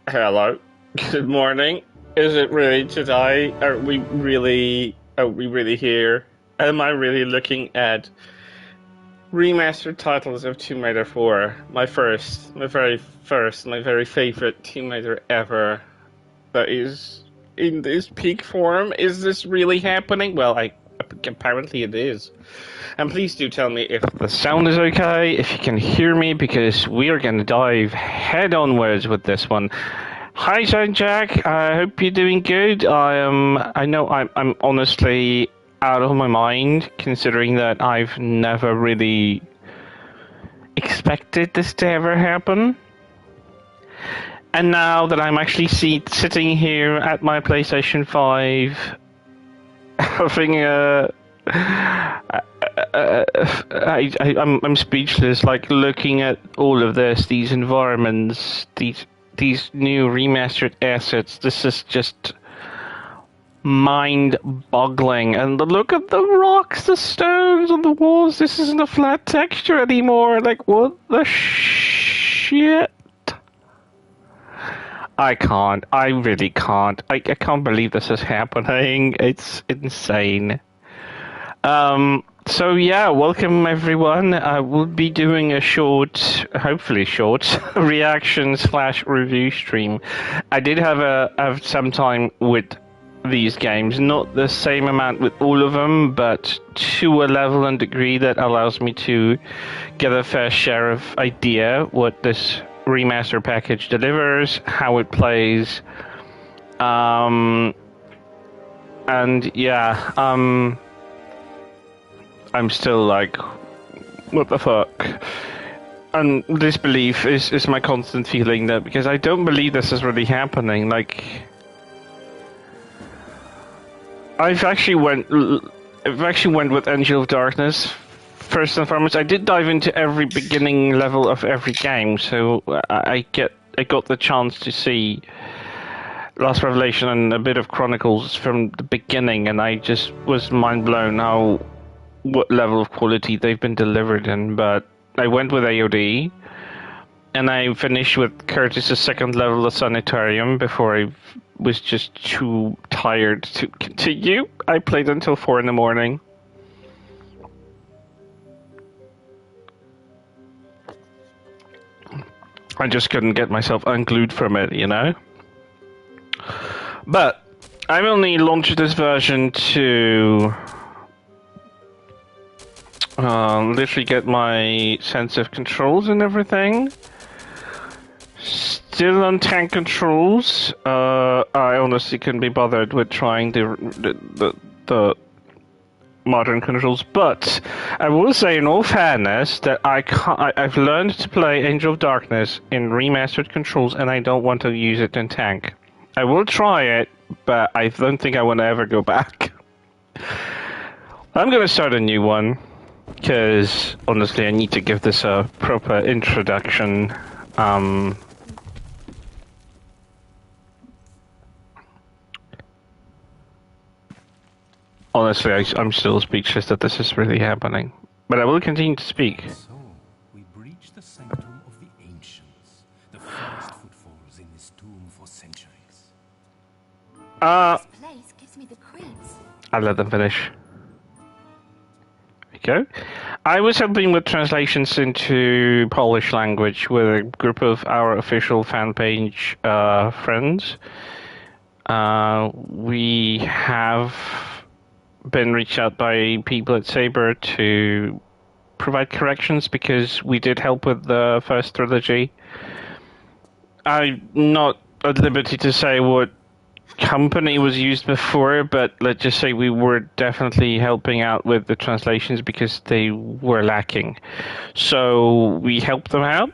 Hello. Good morning. Is it really today? Are we really here? Am I really looking at remastered titles of Tomb Raider 4? My very favorite Tomb Raider ever. That is in this peak form. Is this really happening? Well, apparently it is. And please do tell me if the sound is okay, if you can hear me, because we are going to dive head onwards with this one. Hi, Sound Jack. I hope you're doing good. I know I'm honestly out of my mind, considering that I've never really expected this to ever happen. And now that I'm actually sitting here at my PlayStation 5, having I'm speechless, like looking at all of this, these environments, these new remastered assets. This is just mind-boggling. And look at the rocks, the stones on the walls. This isn't a flat texture anymore. Like, what the shit? I can't. I really can't. I can't believe this is happening. It's insane. So yeah, welcome everyone. I will be doing a hopefully short, reaction/review stream. I did have some time with these games, not the same amount with all of them, but to a level and degree that allows me to get a fair share of idea what this remaster package delivers, how it plays, and yeah, I'm still like, what the fuck? And disbelief is my constant feeling, that because I don't believe this is really happening. Like, I've actually went with Angel of Darkness first and foremost. I did dive into every beginning level of every game, so I got the chance to see Last Revelation and a bit of Chronicles from the beginning, and I just was mind blown what level of quality they've been delivered in. But I went with AOD, and I finished with Curtis's second level of Sanitarium before I was just too tired to continue. I played until 4 in the morning. I just couldn't get myself unglued from it, you know? But I've only launched this version to literally get my sense of controls and everything. Still on tank controls. I honestly couldn't be bothered with trying the modern controls, but I will say, in all fairness, that I've learned to play Angel of Darkness in remastered controls, and I don't want to use it in tank. I will try it, but I don't think I want to ever go back. I'm going to start a new one, because honestly I need to give this a proper introduction. Honestly, I'm still speechless that this is really happening. But I will continue to speak. So, we breach the sanctum of the ancients, the first footfalls in this tomb for centuries. This place gives me the creeps. I'll let them finish. There we go. I was helping with translations into Polish language with a group of our official fan page friends. We have been reached out by people at Saber to provide corrections because we did help with the first trilogy. I'm not at liberty to say what company was used before, but let's just say we were definitely helping out with the translations because they were lacking. So we helped them out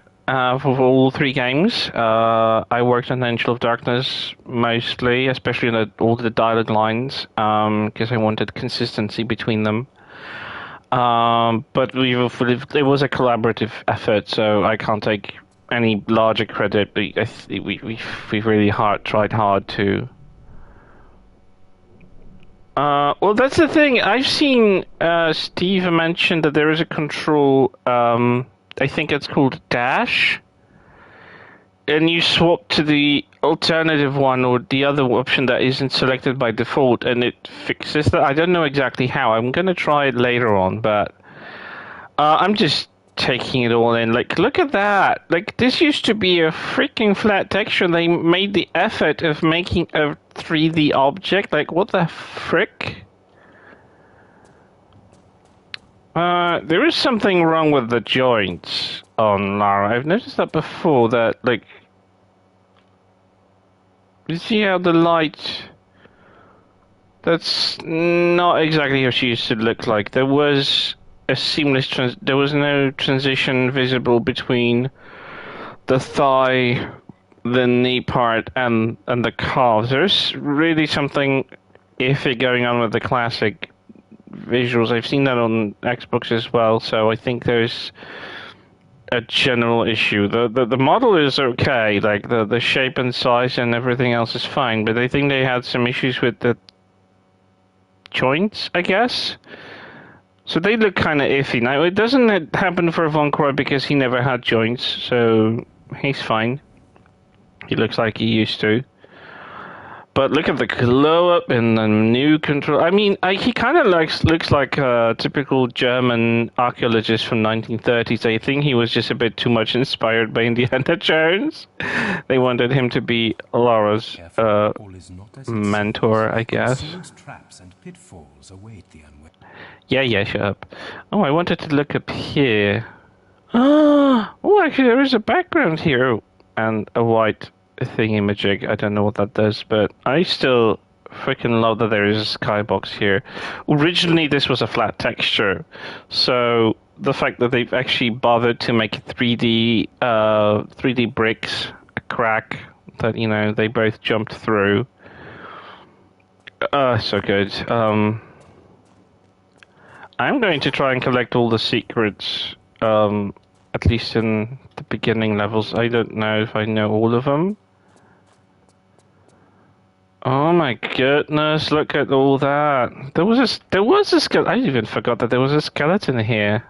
for all three games. I worked on Angel of Darkness mostly, especially in all the dialogue lines, because I wanted consistency between them. But it was a collaborative effort, so I can't take any larger credit. We've really tried hard to. Well, that's the thing. I've seen Steve mention that there is a control. I think it's called dash, and you swap to the alternative one or the other option that isn't selected by default, and it fixes that. I don't know exactly how. I'm gonna try it later on, but I'm just taking it all in. Like, look at that. Like, this used to be a freaking flat texture. They made the effort of making a 3D object. Like, what the frick? There is something wrong with the joints on Lara. I've noticed that before, that, like... You see how the light... That's not exactly how she used to look like. There was a seamless there was no transition visible between the thigh, the knee part, and the calves. There's really something iffy going on with the classic visuals. I've seen that on Xbox as well, so I think there's a general issue. The model is okay, like the shape and size and everything else is fine, but I think they had some issues with the joints, I guess. So they look kind of iffy. Now, it doesn't happen for Von Croy because he never had joints, so he's fine. He looks like he used to. But look at the glow up in the new control. I mean, he kind of looks like a typical German archaeologist from 1930s. I think he was just a bit too much inspired by Indiana Jones. They wanted him to be Laura's mentor, I guess. Traps and pitfalls await the unwary. Yeah, shut up. Oh, I wanted to look up here. Oh, actually, there is a background here and a white thingy-majig. I don't know what that does, but I still freaking love that there is a skybox here. Originally, this was a flat texture, so the fact that they've actually bothered to make 3D bricks, a crack that, you know, they both jumped through. So good. I'm going to try and collect all the secrets, at least in the beginning levels. I don't know if I know all of them. Oh my goodness, look at all that. There was a skeleton. I even forgot that there was a skeleton here.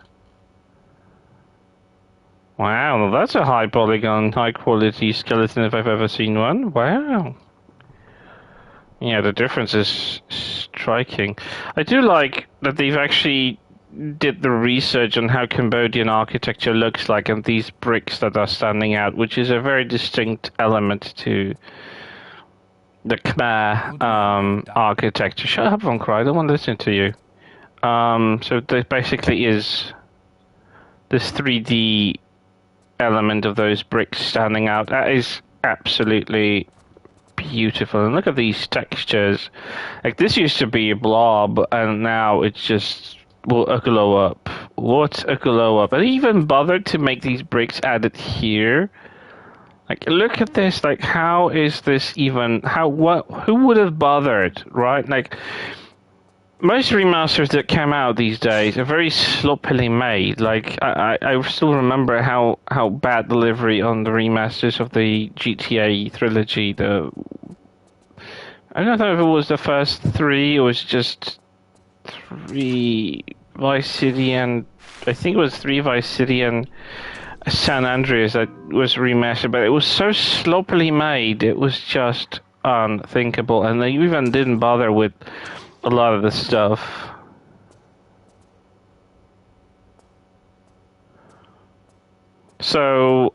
Wow, that's a high polygon, high quality skeleton if I've ever seen one. Wow. Yeah, the difference is striking. I do like that they've actually did the research on how Cambodian architecture looks like and these bricks that are standing out, which is a very distinct element to the Khmer architecture. Shut up, Von Cry, I don't want to listen to you. So there basically is this 3D element of those bricks standing out. That is absolutely beautiful. And look at these textures. Like, this used to be a blob, and now it's just, well, a glow up. What a glow up. And even bothered to make these bricks added here. Like, look at this. Like, how is this even, who would have bothered, right? Like, most remasters that come out these days are very sloppily made. Like, I still remember how bad delivery on the remasters of the GTA trilogy. I don't know if it was the first three, or was just 3 Vice City and... I think it was 3 Vice City and San Andreas that was remastered, but it was so sloppily made, it was just unthinkable. And they even didn't bother with a lot of the stuff. So,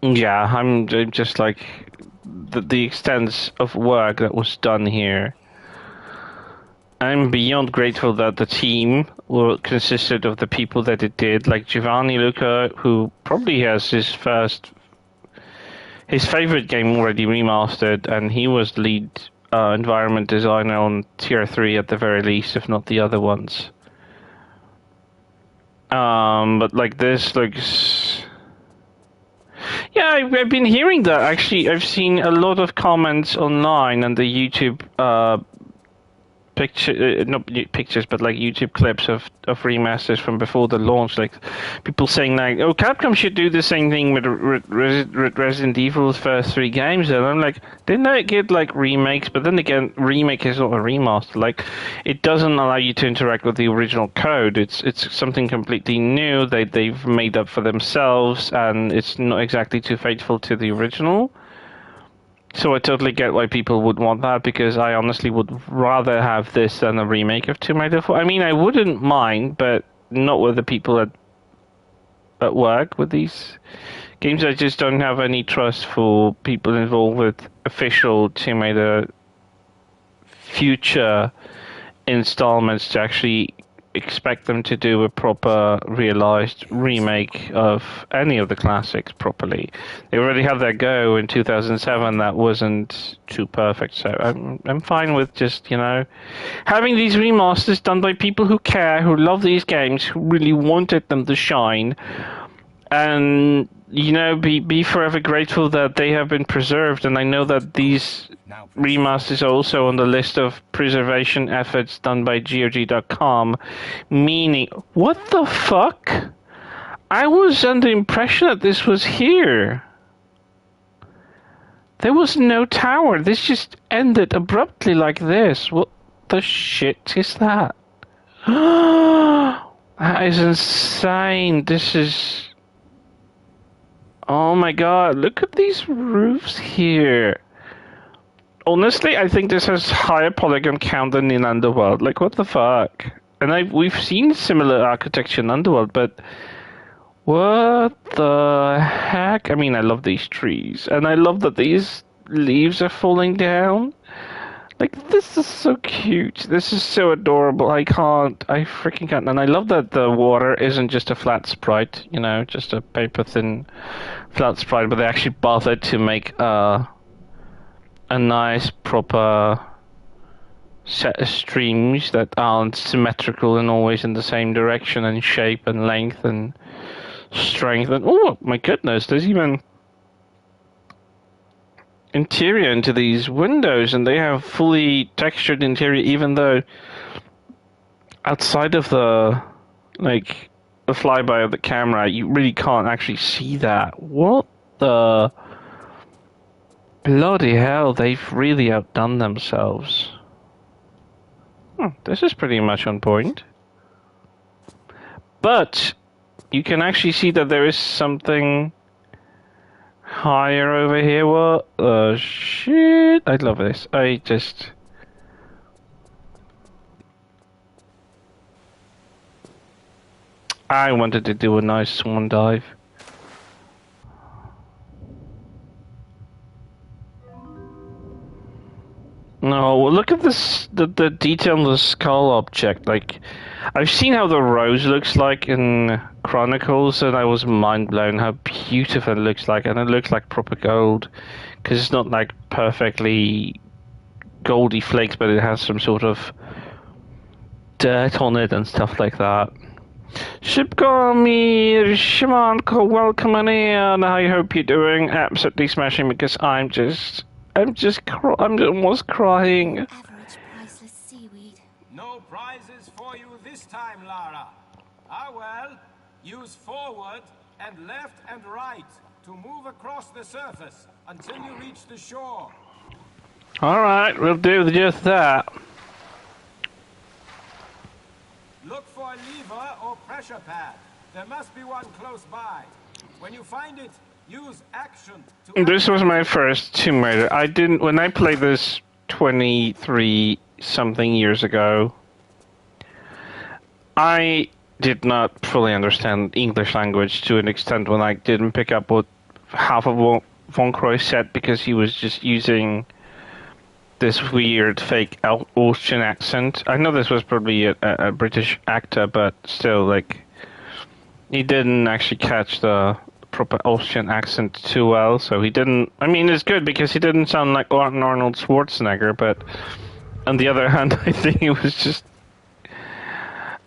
yeah, I'm just like the extent of work that was done here. I'm beyond grateful that the team consisted of the people that it did, like Giovanni Luca, who probably has his favorite game already remastered, and he was lead environment designer on Tier 3 at the very least, if not the other ones. But like this looks... Yeah, I've been hearing that. Actually, I've seen a lot of comments online and the YouTube not pictures, but like YouTube clips of remasters from before the launch. Like people saying like, "Oh, Capcom should do the same thing with Resident Evil's first 3 games." And I'm like, didn't they get like remakes? But then again, remake is not a remaster. Like, it doesn't allow you to interact with the original code. It's something completely new. They've made up for themselves, and it's not exactly too faithful to the original. So I totally get why people would want that, because I honestly would rather have this than a remake of Tomb Raider 4. I mean, I wouldn't mind, but not with the people at work with these games. I just don't have any trust for people involved with official Tomb Raider future installments to actually expect them to do a proper realized remake of any of the classics properly. They already had their go in 2007 that wasn't too perfect, so I'm fine with just, having these remasters done by people who care, who love these games, who really wanted them to shine, and be forever grateful that they have been preserved. And I know that these remasters are also on the list of preservation efforts done by GOG.com, meaning, what the fuck? I was under the impression that this was here. There was no tower. This just ended abruptly like this. What the shit is that? That is insane. This is... Oh my god, look at these roofs here. Honestly, I think this has higher polygon count than in Underworld. Like, what the fuck? And we've seen similar architecture in Underworld, but what the heck? I mean, I love these trees, and I love that these leaves are falling down. Like, this is so cute. This is so adorable. I freaking can't. And I love that the water isn't just a flat sprite, just a paper-thin flat sprite, but they actually bothered to make a nice, proper set of streams that aren't symmetrical and always in the same direction and shape and length and strength. And, oh, my goodness, there's even interior into these windows, and they have fully textured interior, even though outside of the flyby of the camera, you really can't actually see that. What the bloody hell? They've really outdone themselves. This is pretty much on point. But you can actually see that there is something higher over here. What the shit? I love this. I wanted to do a nice swan dive. No, well, look at this, the detail on the skull object. Like, I've seen how the rose looks like in Chronicles, and I was mind blown how beautiful it looks like, and it looks like proper gold, because it's not like perfectly goldy flakes, but it has some sort of dirt on it and stuff like that. Shipgami, Shimanko, welcome in here, and I hope you're doing absolutely smashing, because I'm almost crying. Average priceless seaweed. No prizes for you this time, Lara. Ah well, use forward and left and right to move across the surface until you reach the shore. Alright, we'll do just that. Look for a lever or pressure pad. There must be one close by. When you find it, use action to... This was my first Tomb Raider. When I played this 23 something years ago, I did not fully understand English language to an extent when I didn't pick up what half of Von Croy said, because he was just using this weird fake Austrian accent. I know this was probably a British actor, but still, like, he didn't actually catch the proper Austrian accent too well, so he didn't... I mean, it's good because he didn't sound like Arnold Schwarzenegger, but on the other hand, I think he was just...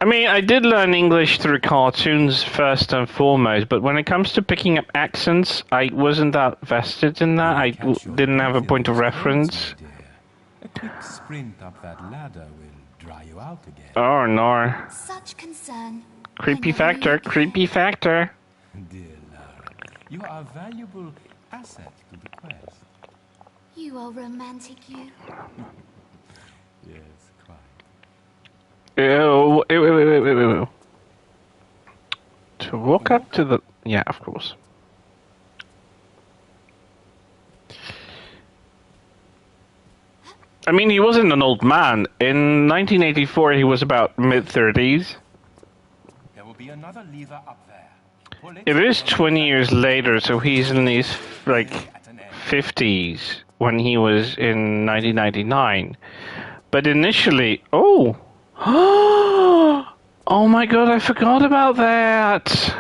I mean, I did learn English through cartoons first and foremost, but when it comes to picking up accents, I wasn't that vested in that. I didn't have a point of reference. A quick sprint up that ladder will dry you out again. Oh, no. Such concern. Creepy I never factor, knew you creepy factor. Dear Lara, you are a valuable asset to the quest. You are romantic, you. Yes, quite. Ew, ew, ew, ew, ew, ew, ew. To walk up to the... Yeah, of course. I mean, he wasn't an old man. In 1984, he was about mid-30s. There will be another lever up there. Pull It is 20 years later, so he's in his, like, 50s when he was in 1999. But initially... Oh! Oh my god, I forgot about that!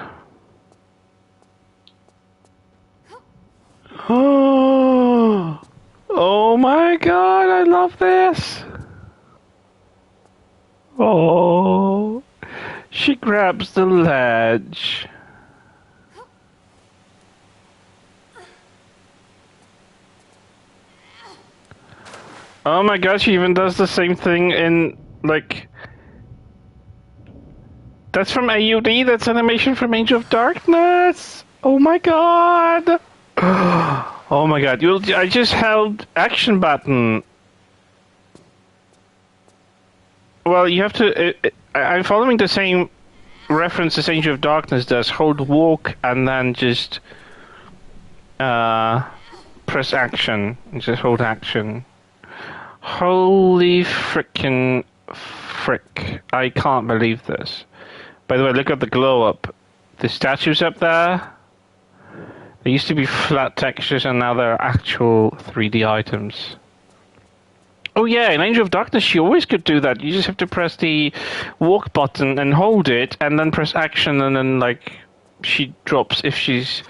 Oh my god, I love this! Oh, she grabs the ledge. Oh my god, she even does the same thing in, like... That's from AUD, that's animation from Angel of Darkness! Oh my god! Oh my god, I just held action button. Well, you have to... I'm following the same reference as Angel of Darkness does. Hold walk and then just... press action. Just hold action. Holy frickin' frick. I can't believe this. By the way, look at the glow up. The statues up there, they used to be flat textures and now they're actual 3D items. Oh yeah, in Angel of Darkness you always could do that. You just have to press the walk button and hold it and then press action and then like she drops if she's...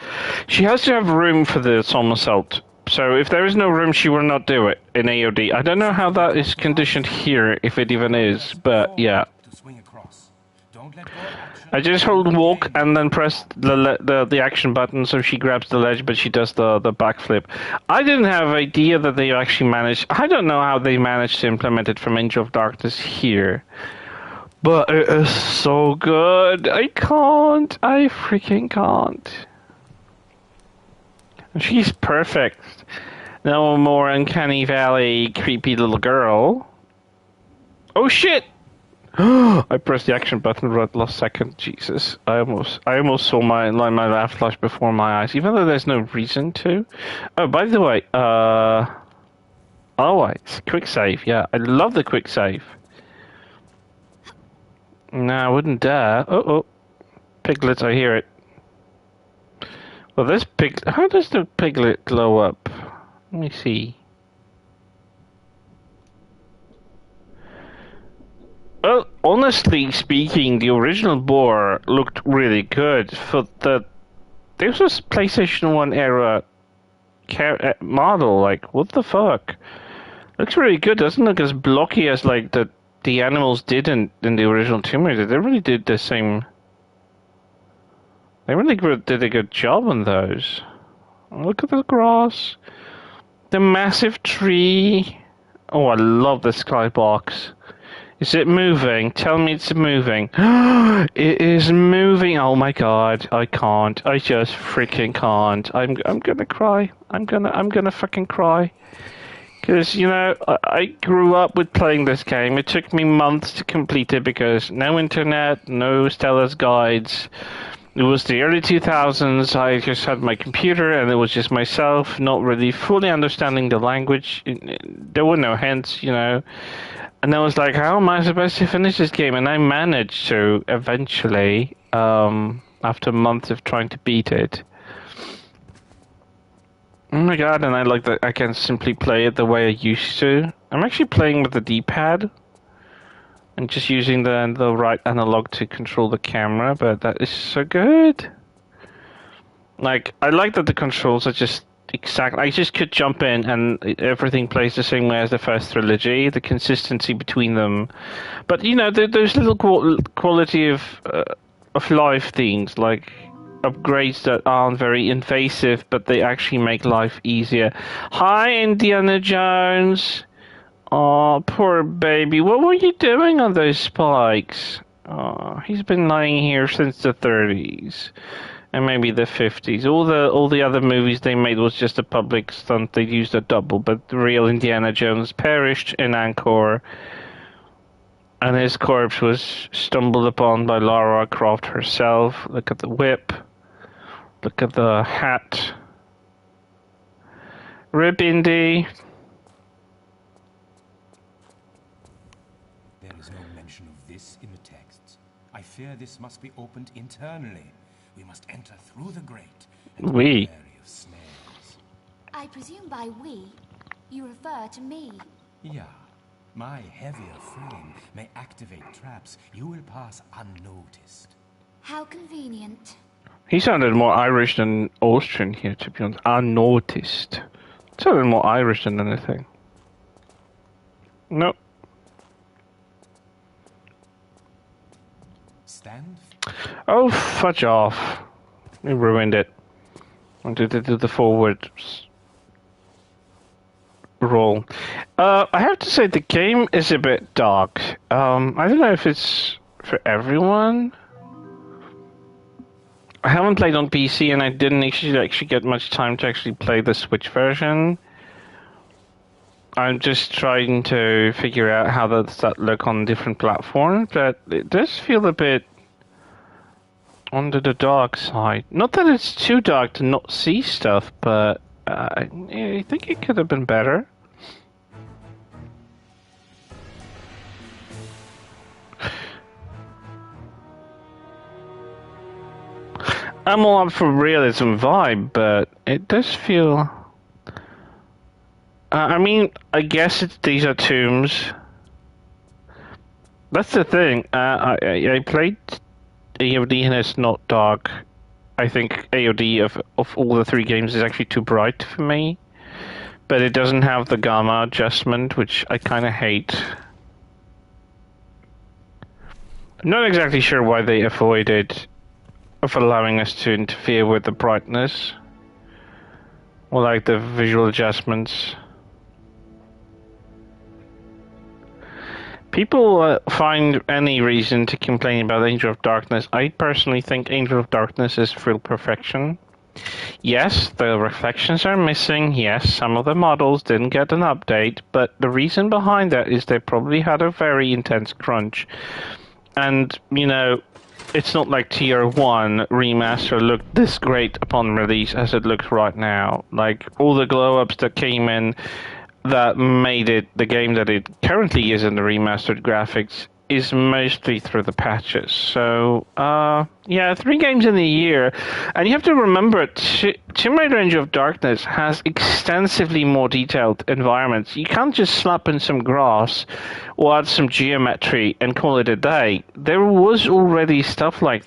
She has to have room for the somersault. So if there is no room she will not do it in AOD. I don't know how that is conditioned here, if it even is, but yeah. I just hold walk and then press the action button so she grabs the ledge, but she does the backflip. I didn't have idea that they actually managed... I don't know how they managed to implement it from Angel of Darkness here. But it is so good. I can't. I freaking can't. She's perfect. No more Uncanny Valley creepy little girl. Oh shit! I pressed the action button right last second. Jesus, I almost saw my laugh flash before my eyes, even though there's no reason to. Oh, by the way, it's quick save. Yeah, I love the quick save. No, I wouldn't dare. Oh, piglet, I hear it. Well, this how does the piglet glow up? Let me see. Well, honestly speaking, the original boar looked really good. This was PlayStation 1 era model. Like, what the fuck? Looks really good. Doesn't look as blocky as like the animals did in the original Tomb Raider. They really did the same. They really did a good job on those. Look at the grass, the massive tree. Oh, I love the skybox. Is it moving? Tell me it's moving. It is moving. Oh my god, I can't. I just freaking can't. I'm gonna cry. I'm gonna fucking cry. Because, you know, I grew up with playing this game. It took me months to complete it because no internet, no Stella's guides. It was the early 2000s. I just had my computer and it was just myself, not really fully understanding the language. There were no hints, you know. And I was like, how am I supposed to finish this game? And I managed to eventually, after months of trying to beat it. Oh my god, and I like that I can simply play it the way I used to. I'm actually playing with the D-pad and just using the right analog to control the camera, but that is so good. Like, I like that the controls are just exact. I just could jump in and everything plays the same way as the first trilogy. The consistency between them, but you know, there's little quality of life things like upgrades that aren't very invasive, but they actually make life easier. Hi, Indiana Jones. Oh, poor baby. What were you doing on those spikes? Oh, he's been lying here since the 30s. And maybe the 50s. All the other movies they made was just a public stunt. They used a double, but the real Indiana Jones perished in Angkor, and his corpse was stumbled upon by Lara Croft herself. Look at the whip. Look at the hat. Rip Indy. There is no mention of this in the texts. I fear this must be opened internally. We must enter through the grate and be wary of snares. I presume by we, you refer to me. Yeah. My heavier frame may activate traps. You will pass unnoticed. How convenient. He sounded more Irish than Austrian here, to be honest. Unnoticed. Sounded more Irish than anything. Nope. Stand. Oh, fudge off. You ruined it. I wanted to do the forward roll. I have to say the game is a bit dark. I don't know if it's for everyone. I haven't played on PC and I didn't actually get much time to actually play the Switch version. I'm just trying to figure out how does that look on different platforms, but it does feel a bit under the dark side. Not that it's too dark to not see stuff, but I think it could have been better. I'm all up for realism vibe, but it does feel... I mean, I guess these are tombs. That's the thing. I played AOD and it's not dark. I think AOD of all the three games is actually too bright for me. But it doesn't have the gamma adjustment, which I kind of hate. I'm not exactly sure why they avoided of allowing us to interfere with the brightness. Or like the visual adjustments. People find any reason to complain about Angel of Darkness. I personally think Angel of Darkness is full perfection. Yes, the reflections are missing. Yes, some of the models didn't get an update. But the reason behind that is they probably had a very intense crunch. And, you know, it's not like Tier 1 Remaster looked this great upon release as it looks right now. Like, all the glow-ups that came in that made it the game that it currently is in the remastered graphics is mostly through the patches. So, yeah, 3 games in a year. And you have to remember, Tomb Raider Angel of Darkness has extensively more detailed environments. You can't just slap in some grass or add some geometry and call it a day. There was already stuff like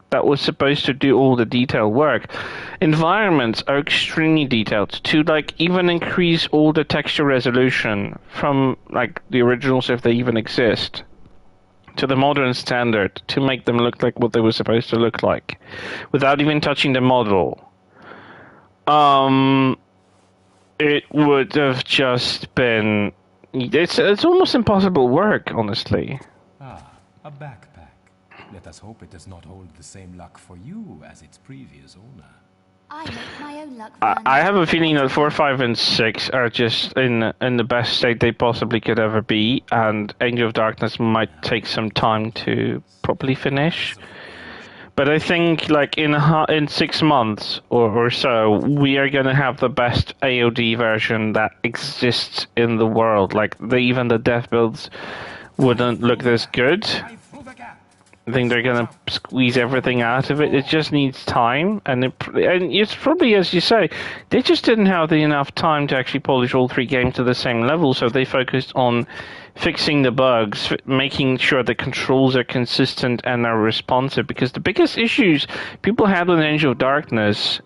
that was supposed to do all the detailed work. Environments are extremely detailed to like even increase all the texture resolution from like the originals if they even exist to the modern standard to make them look like what they were supposed to look like without even touching the model. It would have just been it's almost impossible work, honestly. Ah, a backpack. Let us hope it does not hold the same luck for you as its previous owner. I make my own luck. I have a feeling that 4, 5, and 6 are just in the best state they possibly could ever be, and Angel of Darkness might take some time to properly finish. But I think, like in 6 months or so, we are gonna have the best AOD version that exists in the world. Like even the death builds wouldn't look this good. think they're gonna squeeze everything out of it. It just needs time, and it's probably, as you say, they just didn't have enough time to actually polish all 3 games to the same level, so they focused on fixing the bugs, making sure the controls are consistent and are responsive, because the biggest issues people had with Angel of Darkness,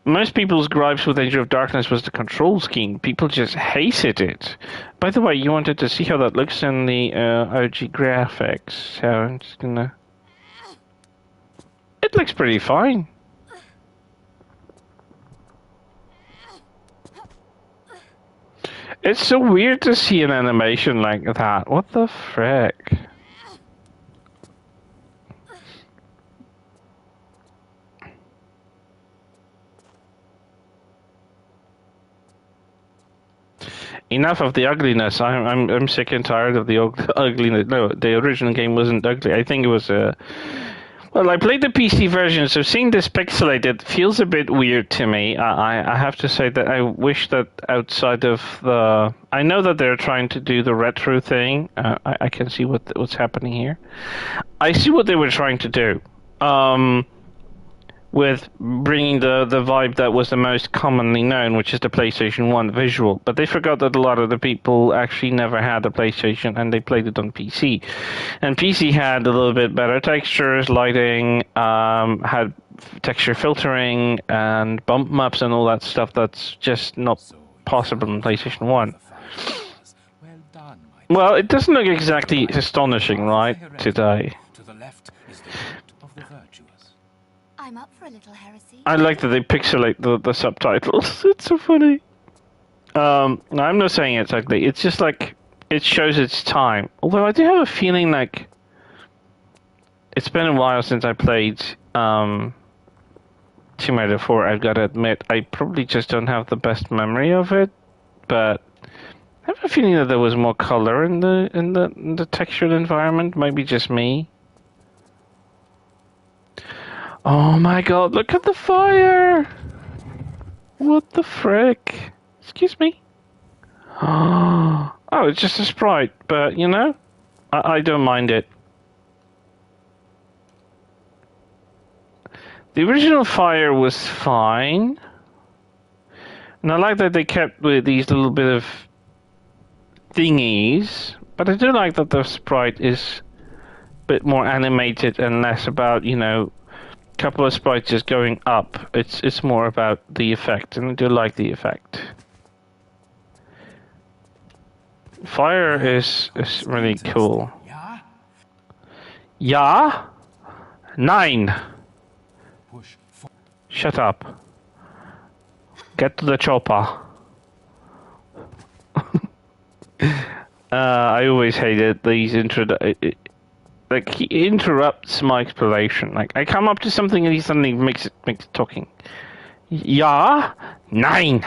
most people's gripes with Angel of Darkness was the control scheme. People just hated it. By the way, you wanted to see how that looks in the OG graphics, so I'm just gonna... It looks pretty fine. It's so weird to see an animation like that. What the frick? Enough of the ugliness. I'm sick and tired of the ugliness. No, the original game wasn't ugly. I think it was a... Well, I played the PC version, so seeing this pixelated feels a bit weird to me. I have to say that I wish that outside of the... I know that they're trying to do the retro thing. I can see what's happening here. I see what they were trying to do. With bringing the vibe that was the most commonly known, which is the PlayStation 1 visual. But they forgot that a lot of the people actually never had a PlayStation, and they played it on PC. And PC had a little bit better textures, lighting, had texture filtering, and bump maps and all that stuff that's just not possible on PlayStation 1. Well, it doesn't look exactly astonishing, right, today. I'm up for a little heresy. I like that they pixelate the subtitles. It's so funny. No, I'm not saying it's ugly. It's just like it shows its time. Although I do have a feeling like it's been a while since I played Tomb Raider 4. I've got to admit, I probably just don't have the best memory of it. But I have a feeling that there was more color in the textured environment. Maybe just me. Oh my god, look at the fire! What the frick? Excuse me? Oh, it's just a sprite, but you know, I don't mind it. The original fire was fine. And I like that they kept with these little bit of thingies, but I do like that the sprite is a bit more animated and less about, you know, couple of sprites just going up. It's more about the effect, and I do like the effect. Fire is really cool. Yeah? 9. Shut up. Get to the chopper. I always hated these like, he interrupts my exploration. Like, I come up to something and he suddenly makes it talking. Yeah? 9.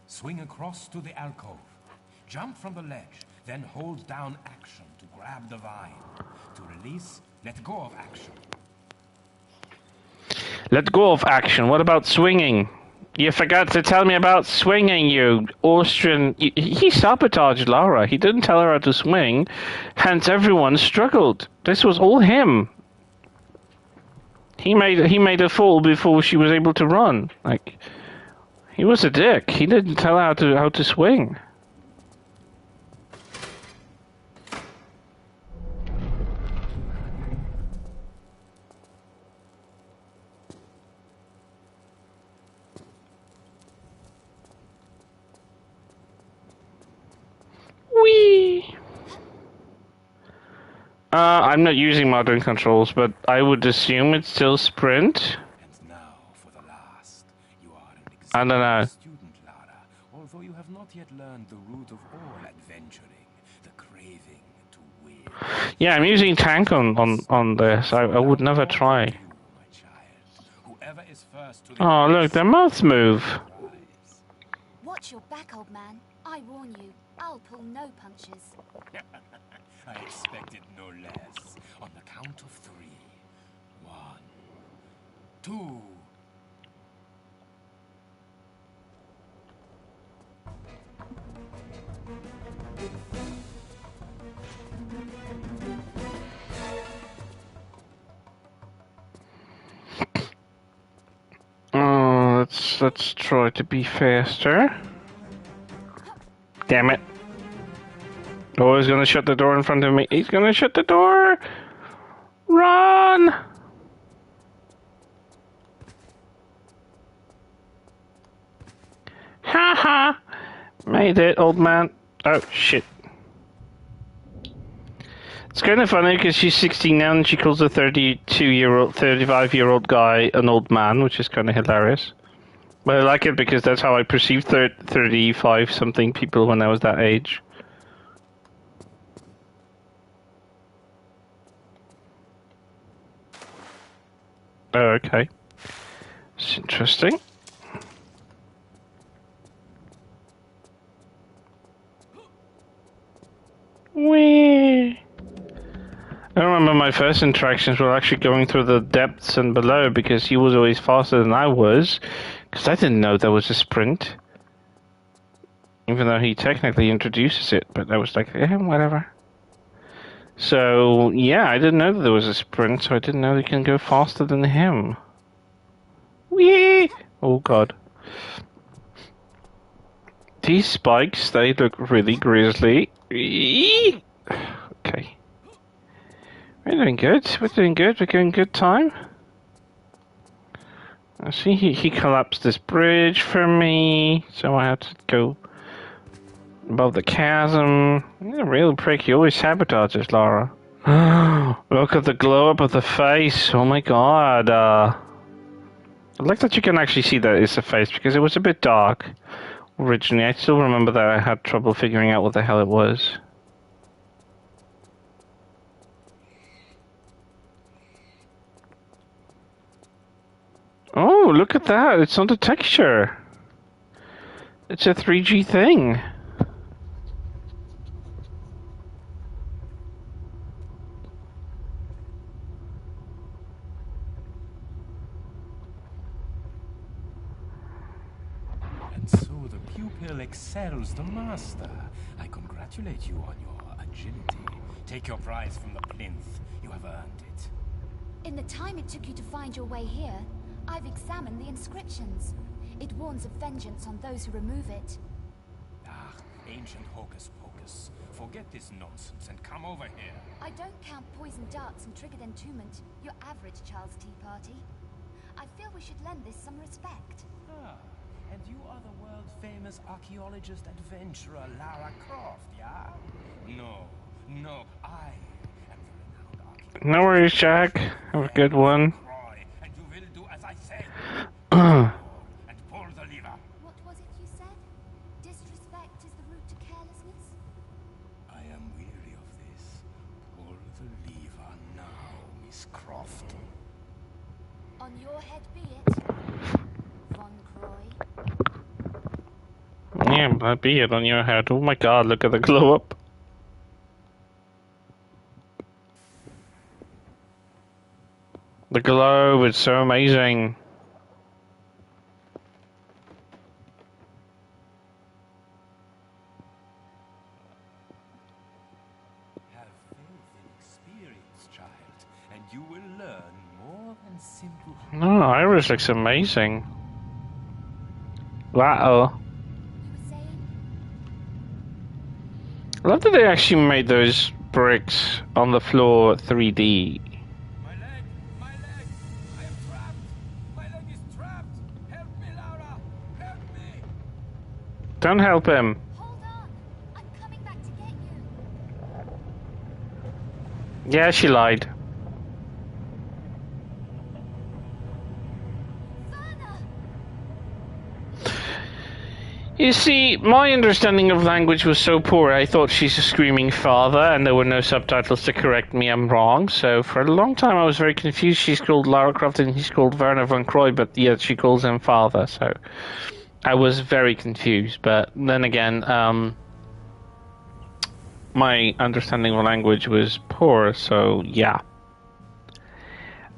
Swing across to the alcove. Jump from the ledge, then hold down action to grab the vine. To release, let go of action. Let go of action. What about swinging? You forgot to tell me about swinging, you Austrian... He sabotaged Lara. He didn't tell her how to swing. Hence, everyone struggled. This was all him. He made her fall before she was able to run. Like, he was a dick. He didn't tell her how to swing. Whee! I'm not using modern controls, but I would assume it's still sprint. And now for the last. You are an I don't know. student, Lara, although you have not yet learned the root of all adventuring, the craving to win. Yeah, I'm using tank on this. I would never try. You, my child. Whoever is first to the Oh, look, their mouths move. Watch your back, old man. I warn you, I'll pull no punches. I expected no less. On the count of 3. 1, 2. let's try to be faster. Damn it. Oh, he's gonna shut the door in front of me. He's gonna shut the door! Run! Haha! Made it, old man. Oh, shit. It's kind of funny because she's 16 now and she calls a 32-year-old, 35-year-old guy an old man, which is kind of hilarious. But I like it because that's how I perceived 35-something people when I was that age. Oh, okay. It's interesting. Whee! I remember my first interactions were actually going through the depths and below because he was always faster than I was. Because I didn't know there was a sprint. Even though he technically introduces it, but I was like, yeah, whatever. So, yeah, I didn't know that there was a sprint, so I didn't know they can go faster than him. Whee! Oh, God. These spikes, they look really grisly. Whee! Okay. We're doing good. We're doing good. We're getting good time. I see he collapsed this bridge for me, so I have to go above the chasm. You're a real prick. You always sabotage us, Laura. Look at the glow up of the face. Oh my god. I like that you can actually see that it's a face because it was a bit dark originally. I still remember that I had trouble figuring out what the hell it was. Oh, look at that. It's not a texture. It's a 3G thing. And so the pupil excels the master. I congratulate you on your agility. Take your prize from the plinth. You have earned it. In the time it took you to find your way here, I've examined the inscriptions. It warns of vengeance on those who remove it. Ah, ancient hocus pocus. Forget this nonsense and come over here. I don't count poisoned darts and triggered entombment, your average child's tea party. I feel we should lend this some respect. Ah, and you are the world-famous archaeologist adventurer Lara Croft, yeah? No, I am the renowned archaeologist. No worries, Jack. Have a good one. And you will do as I say. And pull the lever. What was it you said? Disrespect is the route to carelessness? I am weary of this. Pull the lever now, Miss Croft. On your head be it, Von Croy. Yeah, that'd be it on your head. Oh my god, look at the glow up. The glow is so amazing. Have faith in experience, child, and you will learn more than simple. No, Iris looks amazing. Wow. You were saying? I love that they actually made those bricks on the floor 3D. My leg! My leg! I am trapped! My leg is trapped! Help me, Laura! Help me! Don't help him. Hold on! I'm coming back to get you! Yeah, she lied. Werner! You see, my understanding of language was so poor, I thought she's a screaming father, and there were no subtitles to correct me I'm wrong, so for a long time I was very confused. She's called Lara Croft and he's called Werner von Croy, but yet she calls him father, so I was very confused. But then again, my understanding of language was poor, so yeah.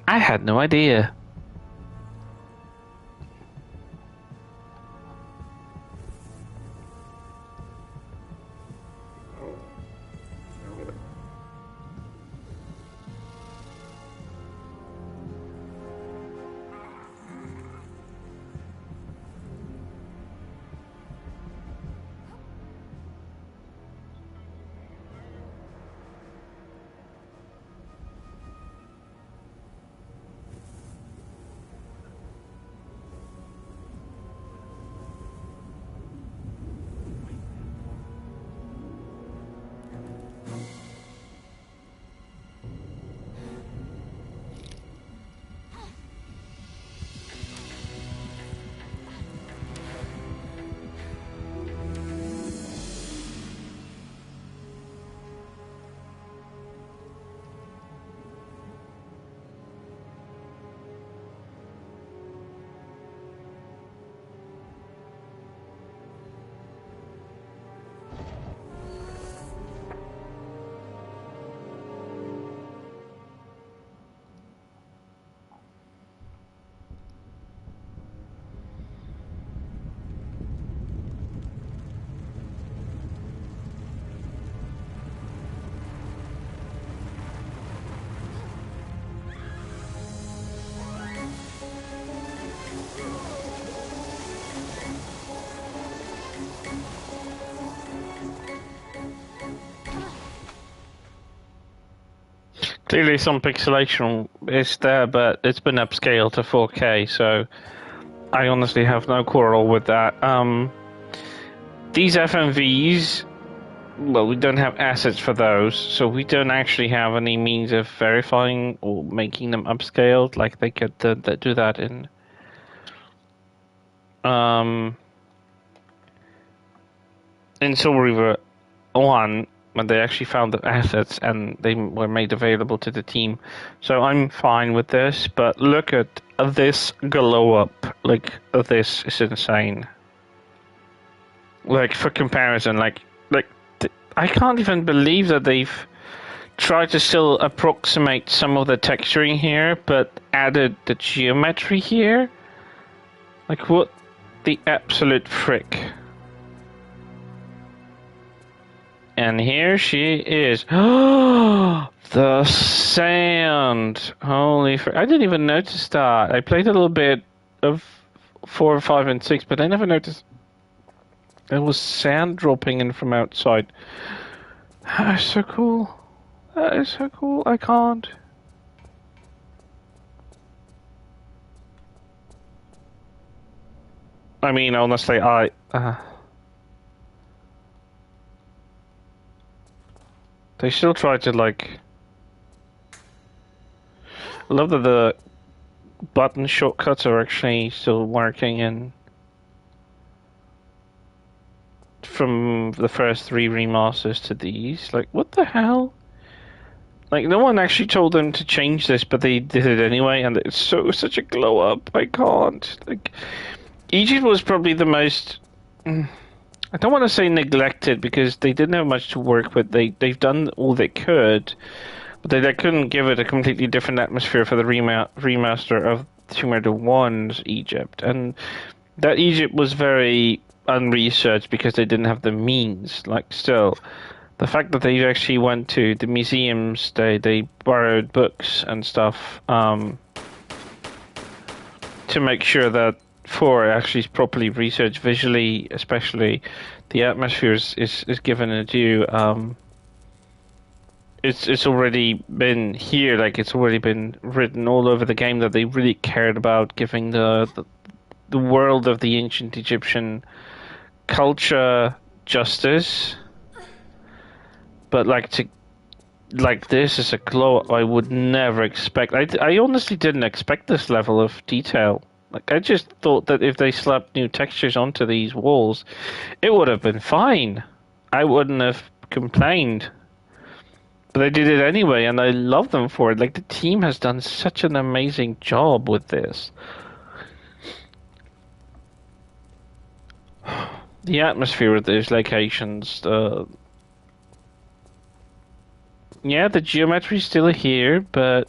I had no idea. Clearly some pixelation is there, but it's been upscaled to 4K, so I honestly have no quarrel with that. These FMVs, well, we don't have assets for those, so we don't actually have any means of verifying or making them upscaled like they could do that in Soul Reaver 1 when they actually found the assets and they were made available to the team. So I'm fine with this, but look at this glow up. Like, this is insane. Like, for comparison, like I can't even believe that they've tried to still approximate some of the texturing here, but added the geometry here. Like, what the absolute frick? And here she is. The sand. Holy frick. I didn't even notice that. I played a little bit of 4, 5, and 6, but I never noticed there was sand dropping in from outside. That is so cool. That is so cool. I can't. I mean, honestly, they still try to, like... I love that the button shortcuts are actually still working and from the first 3 remasters to these. Like, what the hell? Like, no one actually told them to change this, but they did it anyway, and it's such a glow up. I can't. Like, Egypt was probably the most... I don't want to say neglected, because they didn't have much to work with. They've done all they could, but they couldn't give it a completely different atmosphere for the remaster of Tomb Raider 1's Egypt. And that Egypt was very unresearched because they didn't have the means. Like, still, the fact that they actually went to the museums, they borrowed books and stuff to make sure that 4 actually is properly researched visually, especially the atmosphere is given a due. It's already been here, like it's already been written all over the game that they really cared about giving the world of the ancient Egyptian culture justice. But this is a glow up I would never expect. I honestly didn't expect this level of detail. Like, I just thought that if they slapped new textures onto these walls, it would have been fine. I wouldn't have complained. But they did it anyway, and I love them for it. Like, the team has done such an amazing job with this. The atmosphere of those locations, yeah, the geometry's still here, but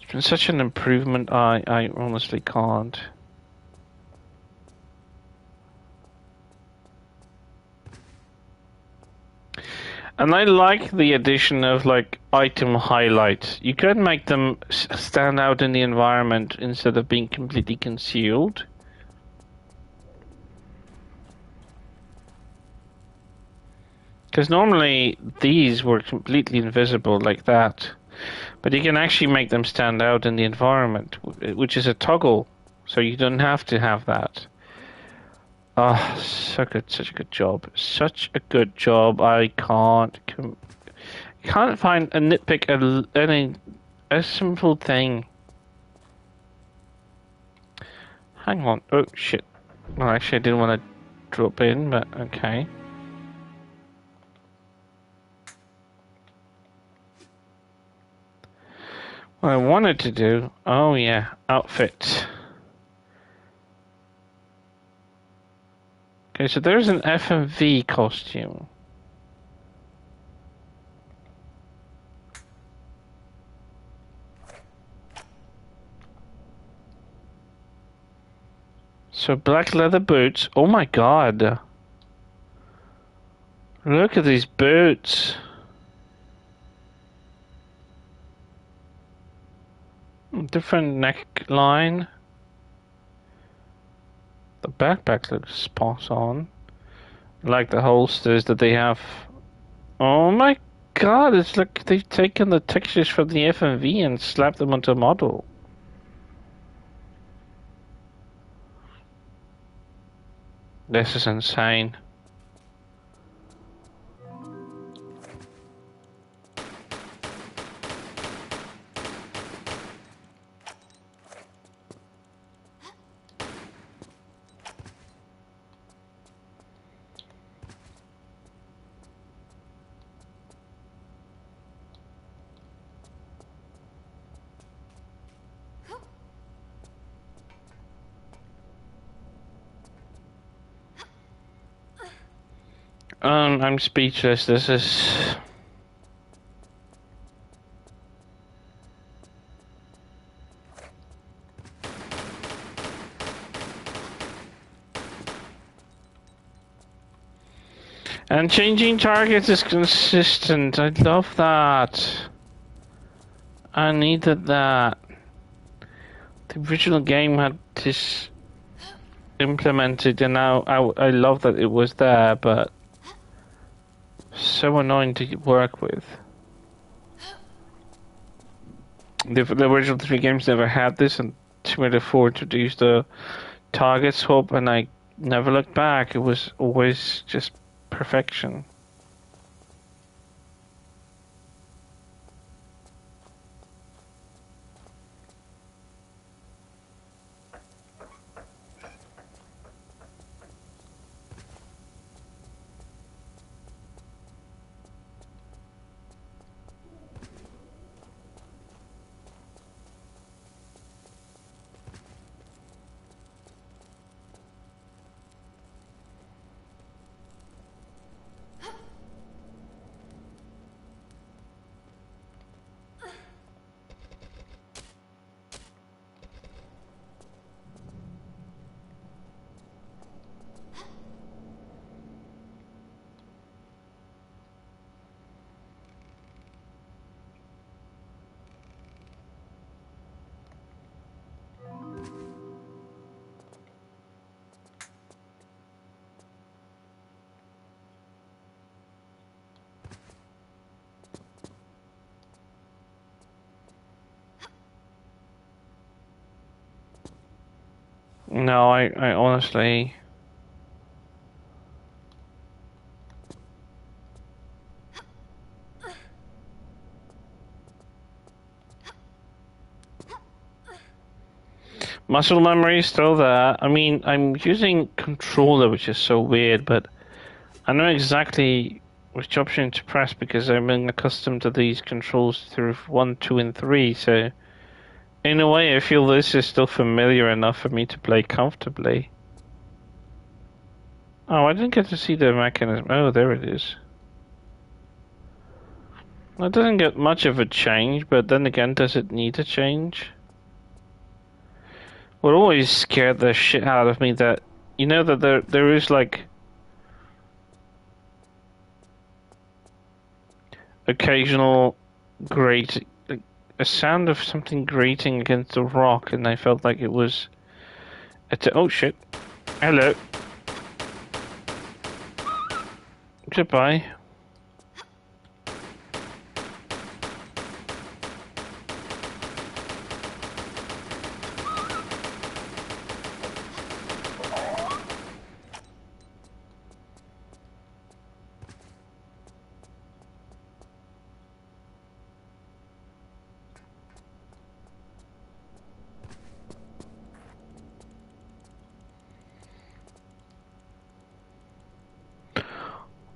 it's been such an improvement, I honestly can't. And I like the addition of, like, item highlights. You can make them stand out in the environment instead of being completely concealed. Because normally these were completely invisible like that. But you can actually make them stand out in the environment, which is a toggle. So you don't have to have that. Ah, so good, such a good job. Such a good job. I can't find a nitpick a simple thing. Hang on. Oh shit. Well, actually, I didn't want to drop in, but okay. What I wanted to do. Oh yeah, outfit. Okay, so there's an FMV costume. So black leather boots. Oh my god. Look at these boots. Different neckline. The backpack looks spot on. I like the holsters that they have. Oh my god, it's like they've taken the textures from the FMV and slapped them onto a model. This is insane. I'm speechless. This is... And changing targets is consistent. I love that. I needed that. The original game had this implemented, and now I love that it was there, but so annoying to work with. The original 3 games never had this, and Simulator 4 introduced the target swap, and I never looked back. It was always just perfection. No, I honestly... Muscle memory is still there. I mean, I'm using controller, which is so weird, but I know exactly which option to press because I've been accustomed to these controls through 1, 2, and 3, so... In a way, I feel this is still familiar enough for me to play comfortably. Oh, I didn't get to see the mechanism. Oh, there it is. Well, it doesn't get much of a change, but then again, does it need a change? What always scared the shit out of me that, you know, that there is like occasional grate, like a sound of something grating against a rock, and I felt like it was oh shit. Hello. Goodbye.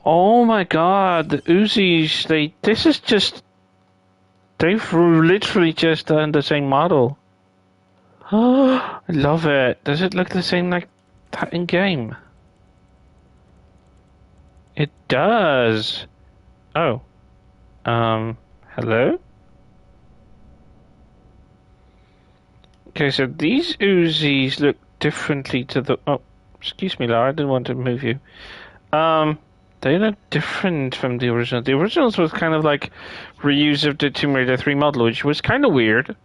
Oh my god, the Uzis, they've literally just done the same model. Oh, I love it. Does it look the same like that in game? It does. Oh. Hello? Okay, so these Uzis look differently to the... Oh, excuse me, Lara, I didn't want to move you. They look different from the original. The originals was kind of like reuse of the Tomb Raider 3 model, which was kind of weird.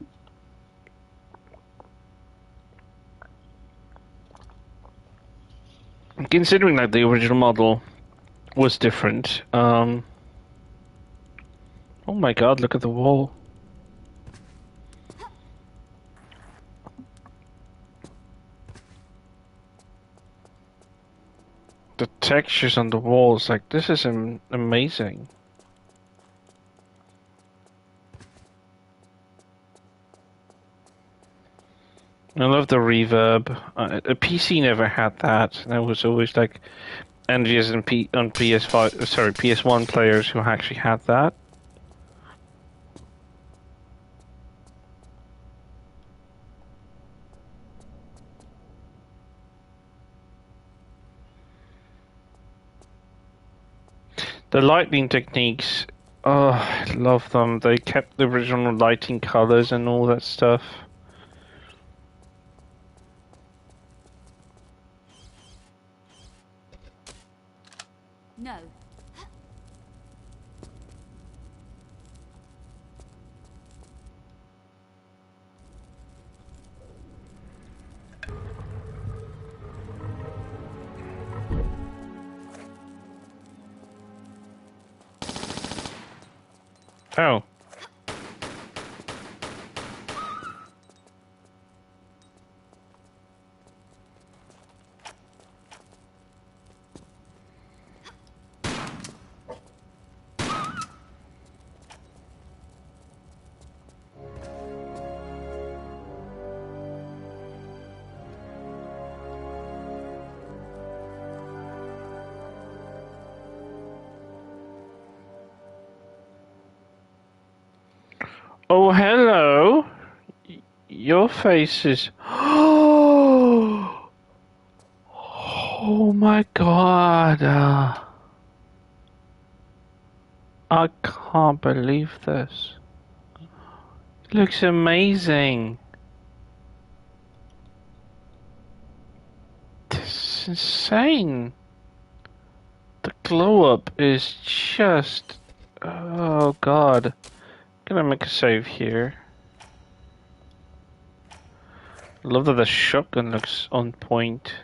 Considering that the original model was different. Oh my god, look at the wall. The textures on the walls, like, this is amazing. I love the reverb. A PC never had that, and I was always like envious on PS5, sorry, PS1 players who actually had that. The lighting techniques, oh, I love them. They kept the original lighting colors and all that stuff. No. Oh. Oh, hello. Your face is. Oh my god. I can't believe this. It looks amazing. This is insane. The glow up is just. Oh god. Gonna make a save here. Love that the shotgun looks on point.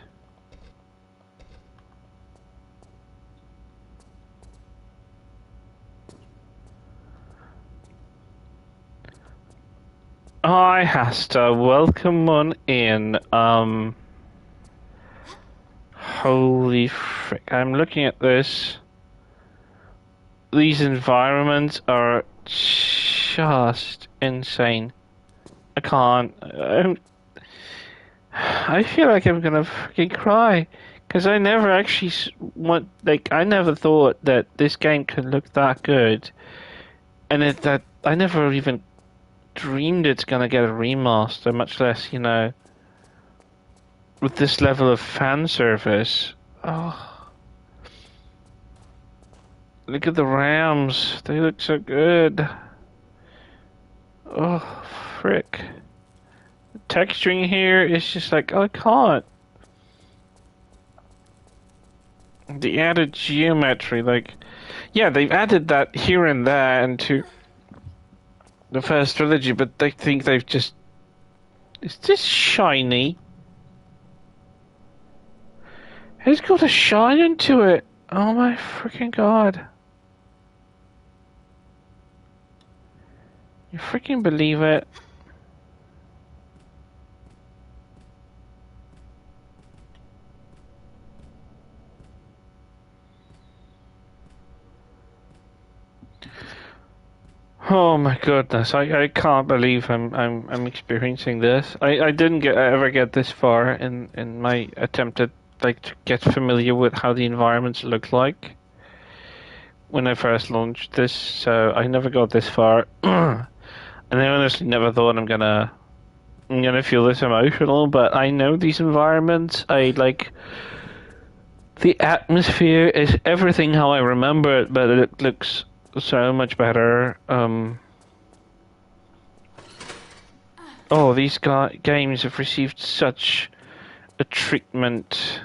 Hi, Hasta. Welcome on in. Holy frick. I'm looking at this. These environments are just insane. I can't. I feel like I'm gonna fucking cry. Because I never actually I never thought that this game could look that good. And that I never even dreamed it's gonna get a remaster, much less, with this level of fan service. Oh, look at the Rams. They look so good. Oh, frick. The texturing here is just like, I can't. The added geometry, like, yeah, they've added that here and there into the first trilogy, but they think they've just. Is this shiny? It's got a shine into it. Oh my freaking god. You freaking believe it? Oh my goodness, I can't believe I'm experiencing this. I didn't ever get this far in my attempt to get familiar with how the environments look like when I first launched this, so I never got this far. And I honestly never thought I'm gonna feel this emotional, but I know these environments. I like the atmosphere is everything how I remember it, but it looks so much better. Oh, these games have received such a treatment.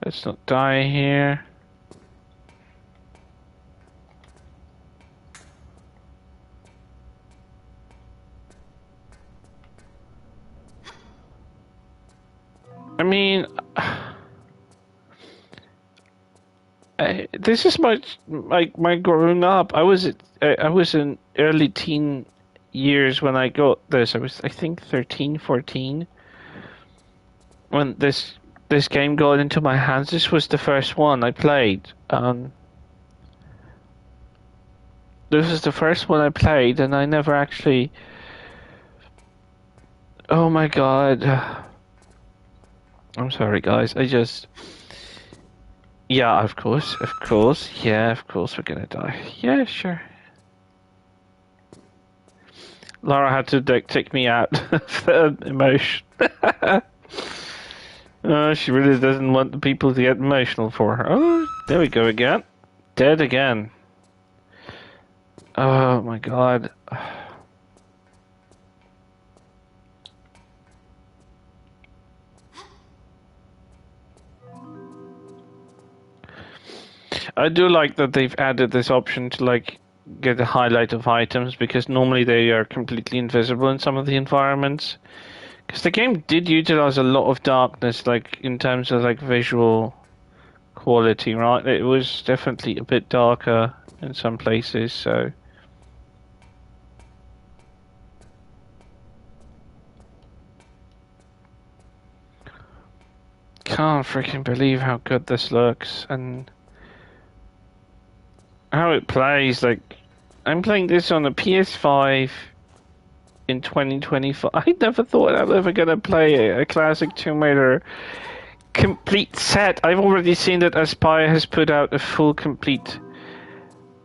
Let's not die here. mean, this is my growing up. I was in early teen years when I got this. I was, I think, 13, 14 when this game got into my hands. This was the first one I played. This is the first one I played, and I never actually. Oh my god. I'm sorry, guys. Yeah, of course. Yeah, of course we're gonna die. Yeah, sure. Lara had to take me out of the emotion. She really doesn't want the people to get emotional for her. Oh, there we go again. Dead again. Oh my god. I do like that they've added this option to like get a highlight of items, because normally they are completely invisible in some of the environments. Because the game did utilize a lot of darkness, like in terms of like visual quality, right? It was definitely a bit darker in some places, so. Can't freaking believe how good this looks and how it plays. Like, I'm playing this on a PS5 in 2025. I never thought I was ever gonna play a classic Tomb Raider complete set. I've already seen that Aspyr has put out a full complete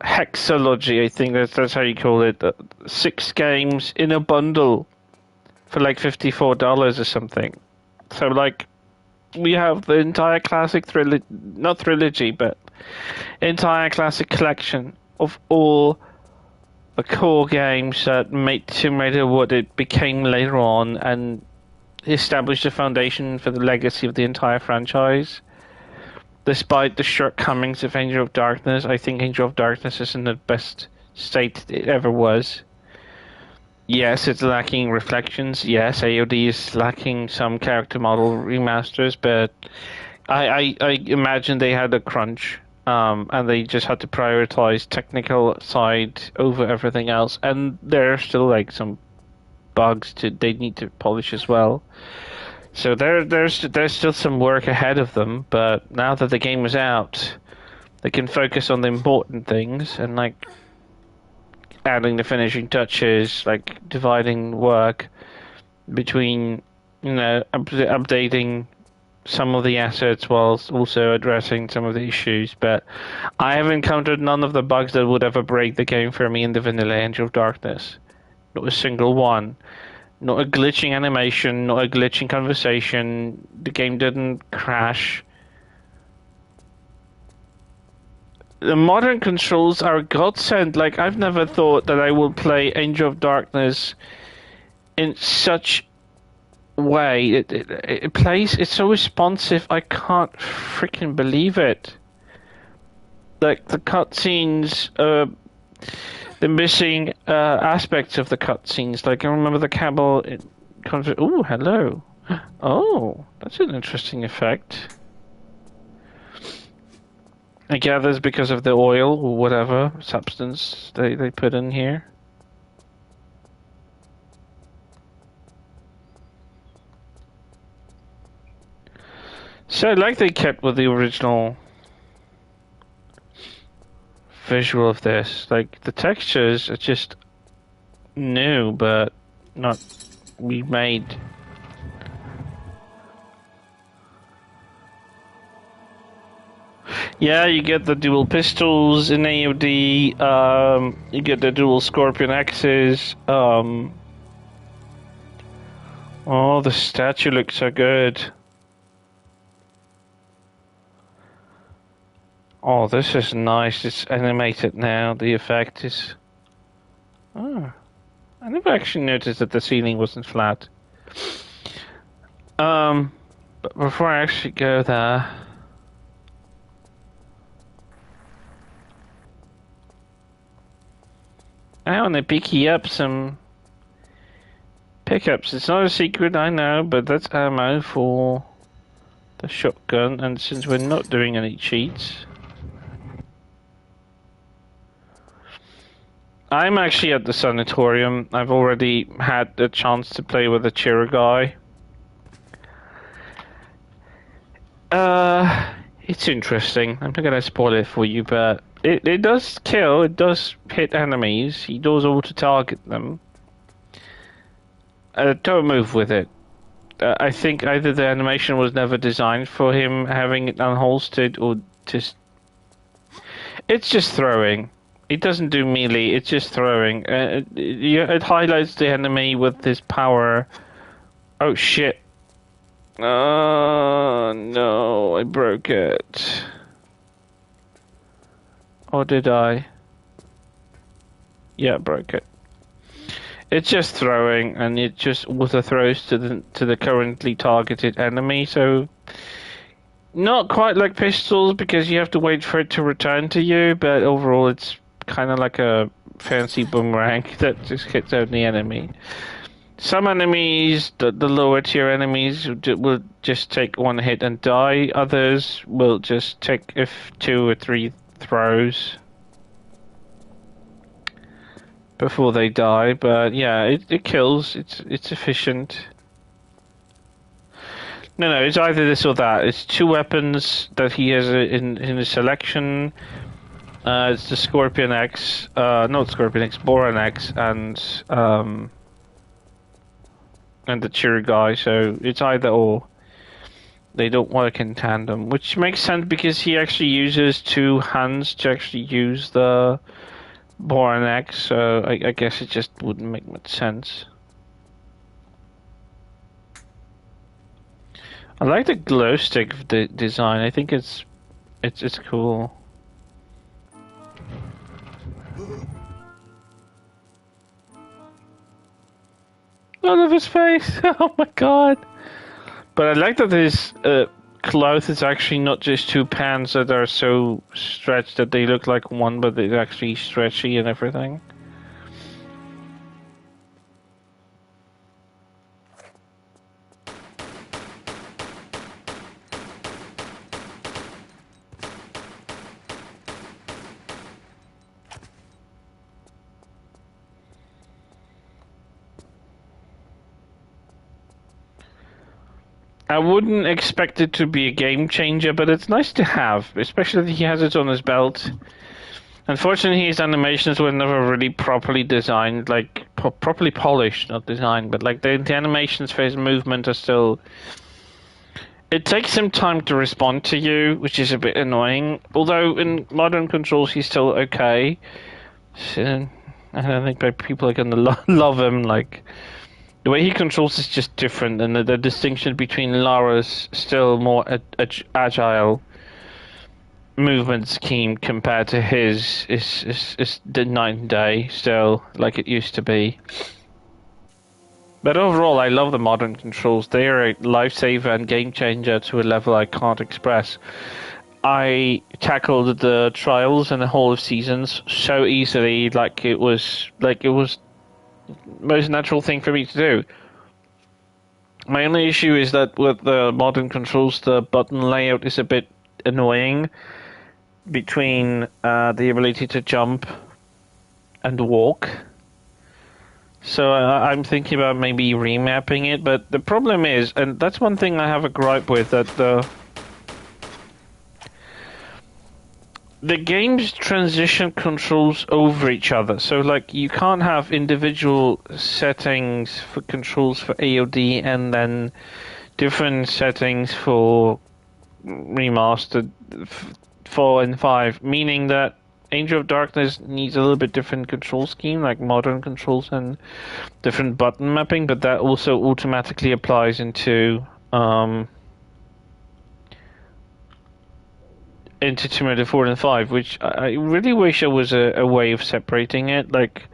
hexalogy, I think that's how you call it. 6 games in a bundle for like $54 or something. So like, we have the entire classic not trilogy, but entire classic collection of all the core games that made Tomb Raider what it became later on and established a foundation for the legacy of the entire franchise. Despite the shortcomings of Angel of Darkness, I think Angel of Darkness is in the best state it ever was. Yes, it's lacking reflections. Yes, AOD is lacking some character model remasters, but I imagine they had a crunch, and they just had to prioritize technical side over everything else. And there are still like some bugs they need to polish as well. So there's still some work ahead of them. But now that the game is out, they can focus on the important things and like adding the finishing touches, like dividing work between, updating some of the assets whilst also addressing some of the issues. But I have encountered none of the bugs that would ever break the game for me in the vanilla Angel of Darkness. Not a single one. Not a glitching animation, not a glitching conversation. The game didn't crash. The modern controls are a godsend. Like, I've never thought that I will play Angel of Darkness in such a way. It plays, it's so responsive, I can't freaking believe it. Like, the cutscenes, the missing aspects of the cutscenes. Like, I remember the Cabal... Oh, hello. Oh, that's an interesting effect. I gather it's because of the oil or whatever substance they put in here. So, like they kept with the original visual of this. Like, the textures are just new, but not remade. Yeah, you get the dual pistols in AOD, you get the dual Scorpion axes, oh, the statue looks so good. Oh, this is nice, it's animated now, the effect is... Oh, I never actually noticed that the ceiling wasn't flat. But before I actually go there... I want to pick you up some pickups. It's not a secret, I know, but that's ammo for a shotgun, and since we're not doing any cheats, I'm actually at the sanatorium. I've already had the chance to play with the Chirugai. It's interesting. I'm not gonna spoil it for you, but it does kill, it does hit enemies, he does auto-target them. Don't move with it. I think either the animation was never designed for him having it unholstered, or just... It's just throwing. It doesn't do melee, it's just throwing. It highlights the enemy with his power. Oh shit. Oh no, I broke it. Or did I? Yeah, I broke it. It's just throwing, and it just auto throws to the currently targeted enemy. So not quite like pistols because you have to wait for it to return to you, but overall it's kind of like a fancy boomerang that just hits out the enemy. Some enemies, the lower tier enemies, will just take one hit and die. Others will just take 2 or 3 throws before they die. But yeah, it kills. It's efficient. No, it's either this or that. It's 2 weapons that he has in his selection. It's the Scorpion X, not Scorpion X, Boran X, and the Chirugai, so it's either or. They don't work in tandem, which makes sense because he actually uses 2 hands to actually use the Boran X, so I guess it just wouldn't make much sense. I like the glow stick design. I think it's cool. I love his face. Oh my god. But I like that his cloth is actually not just 2 pants that are so stretched that they look like one, but they're actually stretchy and everything. I wouldn't expect it to be a game changer, but it's nice to have, especially that he has it on his belt. Unfortunately, his animations were never really properly designed, like properly polished, not designed, but like the animations for his movement are still... It takes some time to respond to you, which is a bit annoying. Although in modern controls he's still okay. So, I don't think people are gonna love him, like... The way he controls is just different, and the distinction between Lara's still more agile movement scheme compared to his is the night and day still, like it used to be. But overall, I love the modern controls. They are a lifesaver and game changer to a level I can't express. I tackled the trials and the Hall of Seasons so easily, like it was most natural thing for me to do. My only issue is that with the modern controls, the button layout is a bit annoying between the ability to jump and walk. So I'm thinking about maybe remapping it, but the problem is, and that's one thing I have a gripe with, that the game's transition controls over each other. So, like, you can't have individual settings for controls for AOD and then different settings for Remastered 4 and 5, meaning that Angel of Darkness needs a little bit different control scheme, like modern controls and different button mapping, but that also automatically applies into Tomb Raider 4 and 5, which I really wish there was a way of separating it. Like,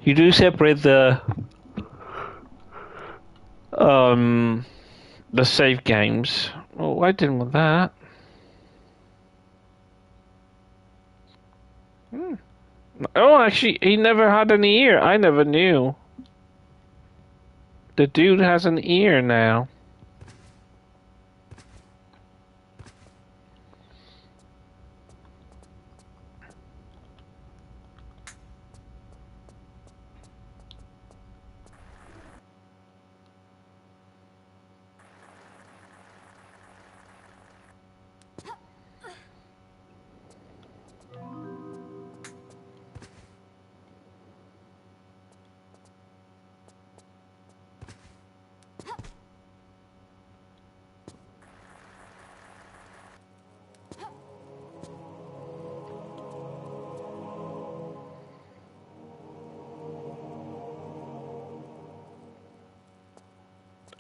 you do separate the save games. Oh, I didn't want that. Oh, actually, he never had an ear. I never knew. The dude has an ear now.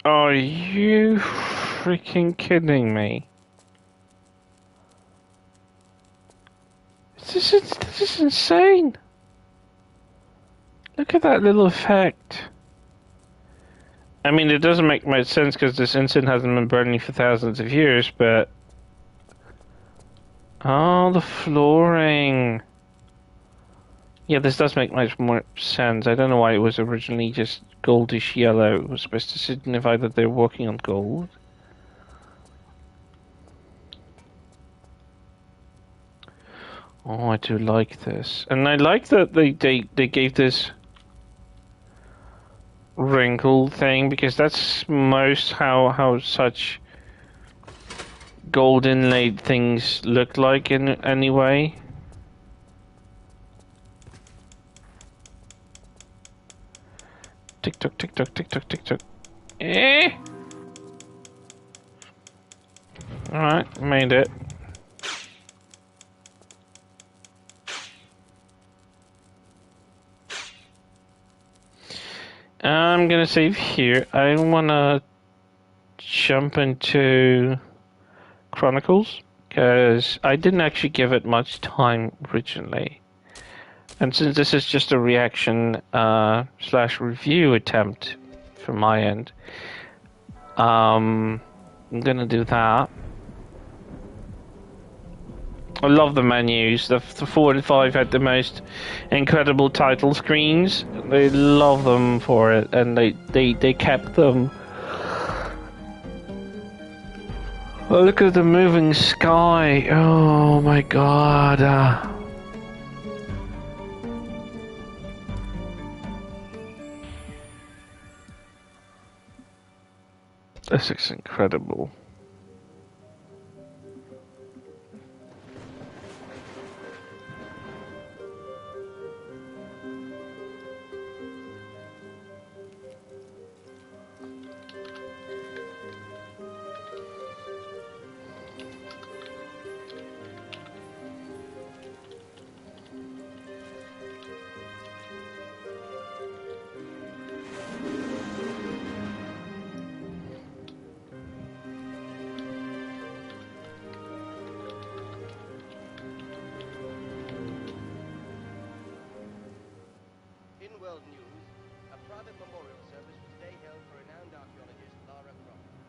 Are you freaking kidding me? This is insane. Look at that little effect. I mean, it doesn't make much sense because this incense hasn't been burning for thousands of years, but... Oh, the flooring. Yeah, this does make much more sense. I don't know why it was originally just goldish yellow. It was supposed to signify that they're working on gold. Oh, I do like this. And I like that they gave this wrinkled thing, because that's most how such gold inlaid things look like in any way. Tick tock, tick tock, tick tock, tick tock. Eh? Alright, made it. I'm gonna save here. I wanna jump into Chronicles, because I didn't actually give it much time originally. And since this is just a reaction slash review attempt from my end, I'm gonna do that. I love the menus. The 4 and 5 had the most incredible title screens. They love them for it, and they kept them. Oh, look at the moving sky. Oh my god. This is incredible.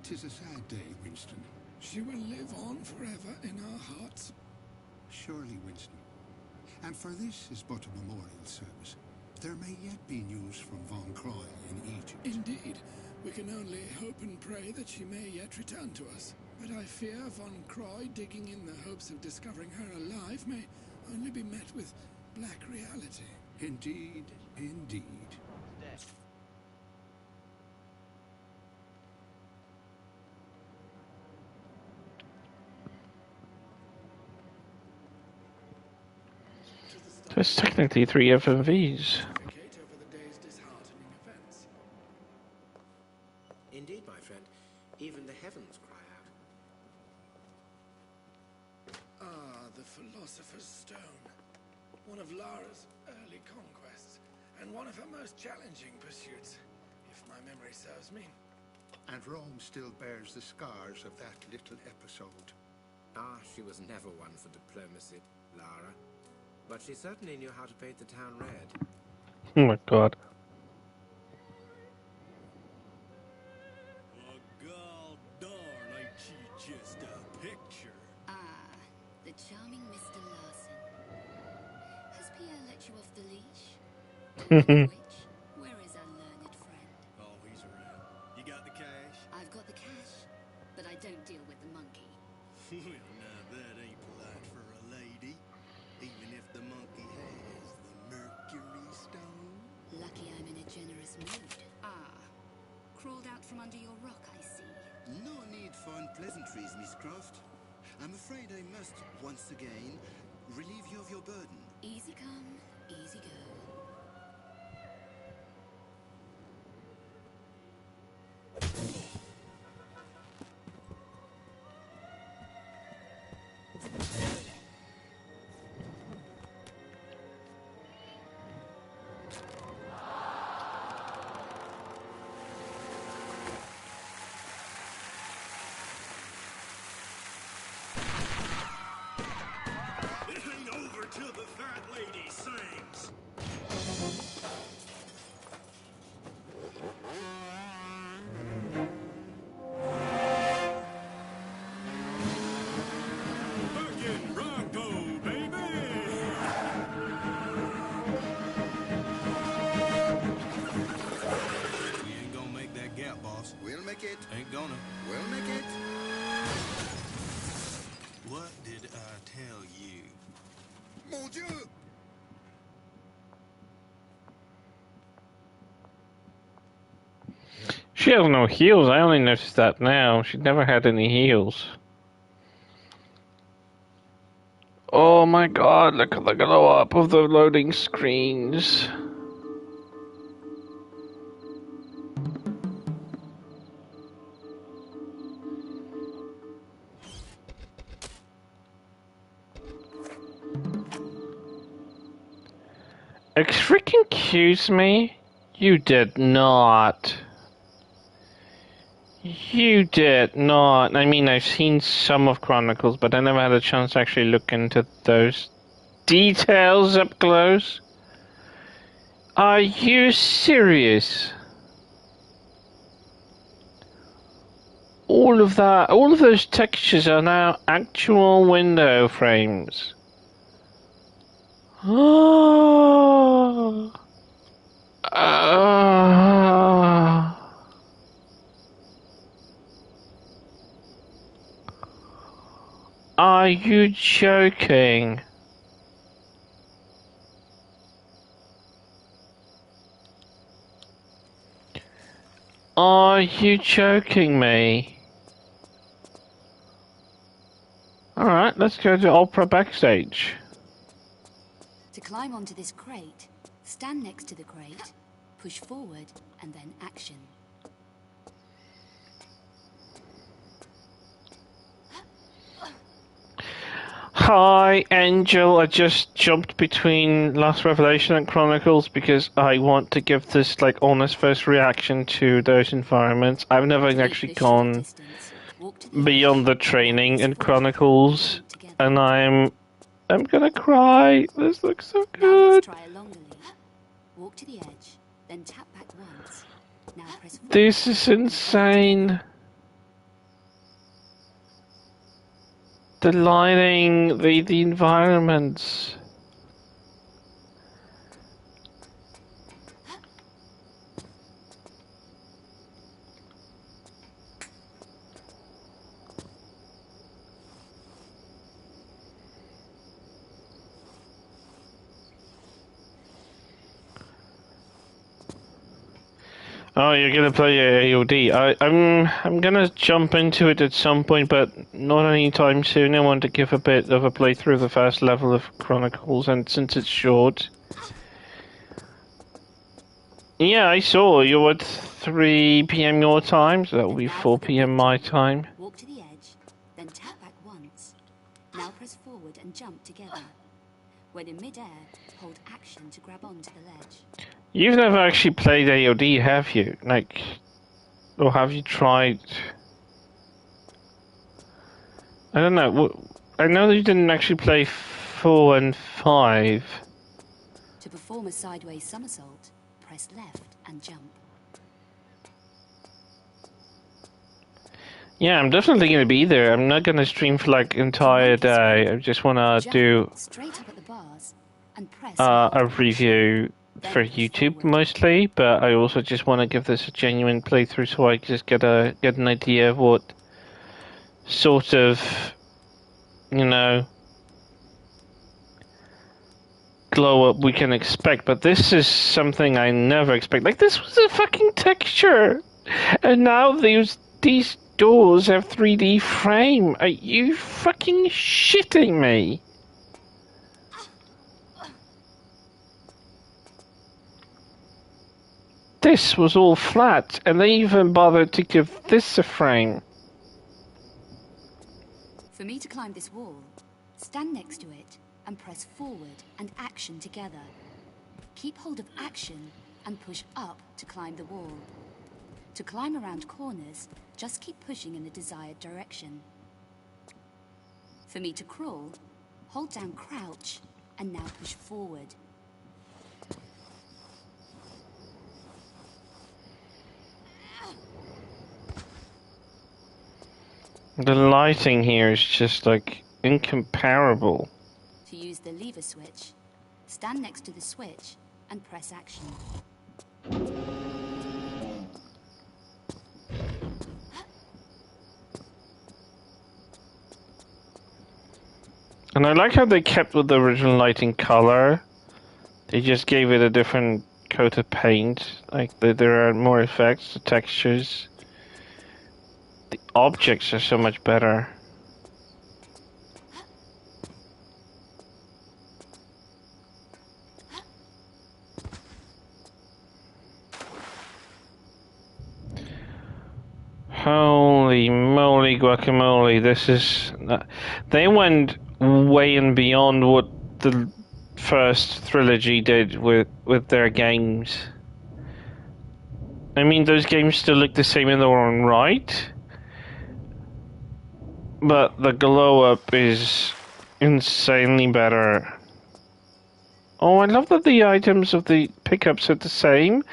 Tis a sad day, Winston. She will live on forever in our hearts. Surely, Winston. And for this is but a memorial service. There may yet be news from Von Croy in Egypt. Indeed. We can only hope and pray that she may yet return to us. But I fear Von Croy, digging in the hopes of discovering her alive, may only be met with black reality. Indeed, indeed. There's technically 3 FMVs. Indeed, my friend. Even the heavens cry out. Ah, the Philosopher's Stone. One of Lara's early conquests, and one of her most challenging pursuits, if my memory serves me. And Rome still bears the scars of that little episode. Ah, she was never one for diplomacy, Lara. But she certainly knew how to paint the town red. Oh my god. God darn, ain't she just a picture? Ah, the charming Mr. Larson. Has Pierre let you off the leash? Which, where is our learned friend? Oh, he's around. You got the cash? I've got the cash, but I don't deal with the monkey. Well, now that ain't polite for a lady. Even if the monkey has the Mercury Stone. Lucky I'm in a generous mood. Ah, crawled out from under your rock, I see. No need for unpleasantries, Miss Croft. I'm afraid I must, once again, relieve you of your burden. Easy come, easy go. that lady sings. Fucking Bronco, baby! We ain't gonna make that gap, boss. We'll make it. Ain't gonna. We'll make it. What did I tell you? Mon Dieu! She has no heels. I only noticed that now. She never had any heels. Oh my god, look at the glow up of the loading screens. Excuse me? You did not. You did not. I mean, I've seen some of Chronicles, but I never had a chance to actually look into those details up close. Are you serious? All of that, all of those textures are now actual window frames. Oh. Are you joking? Are you joking me? Alright, let's go to Opera Backstage. To climb onto this crate, stand next to the crate, push forward, and then action. Hi, Angel. I just jumped between Last Revelation and Chronicles because I want to give this like honest first reaction to those environments. I've never actually gone beyond the training in Chronicles, and I'm gonna cry. This looks so good. Try a longer leap. Walk to the edge, then tap back once. Now press forward. This is insane. The lighting, the environments. Oh, you're gonna play AOD. I'm gonna jump into it at some point, but not anytime soon. I want to give a bit of a playthrough of the first level of Chronicles, and since it's short. Yeah, I saw you're at 3 PM your time, so that will be 4 PM my time. Walk to the edge, then tap back once. Now press forward and jump together. When in mid-air, hold action to grab onto the ledge. You've never actually played AOD, have you? Like, or have you tried? I don't know. I know that you didn't actually play 4 and 5. To perform a sideways somersault, press left and jump. Yeah, I'm definitely going to be there. I'm not going to stream for like entire day. I just want to do straight up at the bars and press a review for YouTube mostly, but I also just want to give this a genuine playthrough so I just get an idea of what sort of, you know, glow up we can expect. But this is something I never expect. Like, this was a fucking texture, and now these doors have 3D frame. Are you fucking shitting me? This was all flat, and they even bothered to give this a frame. For me to climb this wall, stand next to it and press forward and action together. Keep hold of action and push up to climb the wall. To climb around corners, just keep pushing in the desired direction. For me to crawl, hold down crouch and now push forward. The lighting here is just like incomparable. To use the lever switch, stand next to the switch and press action. And I like how they kept with the original lighting color. They just gave it a different coat of paint. Like there are more effects, the textures. The objects are so much better. Holy moly guacamole, this is... They went way and beyond what the first trilogy did with their games. I mean, those games still look the same in their own right, but the glow-up is insanely better. Oh, I love that the items of the pickups are the same.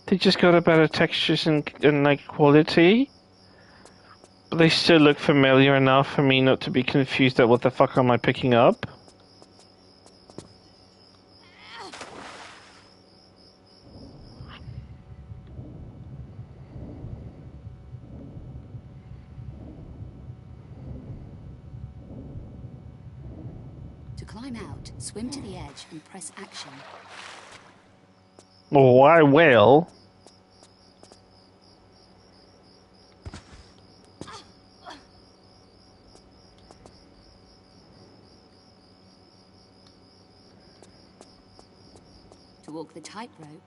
They just got a better textures and like quality. But they still look familiar enough for me not to be confused at what the fuck am I picking up. To climb out, swim to the edge and press action. Oh, I will. To walk the tightrope,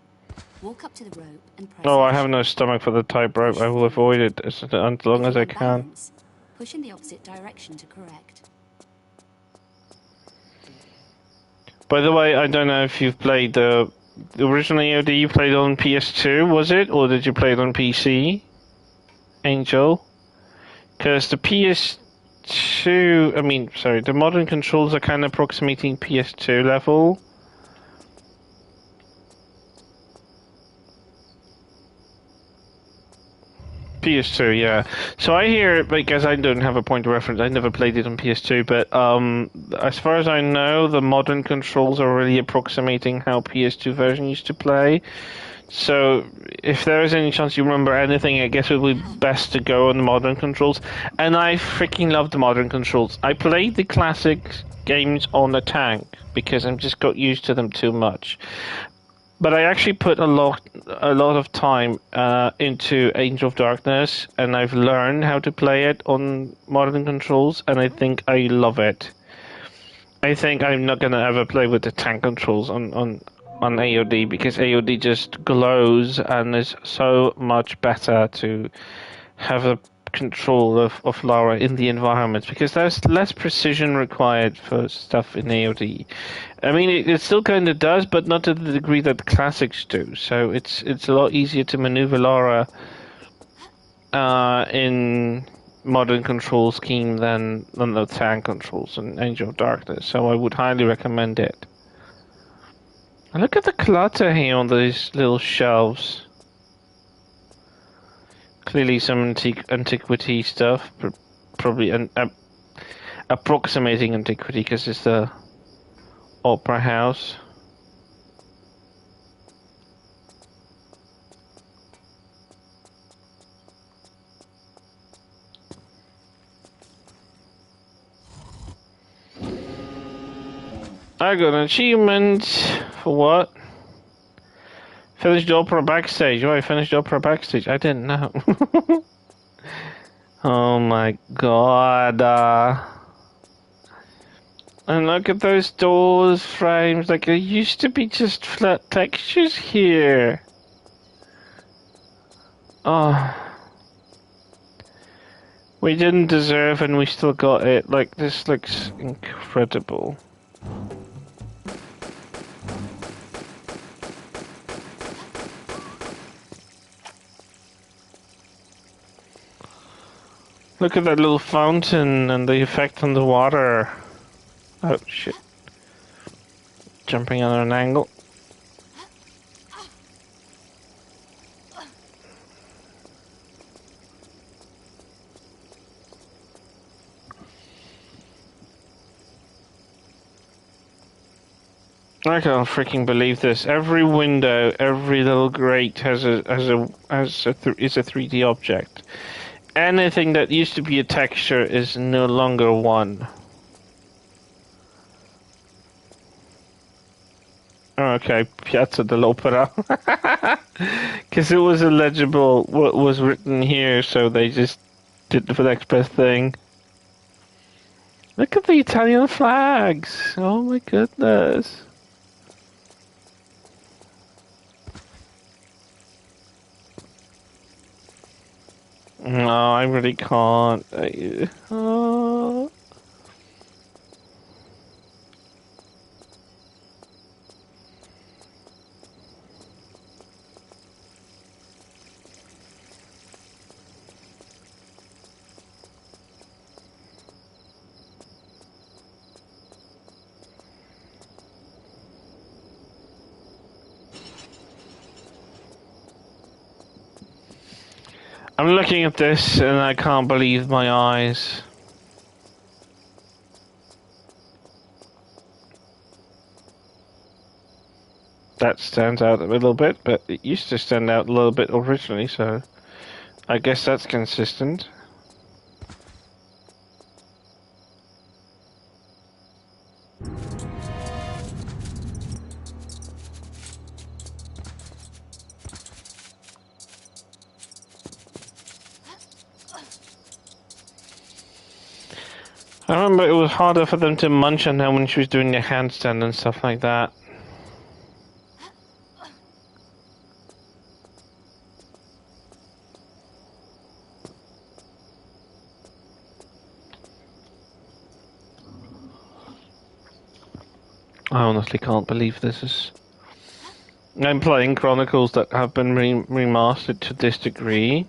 walk up to the rope and press Oh, I action. have no stomach for the tightrope. I will avoid it as long as I can. Balance, push in the opposite direction to correct. By the way, I don't know if you've played the original EOD you played on PS2, was it? Or did you play it on PC? Angel? Because the PS2... the modern controls are kind of approximating PS2 level. PS2, yeah. So I hear, because I don't have a point of reference, I never played it on PS2, but as far as I know, the modern controls are really approximating how PS2 version used to play. So if there is any chance you remember anything, I guess it would be best to go on the modern controls. And I freaking love the modern controls. I played the classic games on the tank because I've just got used to them too much. But I actually put a lot of time into Angel of Darkness, and I've learned how to play it on modern controls, and I think I love it. I think I'm not gonna ever play with the tank controls on AOD because AOD just glows and is so much better to have a control of Lara in the environment because there's less precision required for stuff in AOD. I mean, it still kind of does, but not to the degree that the classics do. So it's a lot easier to maneuver Lara in modern control scheme than the tank controls in Angel of Darkness. So I would highly recommend it. And look at the clutter here on these little shelves. Clearly some antiquity stuff, probably approximating antiquity because it's the opera house. I got an achievement for what? Finished the opera backstage. Oh, I finished the opera backstage. I didn't know. Oh my god. And look at those doors frames. Like, there used to be just flat textures here. Oh. We didn't deserve and we still got it. Like, this looks incredible. Look at that little fountain and the effect on the water. Oh, shit. jumping on an angle. I can't freaking believe this. Every window, every little grate is a 3D object. Anything that used to be a texture is no longer one. Okay, Piazza dell'Opera. Because it was illegible what was written here, so they just did the next best thing. Look at the Italian flags! Oh my goodness. No, I really can't. Oh. I'm looking at this and I can't believe my eyes. That stands out a little bit, but it used to stand out a little bit originally, so I guess that's consistent. I remember it was harder for them to munch on her when she was doing the handstand and stuff like that. I honestly can't believe this is... I'm playing Chronicles that have been remastered to this degree.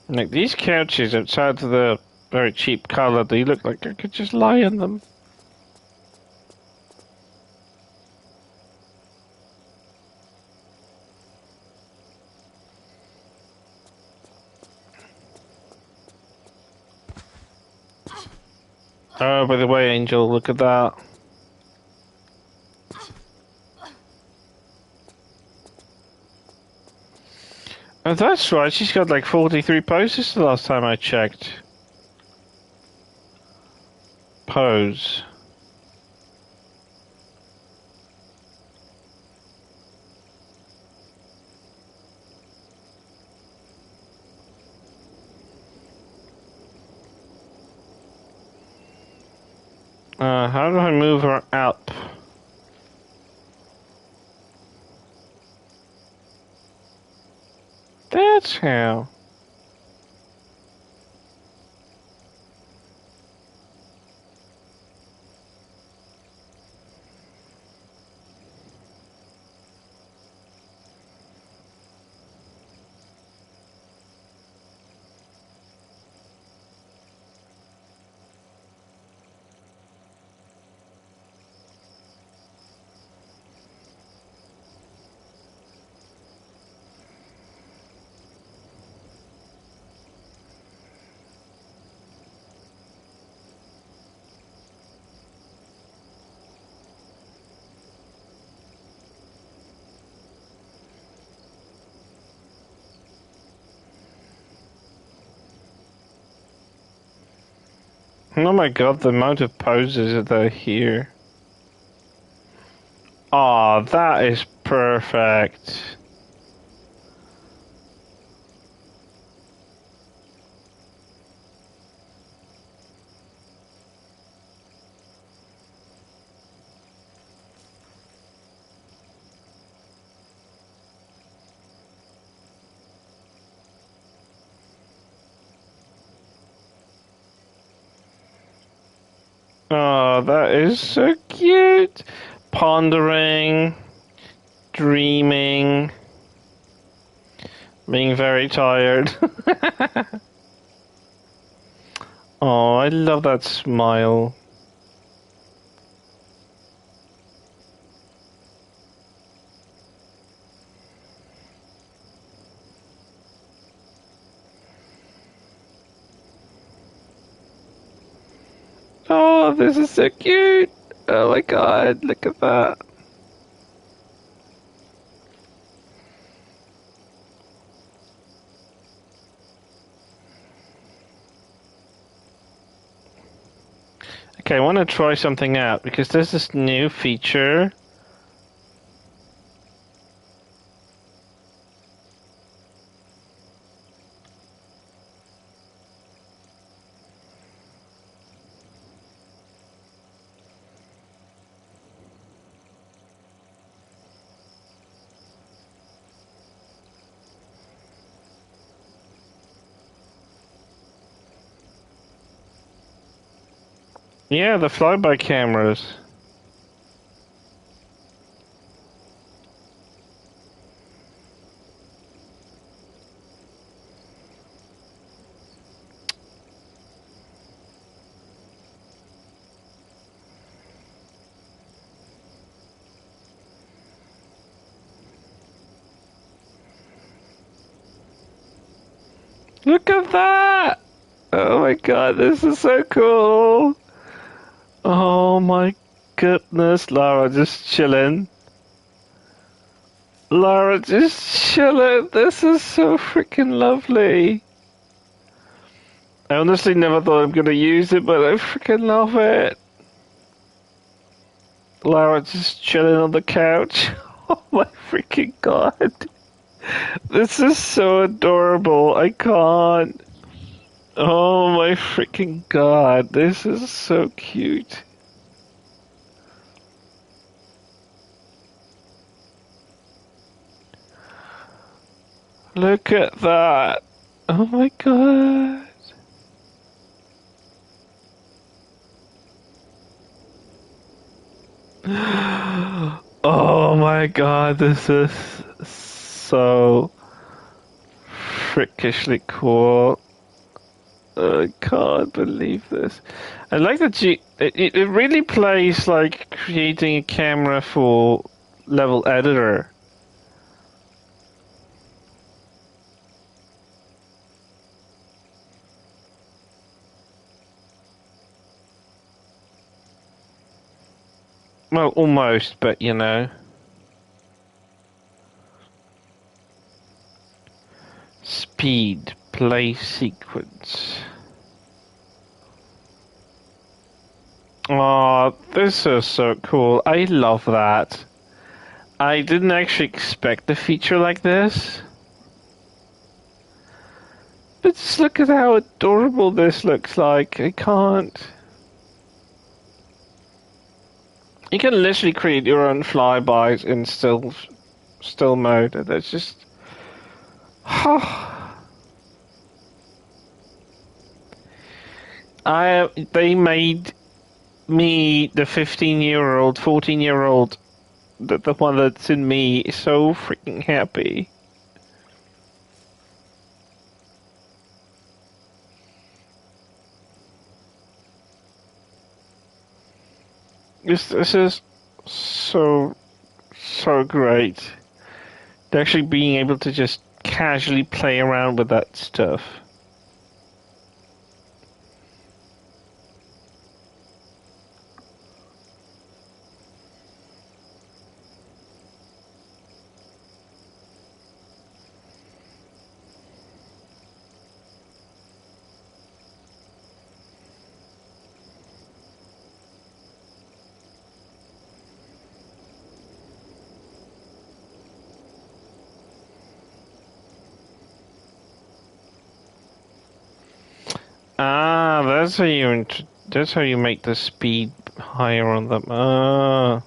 Like, these couches outside of the very cheap colour, they look like I could just lie in them. Oh, by the way, Angel, look at that. Oh, that's right, she's got like 43 poses the last time I checked. Pose. How do I move her up? That's how. Oh my god, the amount of poses that are here. Aw, that is perfect. Oh, that is so cute. Pondering, dreaming. Being very tired. Oh, I love that smile. Oh, this is so cute. Oh my god, look at that. Okay, I want to try something out because there's this new feature. Yeah, the flyby cameras. Look at that! Oh my god, this is so cool! Oh my goodness, Lara just chilling. Lara just chilling. This is so freaking lovely. I honestly never thought I'm gonna use it, but I freaking love it. Lara just chilling on the couch. Oh my freaking god. This is so adorable. I can't. Oh my freaking god. This is so cute. Look at that. Oh my god. Oh my god, this is so freakishly cool. I can't believe this. I like that it really plays like creating a camera for level editor. Well, almost, but you know. Speed, play sequence. Oh, this is so cool. I love that. I didn't actually expect a feature like this. But just look at how adorable this looks like. I can't. You can literally create your own flybys in still mode. That's just. They made me, the 15-year-old, 14-year-old, the one that's in me, so freaking happy. This is so great. Actually being able to just casually play around with that stuff. Ah, that's how you make the speed higher on them. Ah.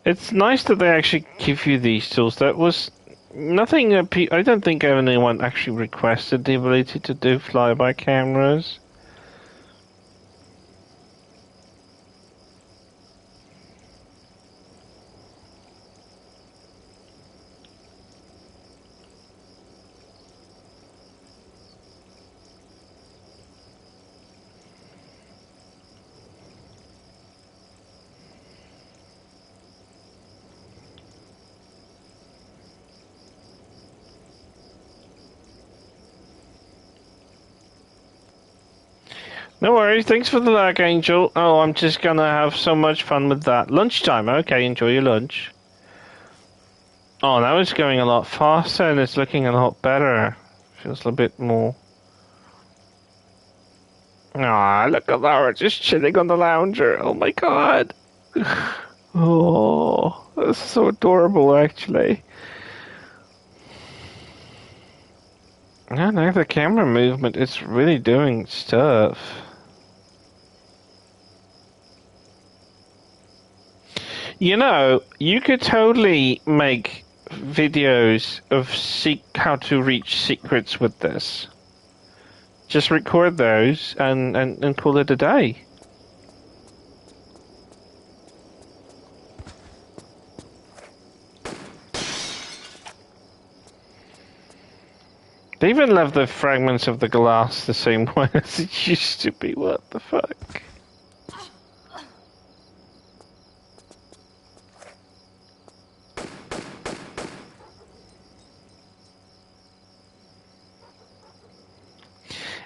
It's nice that they actually give you these tools. That was nothing that I don't think anyone actually requested the ability to do flyby cameras. No worries, thanks for the lag, Angel. Oh, I'm just gonna have so much fun with that. Lunchtime, okay, enjoy your lunch. Oh, now it's going a lot faster and it's looking a lot better. Feels a bit more... Ah, look at Laura just chilling on the lounger. Oh my god. Oh, that's so adorable, actually. Yeah, now the camera movement is really doing stuff. You know, you could totally make videos of how to reach secrets with this. Just record those and call it a day. They even left the fragments of the glass the same way as it used to be. What the fuck?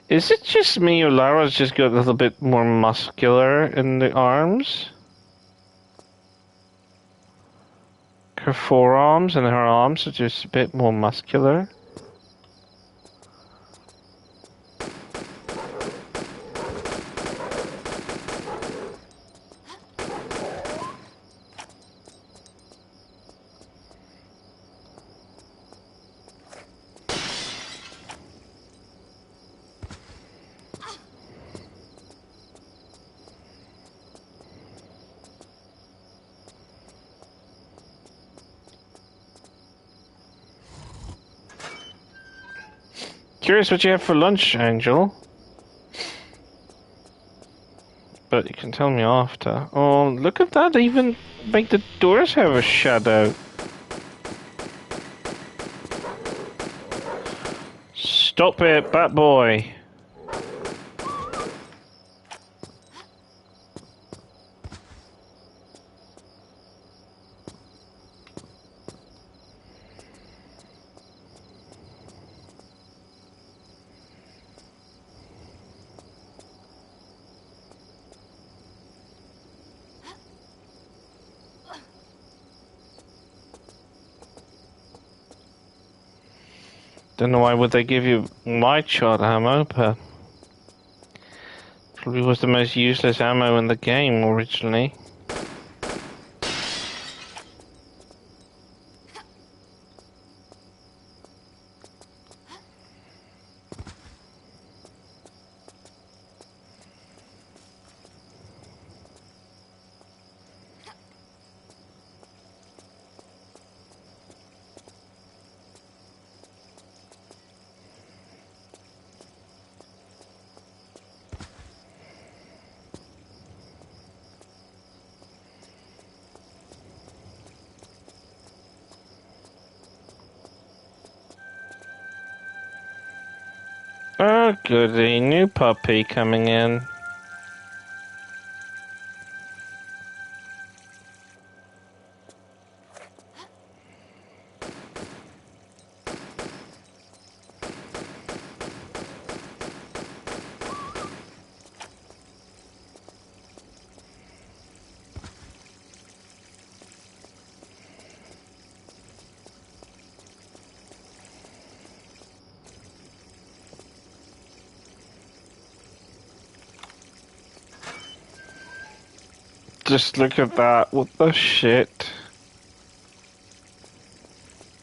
Is it just me or Lara's just got a little bit more muscular in the arms? Her forearms and her arms are just a bit more muscular. Curious what you have for lunch, Angel. But you can tell me after. Oh, look at that. They even make the doors have a shadow. Stop it, bat boy. Don't know why would they give you wide shot ammo, but probably was the most useless ammo in the game originally. Oh goody, new puppy coming in. Just look at that, what the shit?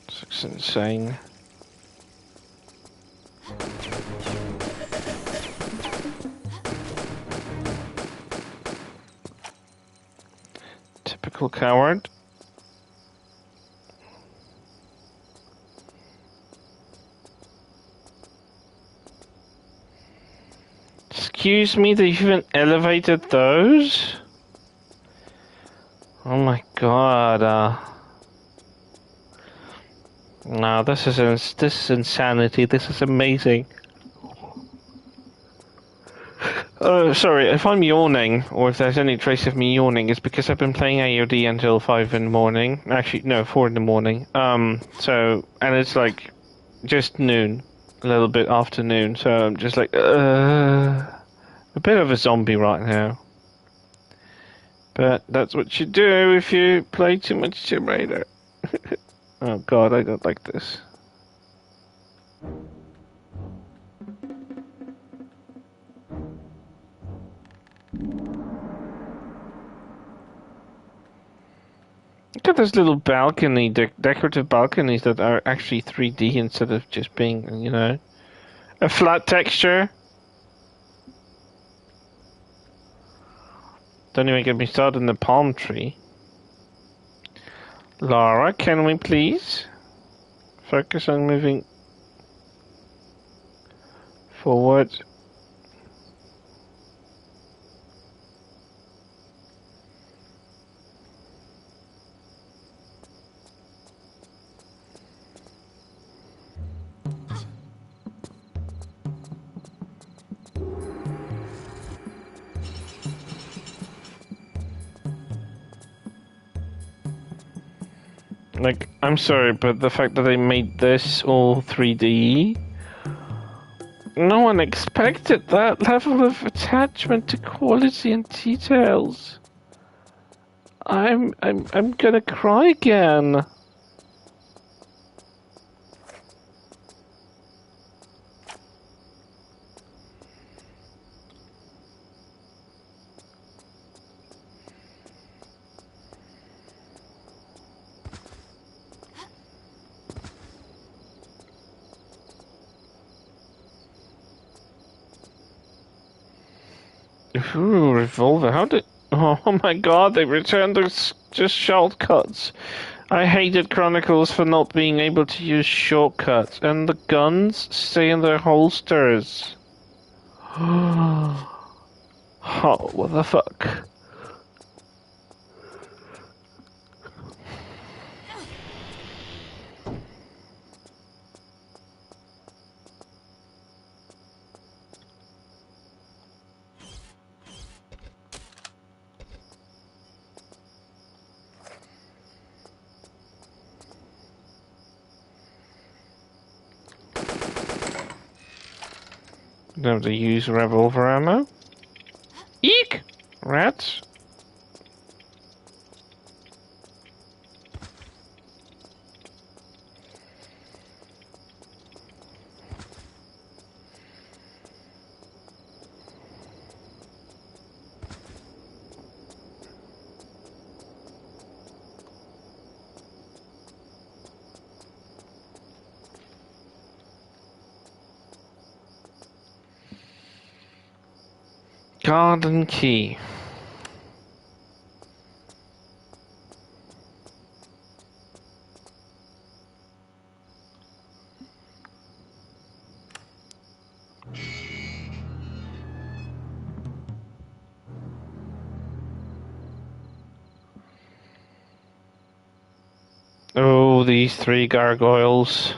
This looks insane. Typical coward. Excuse me, they even elevated those? Oh my god, no, this is insanity. This is amazing. Sorry, if I'm yawning, or if there's any trace of me yawning, it's because I've been playing AOD until 5 in the morning. Actually, no, 4 in the morning. And it's like, just noon. A little bit after noon, so I'm just like, a bit of a zombie right now. But that's what you do if you play too much Tomb Raider. Oh god, I don't like this. Look at this little balcony, decorative balconies that are actually 3D instead of just being, you know, a flat texture. Don't even get me started on the palm tree. Lara, can we please focus on moving forward? Like, I'm sorry, but the fact that they made this all 3D, no one expected that level of attachment to quality and details. I'm gonna cry again. Ooh, revolver. How did... Oh my god, they returned those just shortcuts. I hated Chronicles for not being able to use shortcuts. And the guns stay in their holsters. Oh, what the fuck? Don't have to use revolver ammo. Eek! Rats. Garden key. Oh, these 3 gargoyles.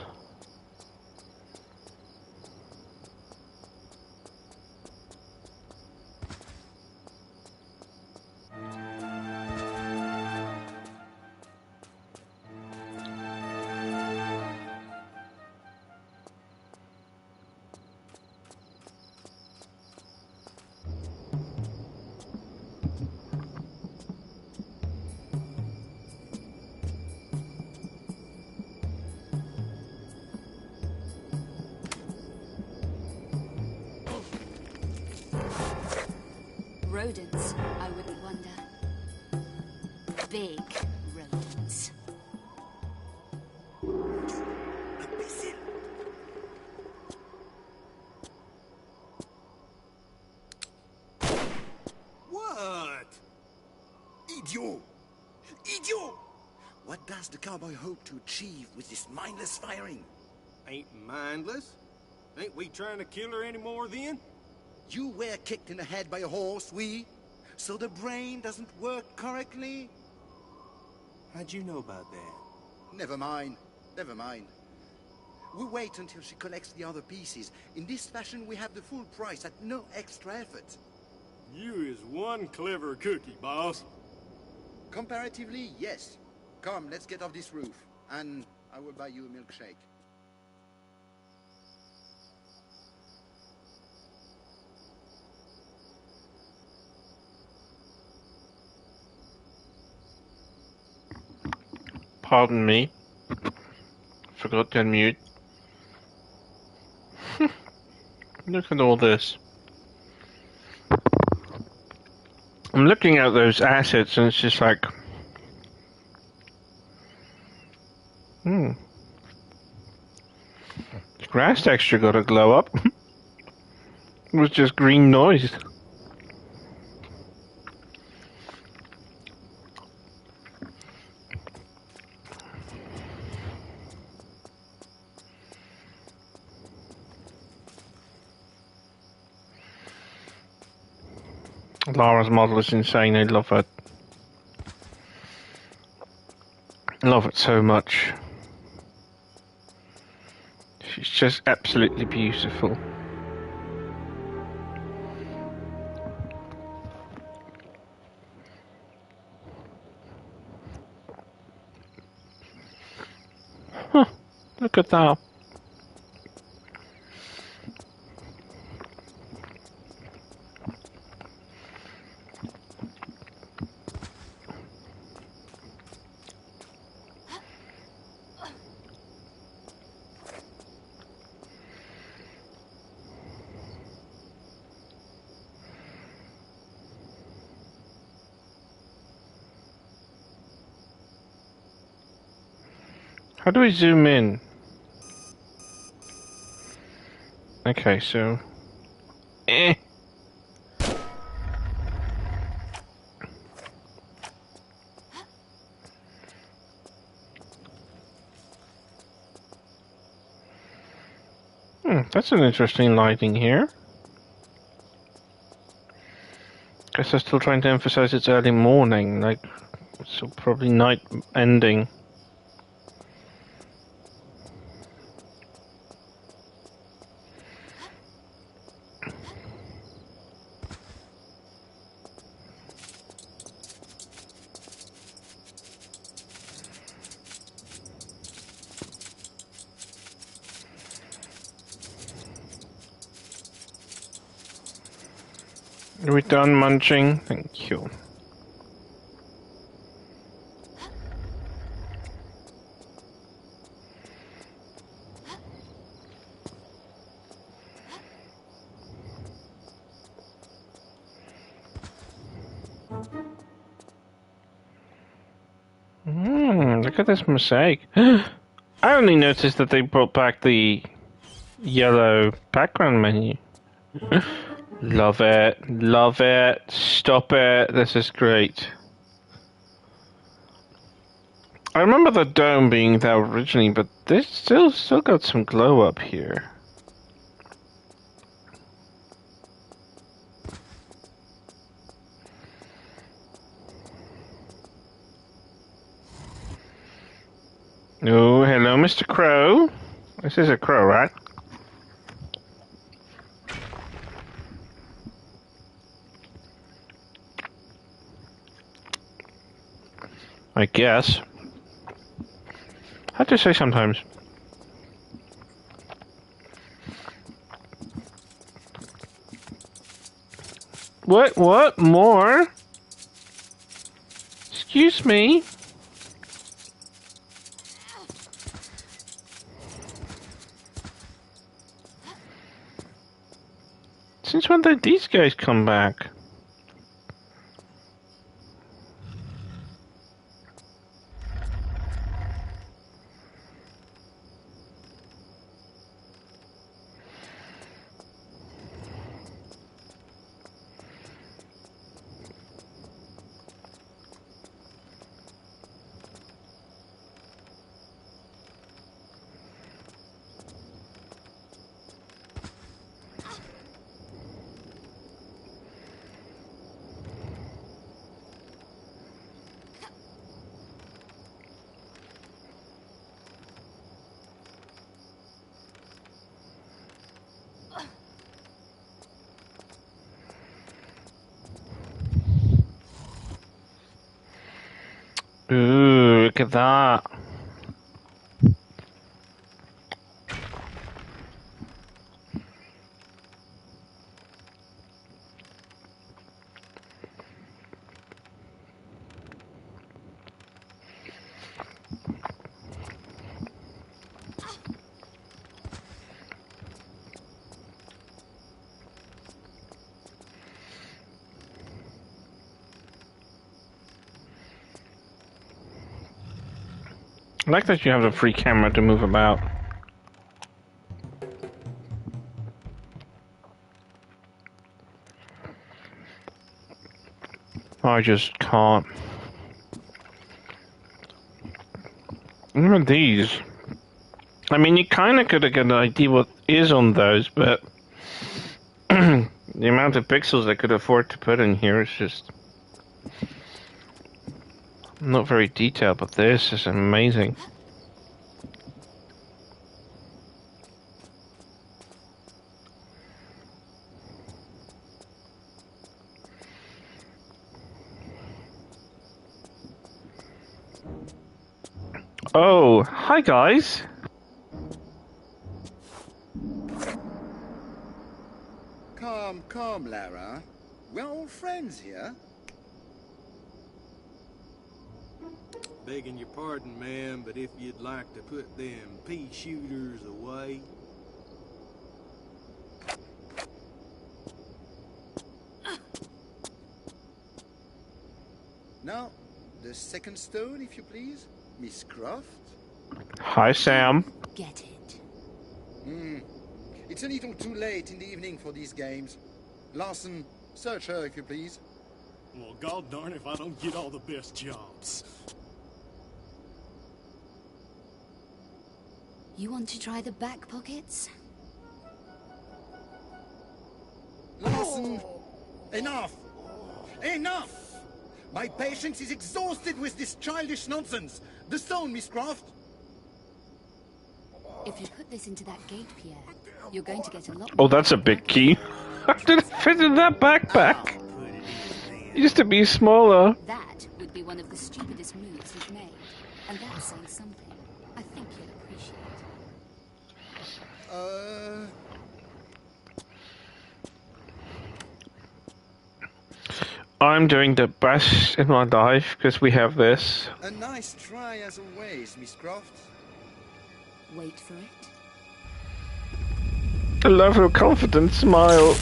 Rodents, I wouldn't wonder. Big rodents. What? Idiot! Idiot! What does the cowboy hope to achieve with this mindless firing? Ain't mindless. Ain't we trying to kill her anymore then? You were kicked in the head by a horse, we? So the brain doesn't work correctly? How'd you know about that? Never mind. Never mind. We wait until she collects the other pieces. In this fashion, we have the full price at no extra effort. You is one clever cookie, boss. Comparatively, yes. Come, let's get off this roof. And I will buy you a milkshake. Pardon me. Forgot to unmute. Look at all this. I'm looking at those assets and it's just like... The grass texture got a glow up. It was just green noise. Lara's model is insane. I love it. I love it so much. She's just absolutely beautiful. Huh, look at that. How do we zoom in? Okay, so... That's an interesting lighting here. Guess they're still trying to emphasize it's early morning, like, so probably night ending. Are we done munching? Thank you. Look at this mosaic. I only noticed that they brought back the yellow background menu. Love it. Love it. Stop it. This is great. I remember the dome being there originally, but this still got some glow up here. Oh, hello, Mr. Crow. This is a crow, right? I guess. Hard to say sometimes. What? More? Excuse me? Since when did these guys come back? that. I like that you have a free camera to move about. I just can't. Even these. I mean, you kind of could have got an idea what is on those, but the amount of pixels I could afford to put in here is just not very detailed, but this is amazing. Oh, hi guys. Calm, Lara. We're all friends here. Begging your pardon, ma'am, but if you'd like to put them pea shooters away. Now, the second stone, if you please, Miss Croft. Hi, Sam. Get it. It's a little too late in the evening for these games. Larson, search her, if you please. Well, god darn if I don't get all the best jobs. You want to try the back pockets? Larson! Enough! Enough! My patience is exhausted with this childish nonsense. The stone, Miss Croft. If you put this into that gate, Pierre, you're going to get a lot. Oh, that's a big key. How did it fit in that backpack? It used to be smaller. That would be one of the stupidest moves you've made. And that's saying something. I think you'll appreciate it. I'm doing the best in my life because we have this. A nice try as always, Miss Croft. Wait for it. I love her confident smile.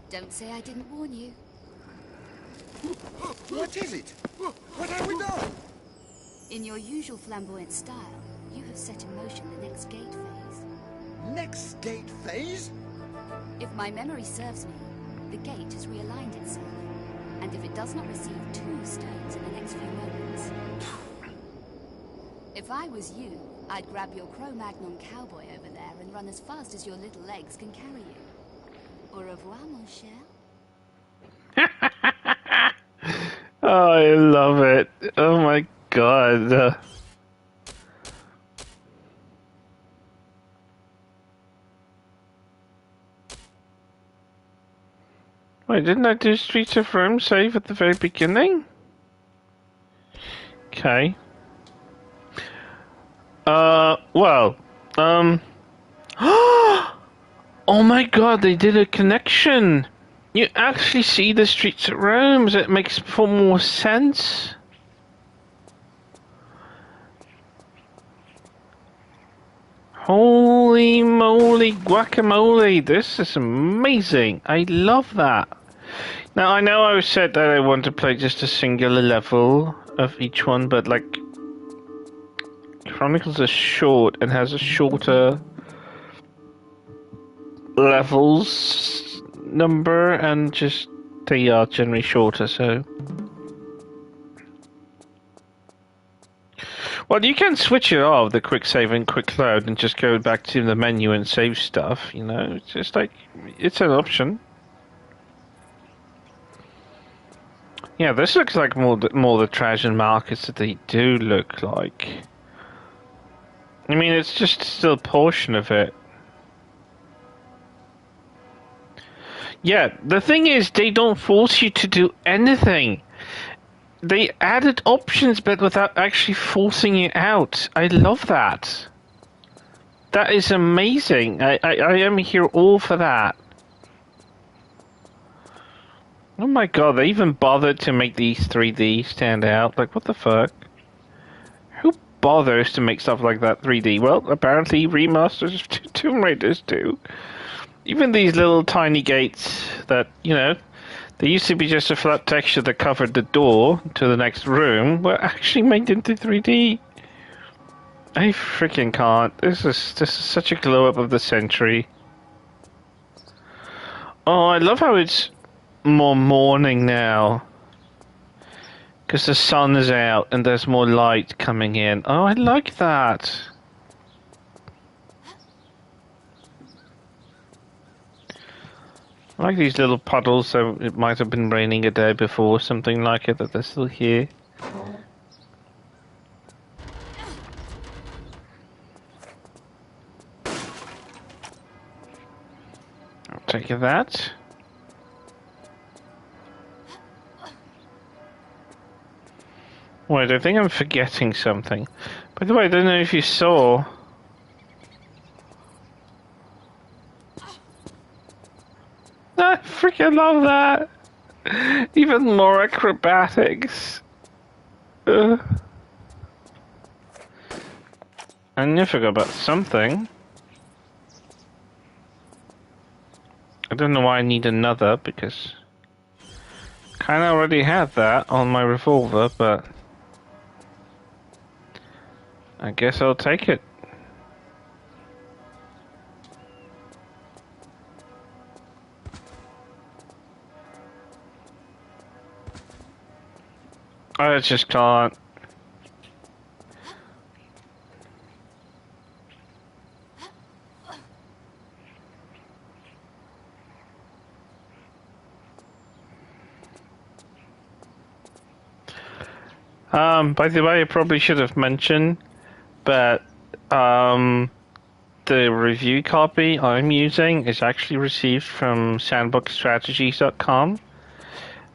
Don't say I didn't warn you. What is it? What have we done? In your usual flamboyant style, you have set in motion the next gate phase. Next gate phase? If my memory serves me, the gate has realigned itself. And if it does not receive 2 stones in the next few moments... If I was you, I'd grab your Cro-Magnon cowboy over there and run as fast as your little legs can carry you. Au revoir, mon cher. Oh, I love it. Oh my god. Wait, didn't I do Streets of Rome save at the very beginning? Okay. Oh my god, they did a connection! You actually see the Streets of Rome, so it makes for more sense. Holy moly guacamole, this is amazing. I love that. Now, I know I said that I want to play just a singular level of each one, but like... Chronicles is short and has a shorter levels number, and just they are generally shorter, so... Well, you can switch it off, the quick save and quick load, and just go back to the menu and save stuff, you know? It's just like, it's an option. Yeah, this looks like more the Trajan markets that they do look like. I mean, it's just still a portion of it. Yeah, the thing is, they don't force you to do anything. they added options, but without actually forcing it out. I love that. That is amazing. I am here all for that. Oh my god, they even bothered to make these 3D stand out. Like, what the fuck? Who bothers to make stuff like that 3D? Well, apparently remasters of Tomb Raiders do. Even these little tiny gates that, you know, they used to be just a flat texture that covered the door to the next room were actually made into 3D. I freaking can't. This is such a glow up of the century. Oh, I love how it's more morning now. Because the sun is out and there's more light coming in. Oh, I like that. I like these little puddles, so it might have been raining a day before, something like it, that they're still here. I'll take that. Wait, I think I'm forgetting something. By the way, I don't know if you saw... I freaking love that! Even more acrobatics. I never forgot about something. I don't know why I need another, because... Kinda already had that on my revolver, but... I guess I'll take it. I just can't. By the way, I probably should have mentioned, but the review copy I'm using is actually received from sandboxstrategies.com.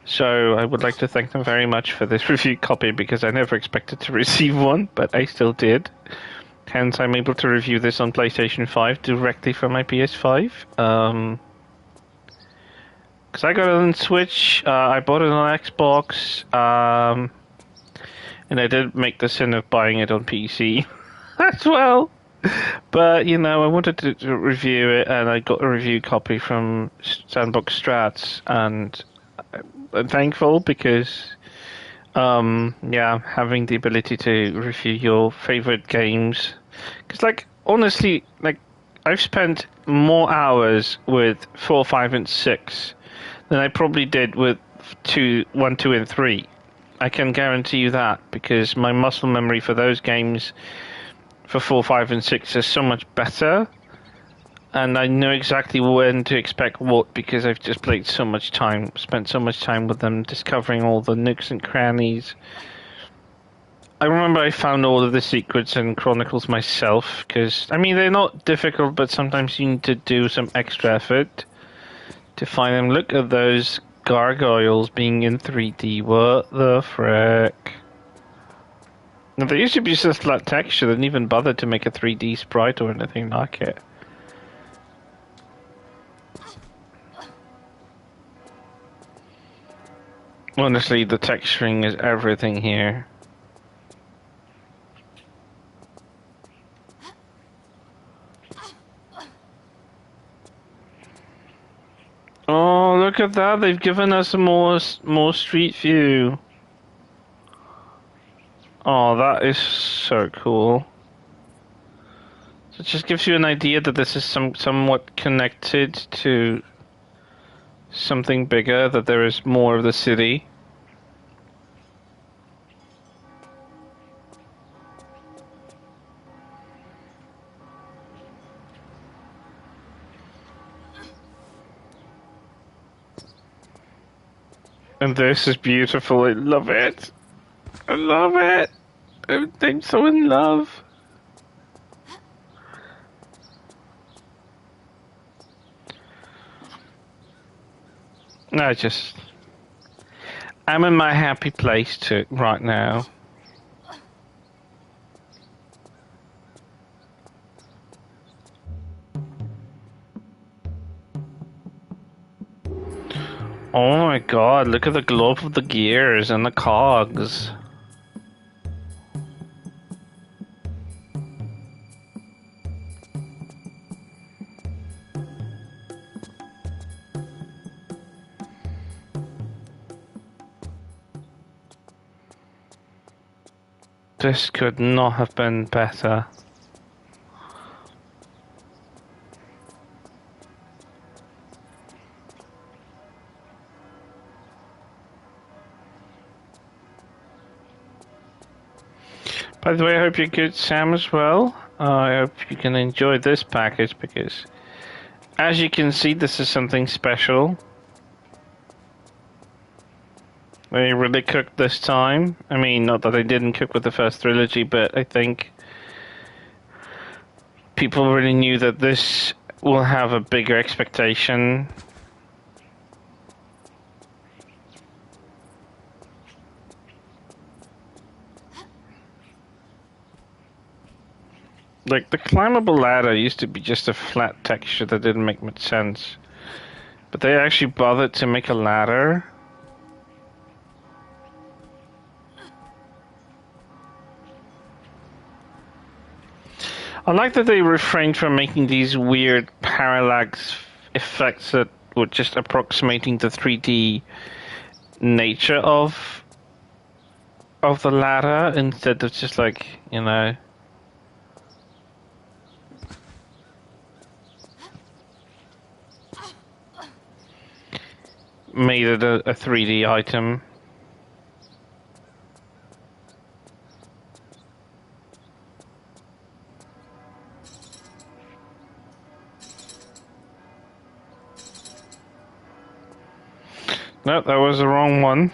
So I would like to thank them very much for this review copy, because I never expected to receive one, but I still did. Hence, I'm able to review this on PlayStation 5 directly from my PS5. Because I got it on Switch, I bought it on Xbox, and I did make the sin of buying it on PC as well. But, you know, I wanted to review it, and I got a review copy from Sandbox Strats, and I'm thankful because, yeah, having the ability to review your favorite games. Because, like, honestly, like, I've spent more hours with 4, 5, and 6 than I probably did with 1, 2, and 3. I can guarantee you that, because my muscle memory for those games for 4, 5, and 6 is so much better, and I know exactly when to expect what, because I've just played so much time, spent so much time with them, discovering all the nooks and crannies. I remember I found all of the secrets and chronicles myself, because, I mean, they're not difficult, but sometimes you need to do some extra effort to find them. Look at those gargoyles being in 3D. What the frick? Now, there used to be just flat texture. They didn't even bother to make a 3D sprite or anything like it. Honestly, the texturing is everything here. Oh, look at that. They've given us more street view. Oh, that is so cool. So it just gives you an idea that this is somewhat connected to something bigger, that there is more of the city. And this is beautiful. I love it. I love it. I'm so in love. I'm in my happy place right now. Oh my god, look at the glow of the gears and the cogs. This could not have been better. By the way, I hope you're good, Sam, as well. I hope you can enjoy this package because, as you can see, this is something special. They really cooked this time. I mean, not that they didn't cook with the first trilogy, but I think people really knew that this will have a bigger expectation. Like, the climbable ladder used to be just a flat texture that didn't make much sense. But they actually bothered to make a ladder. I like that they refrained from making these weird parallax effects that were just approximating the 3D nature of the ladder instead of just like, you know, made it a 3D item. Nope, that was the wrong one.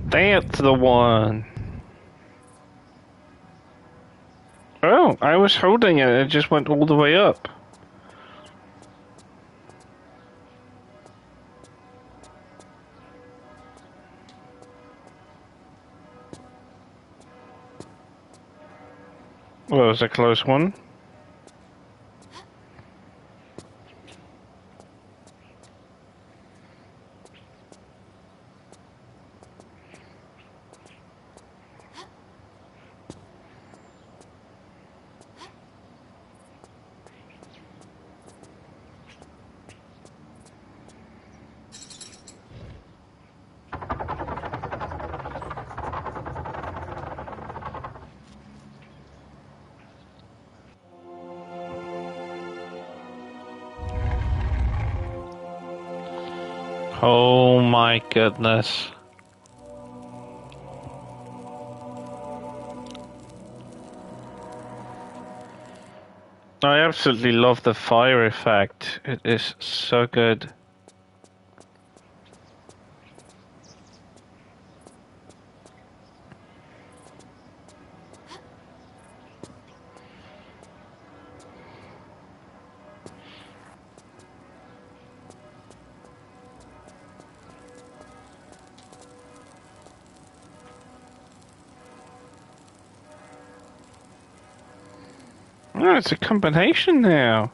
That's the one. Oh, I was holding it. It just went all the way up. Well, it was a close one. Oh my goodness. I absolutely love the fire effect. It is so good. Oh, it's a combination now.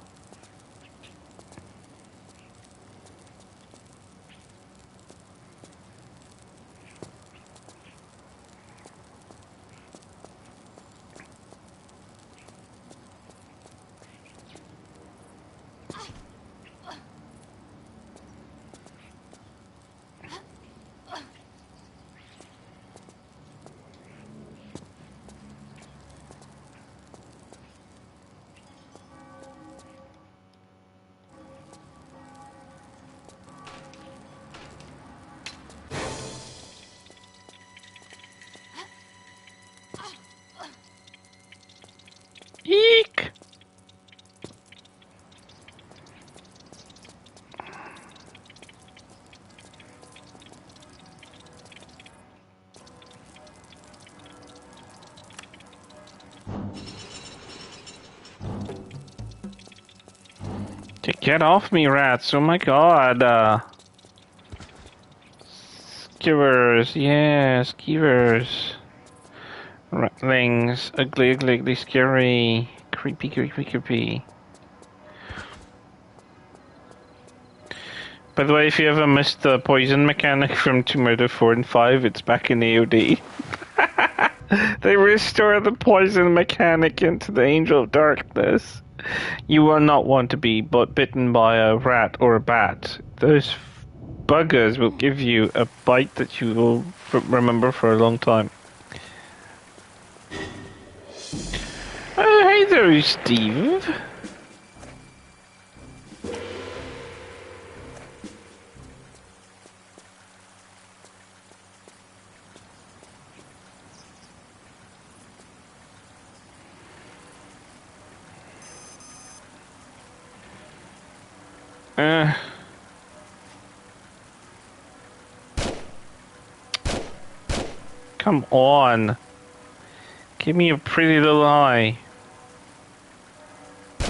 Get off me, rats! Oh my god! Skewers, yeah, skewers. Ratlings, ugly, ugly, ugly, scary. Creepy, creepy, creepy. By the way, if you ever missed the poison mechanic from Tomb Raider 4 and 5, it's back in AOD. They restore the poison mechanic into the Angel of Darkness. You will not want to be bitten by a rat or a bat. Those buggers will give you a bite that you will remember for a long time. Oh, hey there, Steve. Come on. Give me a pretty little eye. I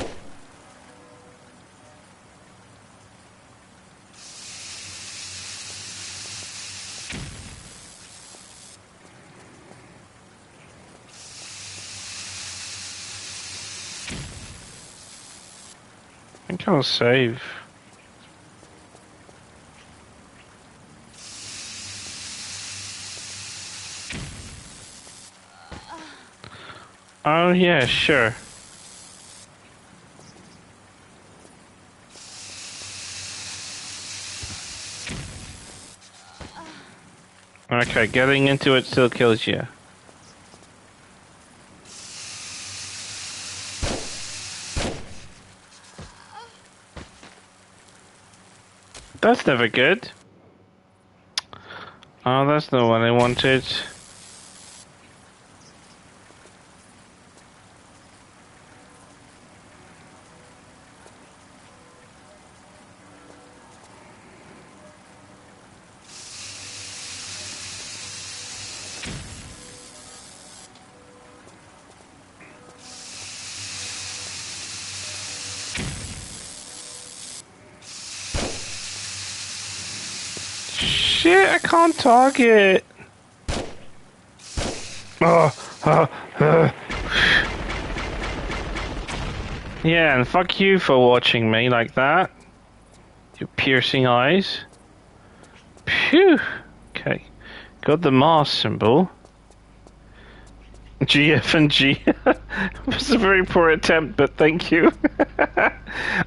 think I'll save. Oh yeah, sure. Okay, getting into it still kills you. That's never good. Oh, that's not what I wanted. Shit, I can't target. Yeah, and fuck you for watching me like that. Your piercing eyes. Phew. Okay. Got the Mars symbol. GF and G. It was a very poor attempt, but thank you.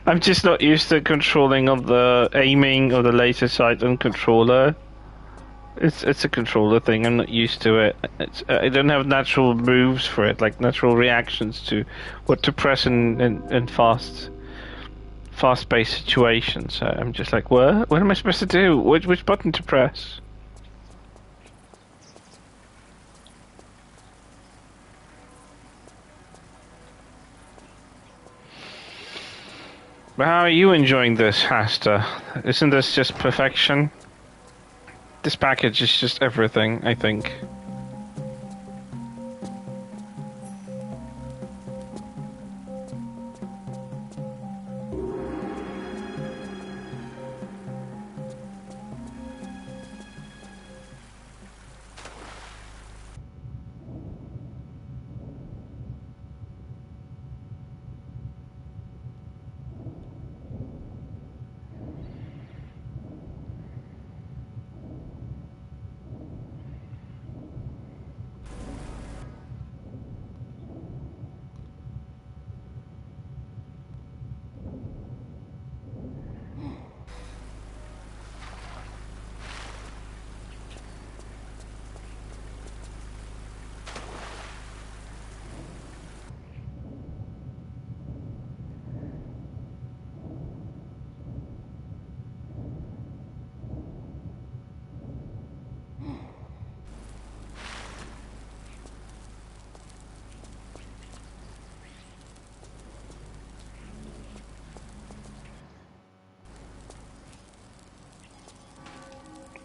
I'm just not used to controlling of the aiming of the laser sight on controller. It's a controller thing. I'm not used to it. I don't have natural moves for it, like natural reactions to what to press in fast-paced situations. So I'm just like, what? What am I supposed to do? Which button to press? But how are you enjoying this, Hasta? Isn't this just perfection? This package is just everything, I think.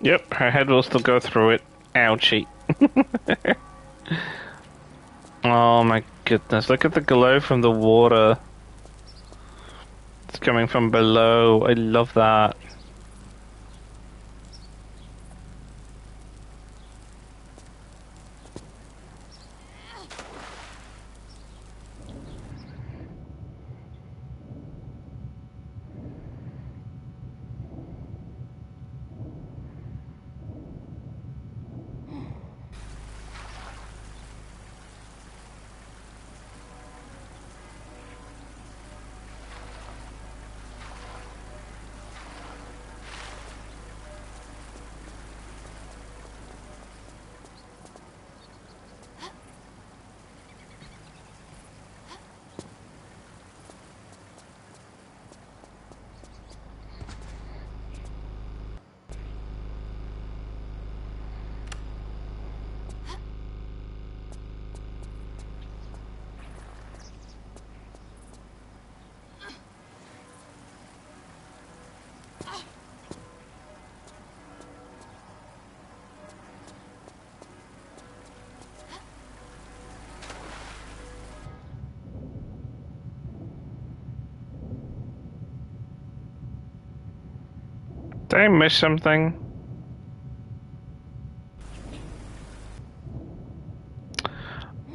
Yep, her head will still go through it. Ouchie. Oh my goodness, look at the glow from the water. light coming from below. I love that. Did I miss something?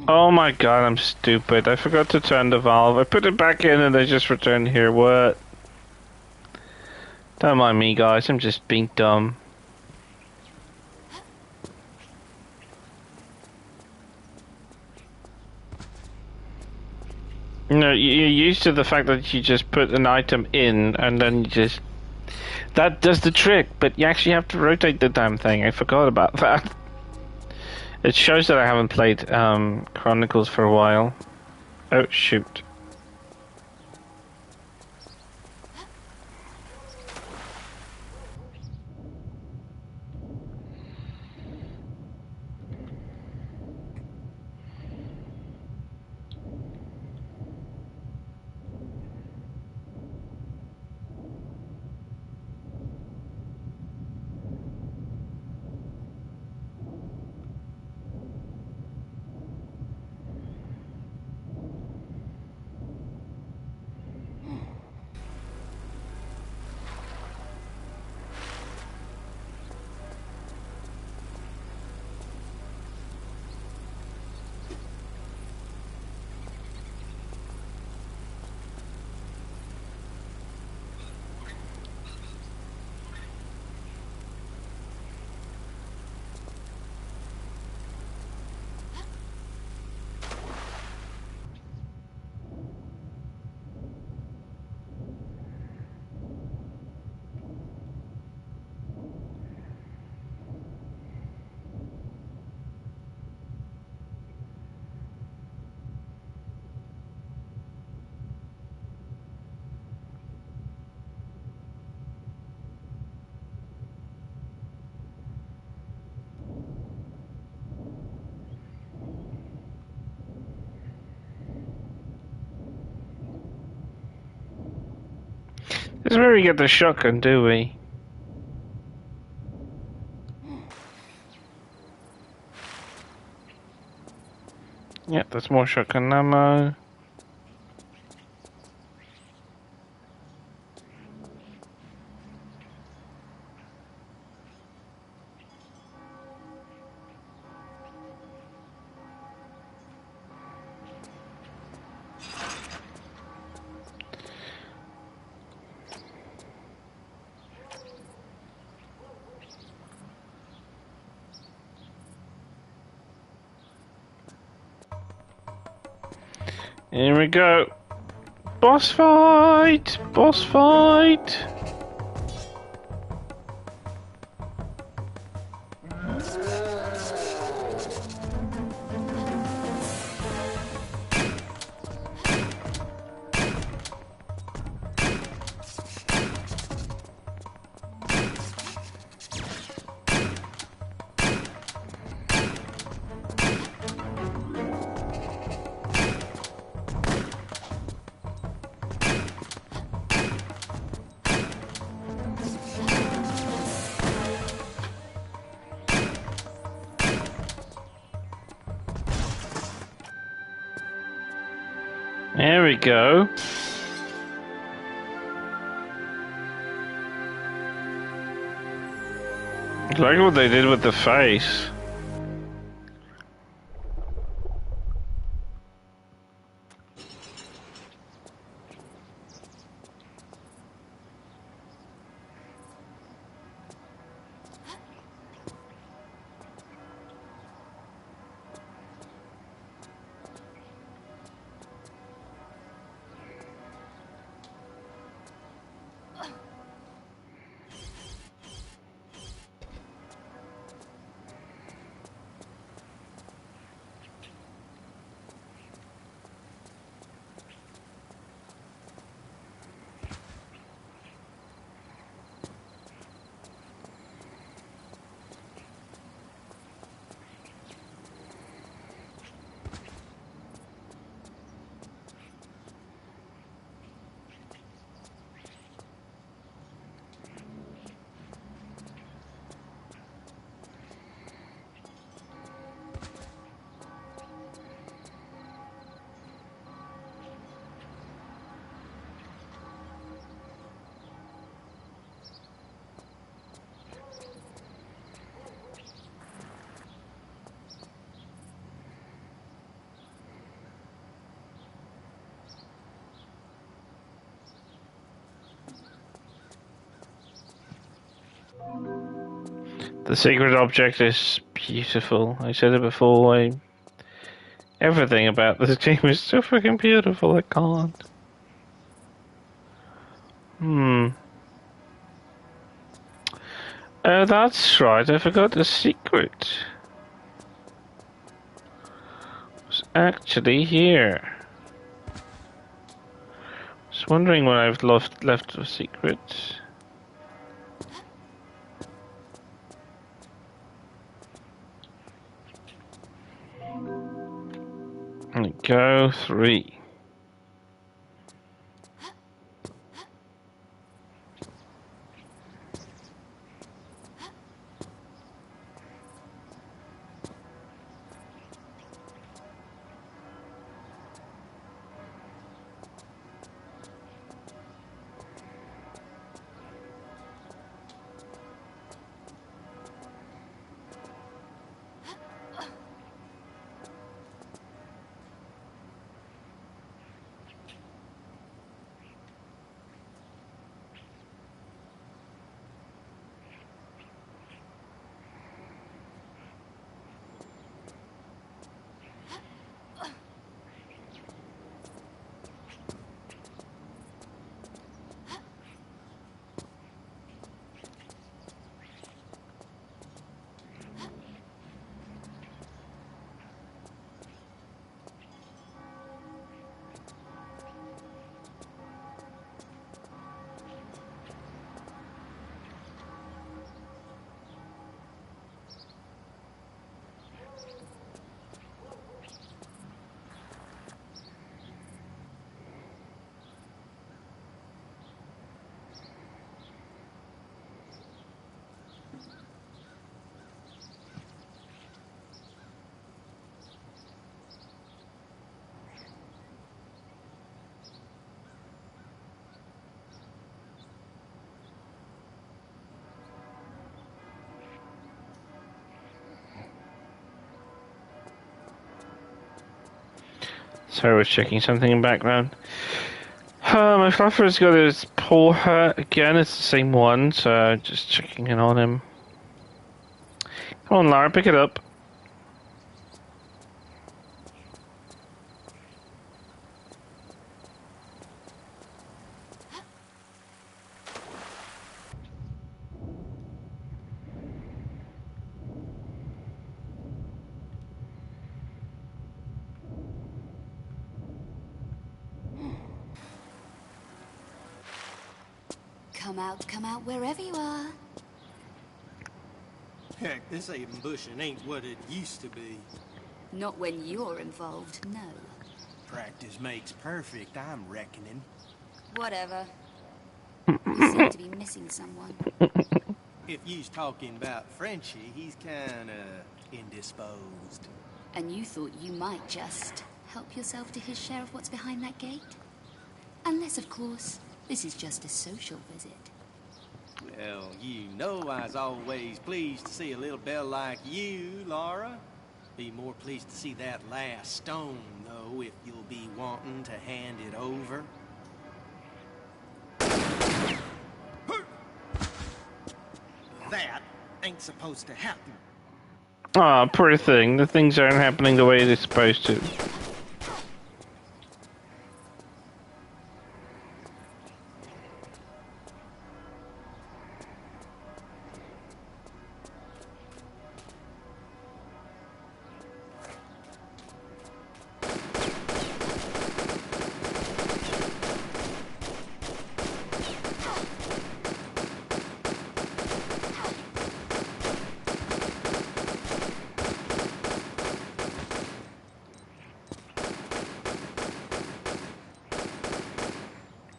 Oh my god, I'm stupid. I forgot to turn the valve. I put it back in and I just returned here. What? Don't mind me, guys. I'm just being dumb. No, you're used to the fact that you just put an item in and then you just... That does the trick, but you actually have to rotate the damn thing. I forgot about that. It shows that I haven't played Chronicles for a while. Oh, shoot. This is where we get the shotgun, do we? Yep, there's more shotgun ammo. Here we go. Boss fight! Boss fight! There we go. I like what they did with the face. The secret object is beautiful. I said it before. Everything about this game is so freaking beautiful. I can't. Oh, that's right. I forgot the secret. It's actually here. Just wondering when I've left the secret. Go 3. Sorry, I was checking something in the background. My fluffer's got his paw hurt again. It's the same one, so just checking in on him. Come on, Lara, pick it up. Come out wherever you are. Heck, this even bushing ain't what it used to be. Not when you're involved, no. Practice makes perfect, I'm reckoning. Whatever. You seem to be missing someone. If you's talking about Frenchie, he's kinda indisposed. And you thought you might just help yourself to his share of what's behind that gate? Unless, of course, this is just a social visit. Well, you know I was always pleased to see a little belle like you, Laura. Be more pleased to see that last stone, though, if you'll be wanting to hand it over. That ain't supposed to happen. Ah, poor thing. The things aren't happening the way they're supposed to.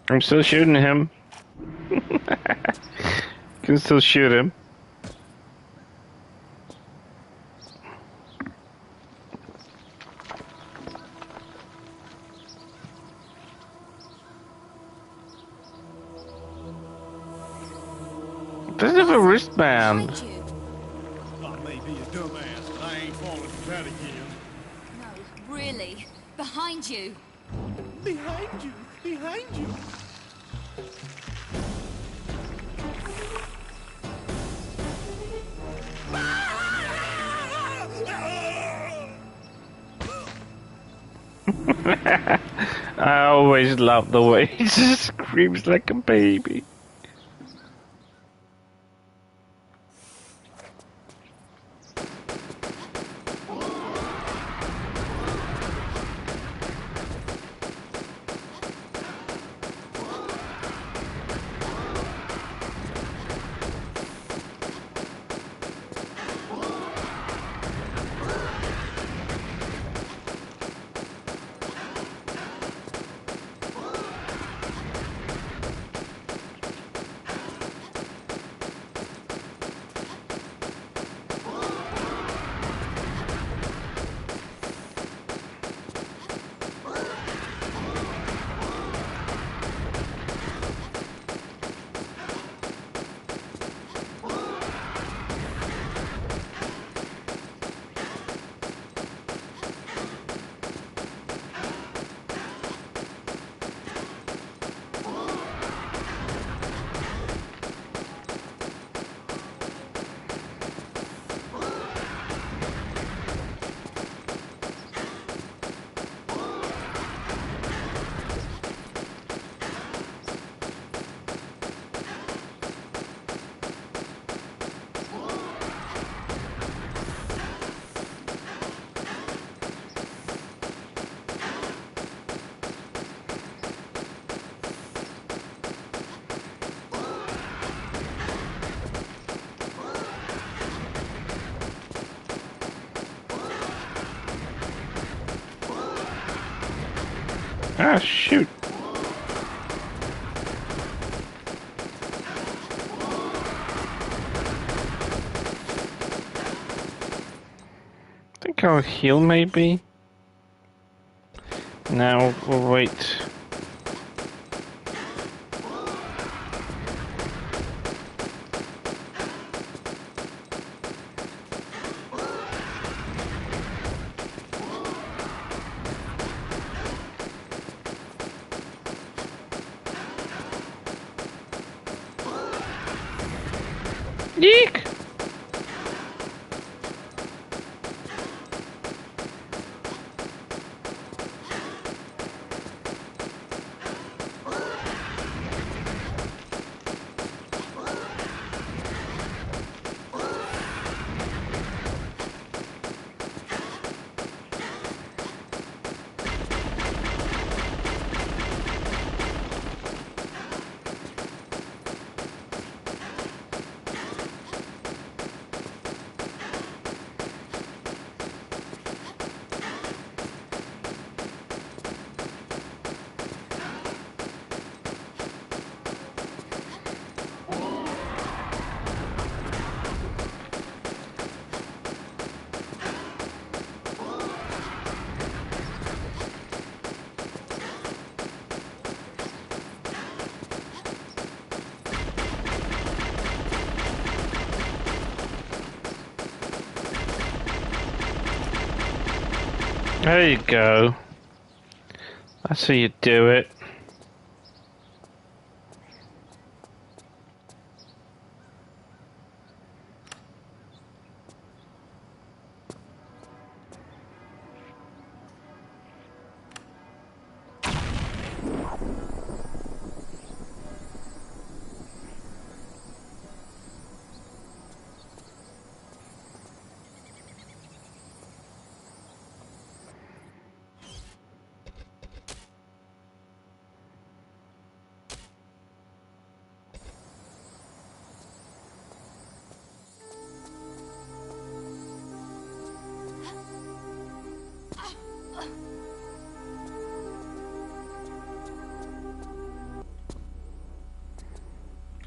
I'm still shooting him. Can still shoot him. Doesn't have a wristband. Behind you. I may be a dumbass, but I ain't falling for that again. No, really. Behind you. Behind you! Behind you! I always love the way he just screams like a baby. Ah, shoot. I think I'll heal maybe. Now we'll wait. Yeek! There you go. That's how you do it.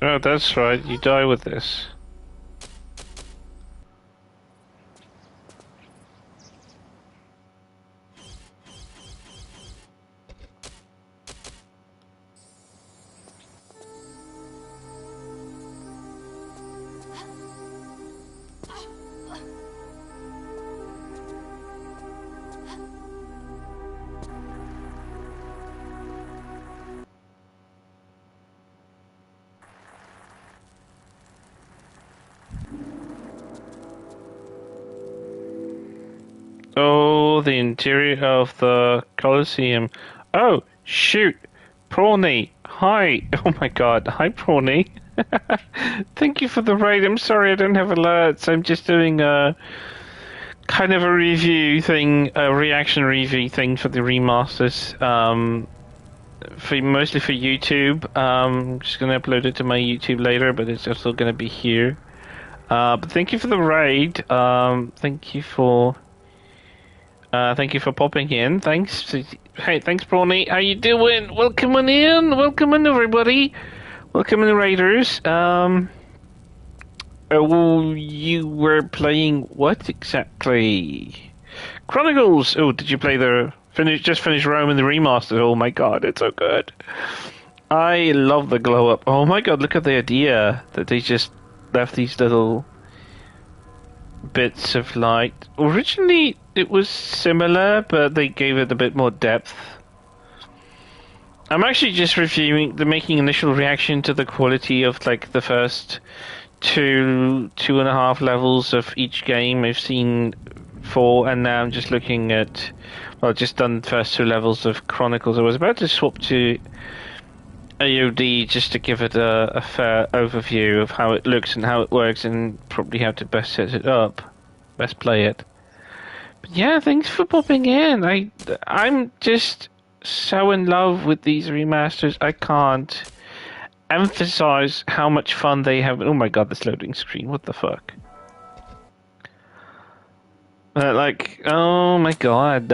Oh, that's right. You die with this. Oh, the interior of the Colosseum. Oh, shoot. Prawny. Hi. Oh my god. Hi, Prawny. Thank you for the raid. I'm sorry I don't have alerts. I'm just doing a kind of a review thing, a reaction review thing for the remasters. Mostly for YouTube. I'm just going to upload it to my YouTube later, but it's also going to be here. But thank you for the raid. Thank you for popping in. Thanks. Hey, thanks, Brawny. How you doing? Welcome on in. Welcome in, everybody. Welcome in, Raiders. You were playing what exactly? Chronicles. Oh, did you play just finish Rome in the remastered? Oh my god, it's so good. I love the glow up. Oh my god, look at the idea that they just left these little bits of light. Originally, it was similar, but they gave it a bit more depth. I'm actually just making initial reaction to the quality of like the first two and a half levels of each game. I've seen 4, and now I'm just looking at, well, I've just done the first 2 levels of Chronicles. I was about to swap to AOD just to give it a fair overview of how it looks and how it works, and probably how to best set it up, best play it. But yeah, thanks for popping in. I'm just so in love with these remasters. I can't emphasize how much fun they have. Oh my god, this loading screen! What the fuck? Oh my god.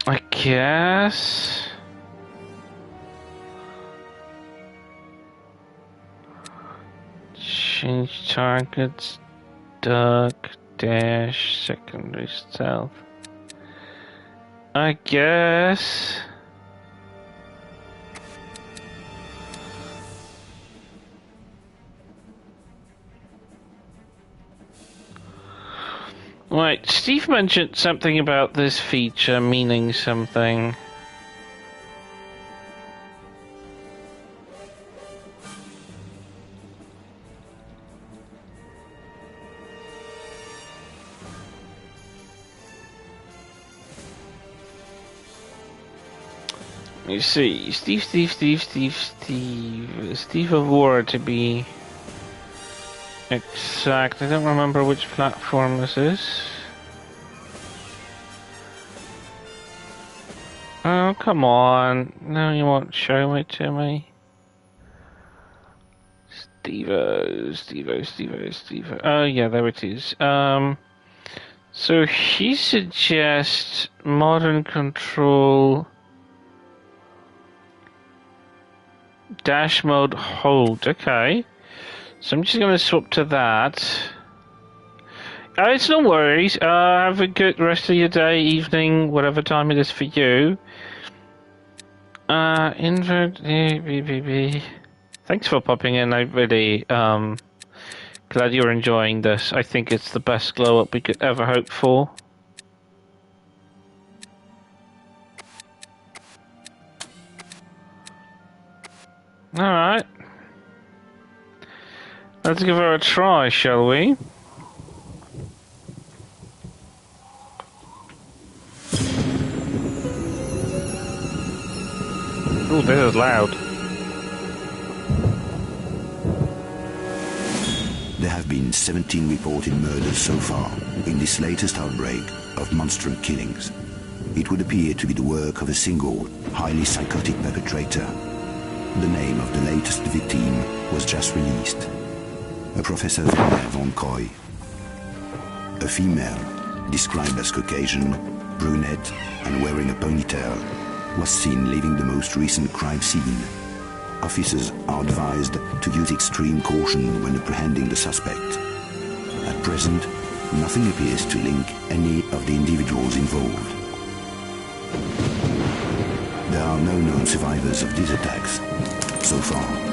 I guess. Change targets, duck, dash, secondary stealth. I guess. Right, Steve mentioned something about this feature meaning something. You see, Steve of War to be exact. I don't remember which platform this is. Oh, come on. No, you won't show it to me. Stevo. Oh, yeah, there it is. So he suggests modern control dash mode hold. Okay. So I'm just going to swap to that. It's no worries. Have a good rest of your day, evening, whatever time it is for you. Invert. Thanks for popping in. I really glad you're enjoying this. I think it's the best glow up we could ever hope for. Alright. Let's give her a try, shall we? Oh, this is loud. There have been 17 reported murders so far in this latest outbreak of monstrous killings. It would appear to be the work of a single, highly psychotic perpetrator. The name of the latest victim was just released. A Professor Werner von Koy. A female, described as Caucasian, brunette, and wearing a ponytail, was seen leaving the most recent crime scene. Officers are advised to use extreme caution when apprehending the suspect. At present, nothing appears to link any of the individuals involved. There are no known survivors of these attacks so far.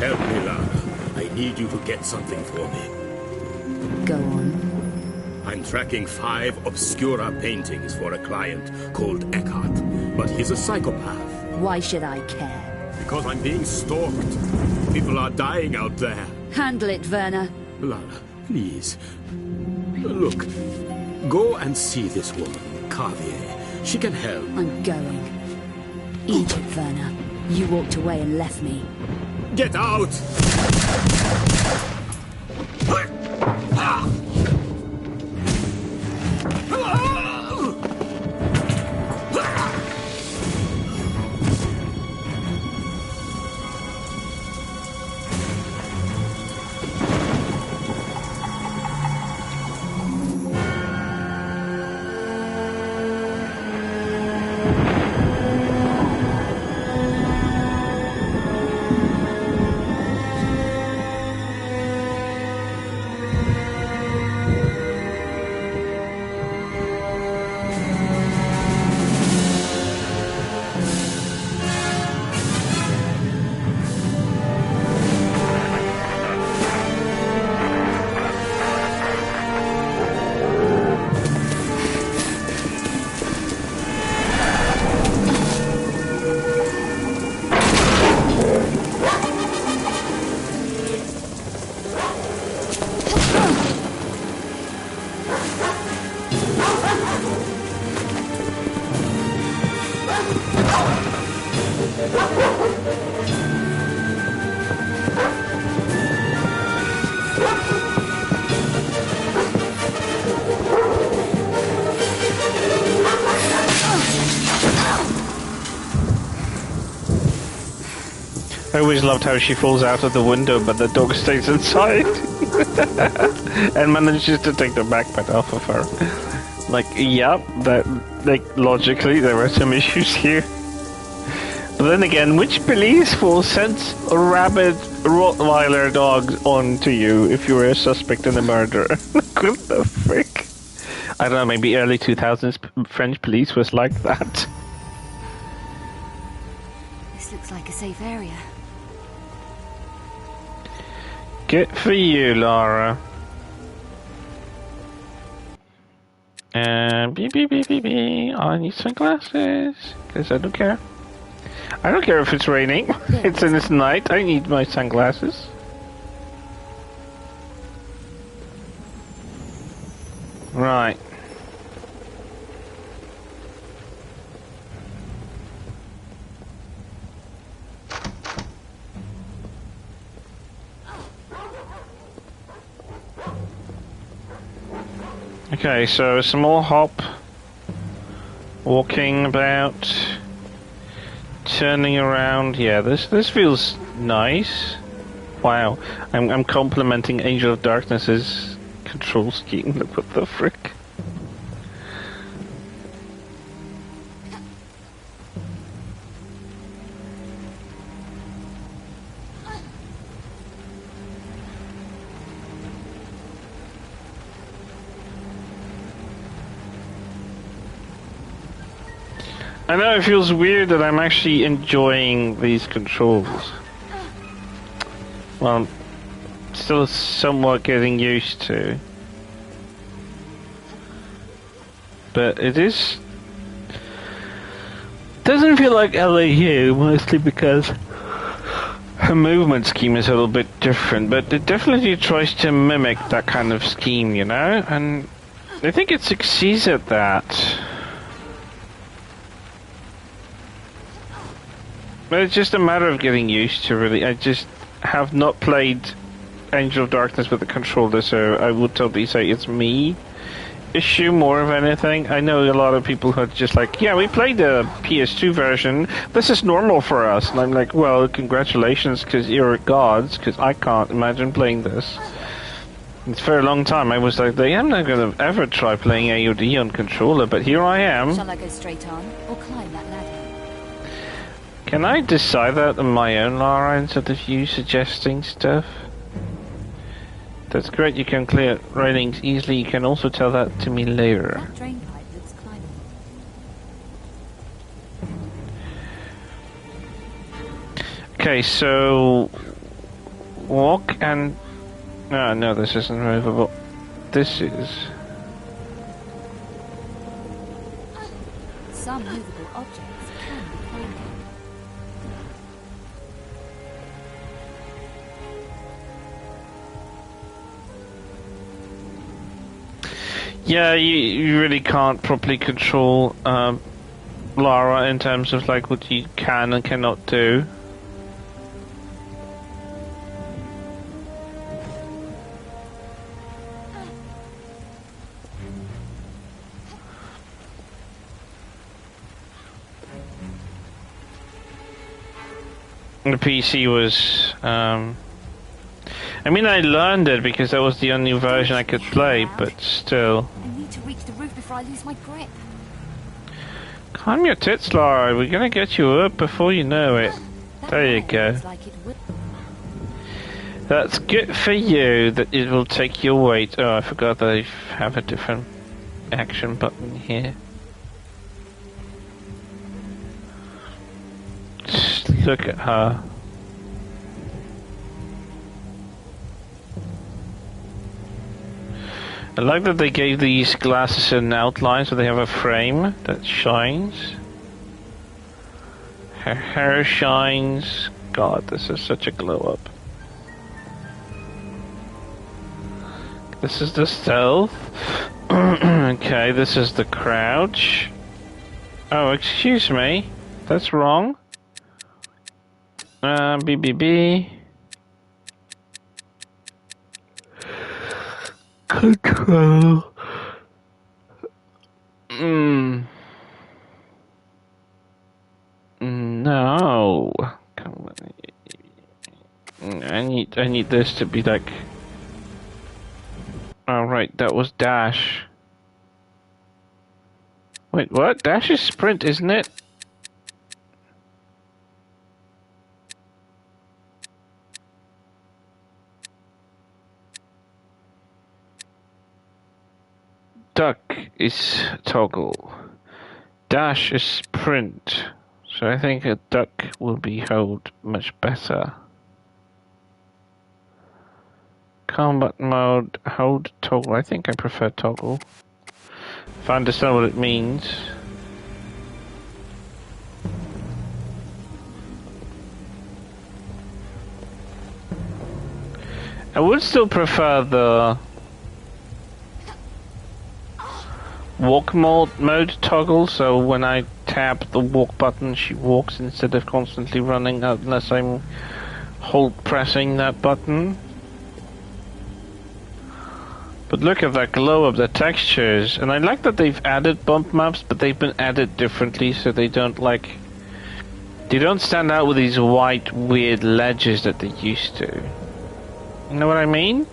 Help me, Lara. I need you to get something for me. Go on. I'm tracking 5 obscura paintings for a client called Eckhart, but he's a psychopath. Why should I care? Because I'm being stalked. People are dying out there. Handle it, Werner. Lara, please. Look, go and see this woman, Carvier. She can help. I'm going. Eat it, Werner. You walked away and left me. Get out! I always loved how she falls out of the window, but the dog stays inside and manages to take the backpack off of her. Like, yeah, that, like, logically there are some issues here. But then again, which police will send a rabid Rottweiler dog on to you if you're a suspect in a murder? What the frick? I don't know, maybe early 2000s French police was like that. This looks like a safe area. Good for you, Lara. Beep, beep, beep, beep, beep. I need sunglasses, because I don't care. I don't care if it's raining. It's in this night. I need my sunglasses. Right. Okay, so some more hop. Walking about. Turning around. Yeah, this feels nice. Wow. I'm complimenting Angel of Darkness's control scheme. Look, what the frick. I know it feels weird that I'm actually enjoying these controls. Well, I'm still somewhat getting used to. But it is... doesn't feel like LAU, mostly because her movement scheme is a little bit different, but it definitely tries to mimic that kind of scheme, you know? And I think it succeeds at that. But it's just a matter of getting used to, really. I just have not played Angel of Darkness with the controller, so I would totally say it's me issue more of anything. I know a lot of people who are just like, yeah, we played the PS2 version, this is normal for us. And I'm like, well, congratulations, because you're gods, because I can't imagine playing this. It's for a long time I was like, I'm not going to ever try playing AOD on controller, but here I am. Shall I go straight on, or climb that ladder? Can I decide that on my own, Lara, instead of you suggesting stuff? That's great, you can clear railings easily. You can also tell that to me later. That drain pipe looks climbable. Okay, so... walk and... no, this isn't movable. This is... Some movable objects can be climbed. Yeah, you really can't properly control Lara in terms of like what you can and cannot do. The PC was I mean, I learned it because that was the only version I could play, but still. I need to reach the roof before I lose my grip. Calm your tits, Lara. We're gonna get you up before you know it. There you go. That's good for you, that it will take your weight. Oh, I forgot that I have a different action button here. Just look at her. I like that they gave these glasses an outline so they have a frame that shines. Her hair shines. God, this is such a glow up. This is the stealth. Okay, this is the crouch. Oh, excuse me. That's wrong. BBB. Control. No. Come on. I need this to be like. Oh right, that was dash. Wait, what? Dash is sprint, isn't it? Duck is toggle. Dash is sprint. So I think a duck will be hold much better. Combat mode, hold toggle. I think I prefer toggle. If I understand what it means. I would still prefer the walk mode toggle, so when I tap the walk button she walks instead of constantly running unless I'm pressing that button. But look at that glow of the textures, and I like that they've added bump maps, but they've been added differently, so they don't they don't stand out with these white weird ledges that they used to. You know what I mean?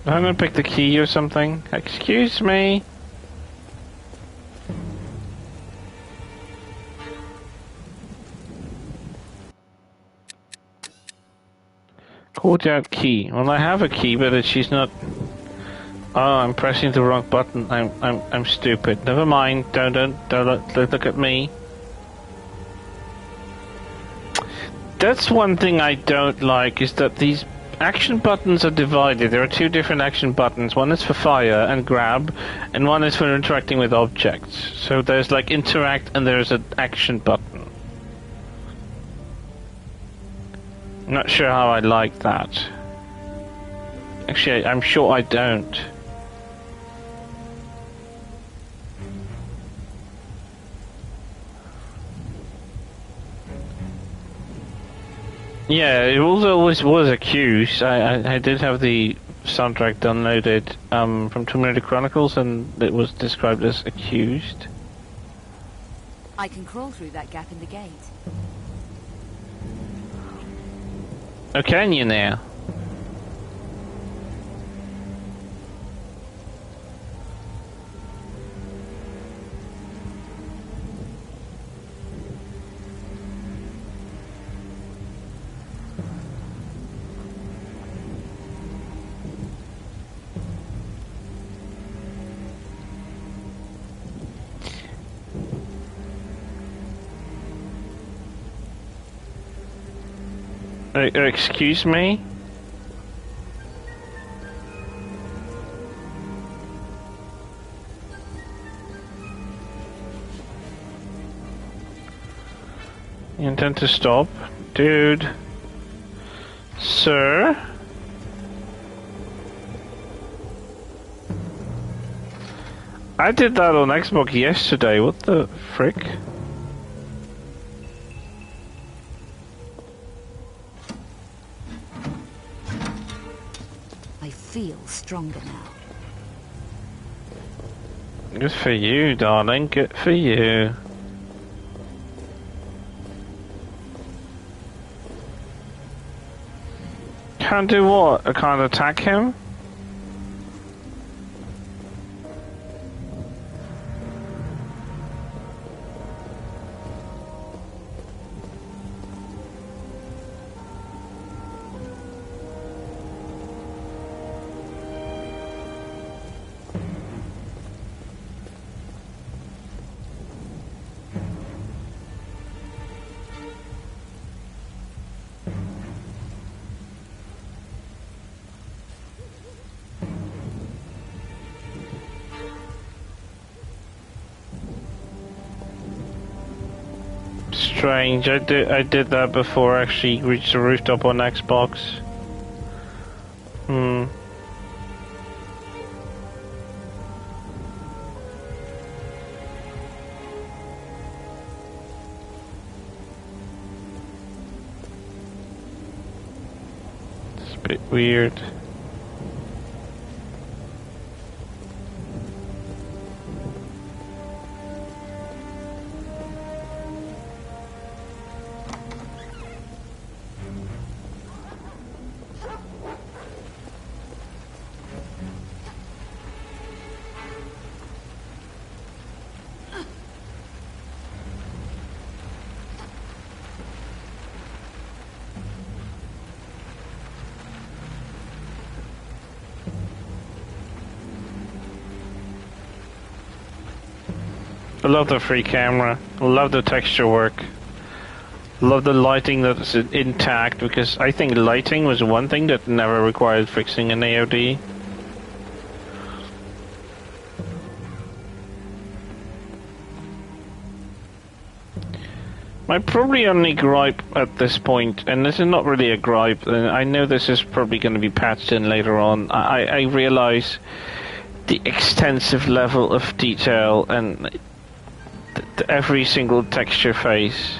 I'm gonna pick the key or something. Excuse me. Courtyard key. Well, I have a key, but she's not. Oh, I'm pressing the wrong button. I'm stupid. Never mind. Don't look at me. That's one thing I don't like, is that these action buttons are divided. There are two different action buttons. One is for fire and grab, and one is for interacting with objects. So there's like interact and there's an action button. I'm not sure how I like that. Actually, I'm sure I don't. Yeah, it always was accused. I did have the soundtrack downloaded from Tomb Raider Chronicles, and it was described as accused. I can crawl through that gap in the gate. Oh, can you now? Excuse me? You intend to stop? Dude. Sir? I did that on Xbox yesterday. What the frick? Feel stronger now. Good for you, darling. Good for you. Can't do what? I can't attack him? Strange. I did that before I actually reached the rooftop on Xbox. It's a bit weird. I love the free camera. I love the texture work. I love the lighting that's intact, because I think lighting was one thing that never required fixing in AOD. My probably only gripe at this point, and this is not really a gripe, and I know this is probably going to be patched in later on, I realise the extensive level of detail and every single texture face.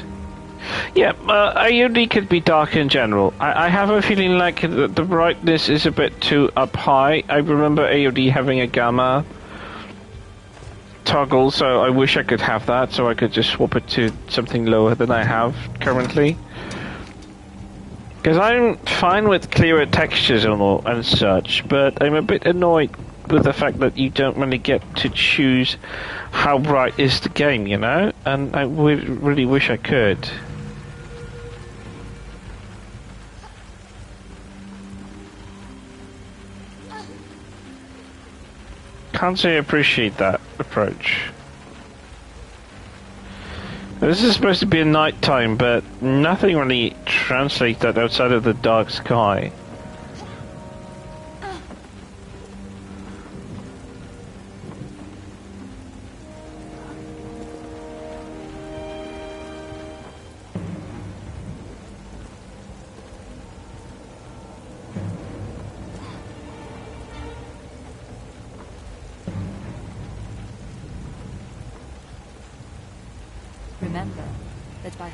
Yeah, AOD could be dark in general. I have a feeling like the brightness is a bit too up high. I remember AOD having a gamma toggle, so I wish I could have that, so I could just swap it to something lower than I have currently. Because I'm fine with clearer textures and such, but I'm a bit annoyed with the fact that you don't really get to choose how bright is the game, you know? And I really wish I could. Can't say I appreciate that approach. This is supposed to be a night time, but nothing really translates that outside of the dark sky. Remember that by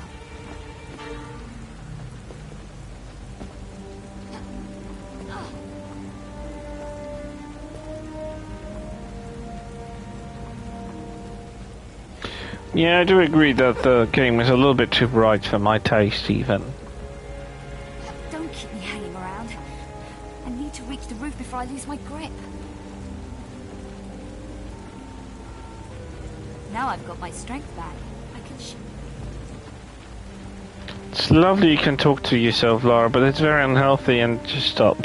Yeah, I do agree that the game is a little bit too bright for my taste, even. Don't keep me hanging around. I need to reach the roof before I lose my grip. Now I've got my strength back. I can It's lovely you can talk to yourself, Laura, but it's very unhealthy, and just stop.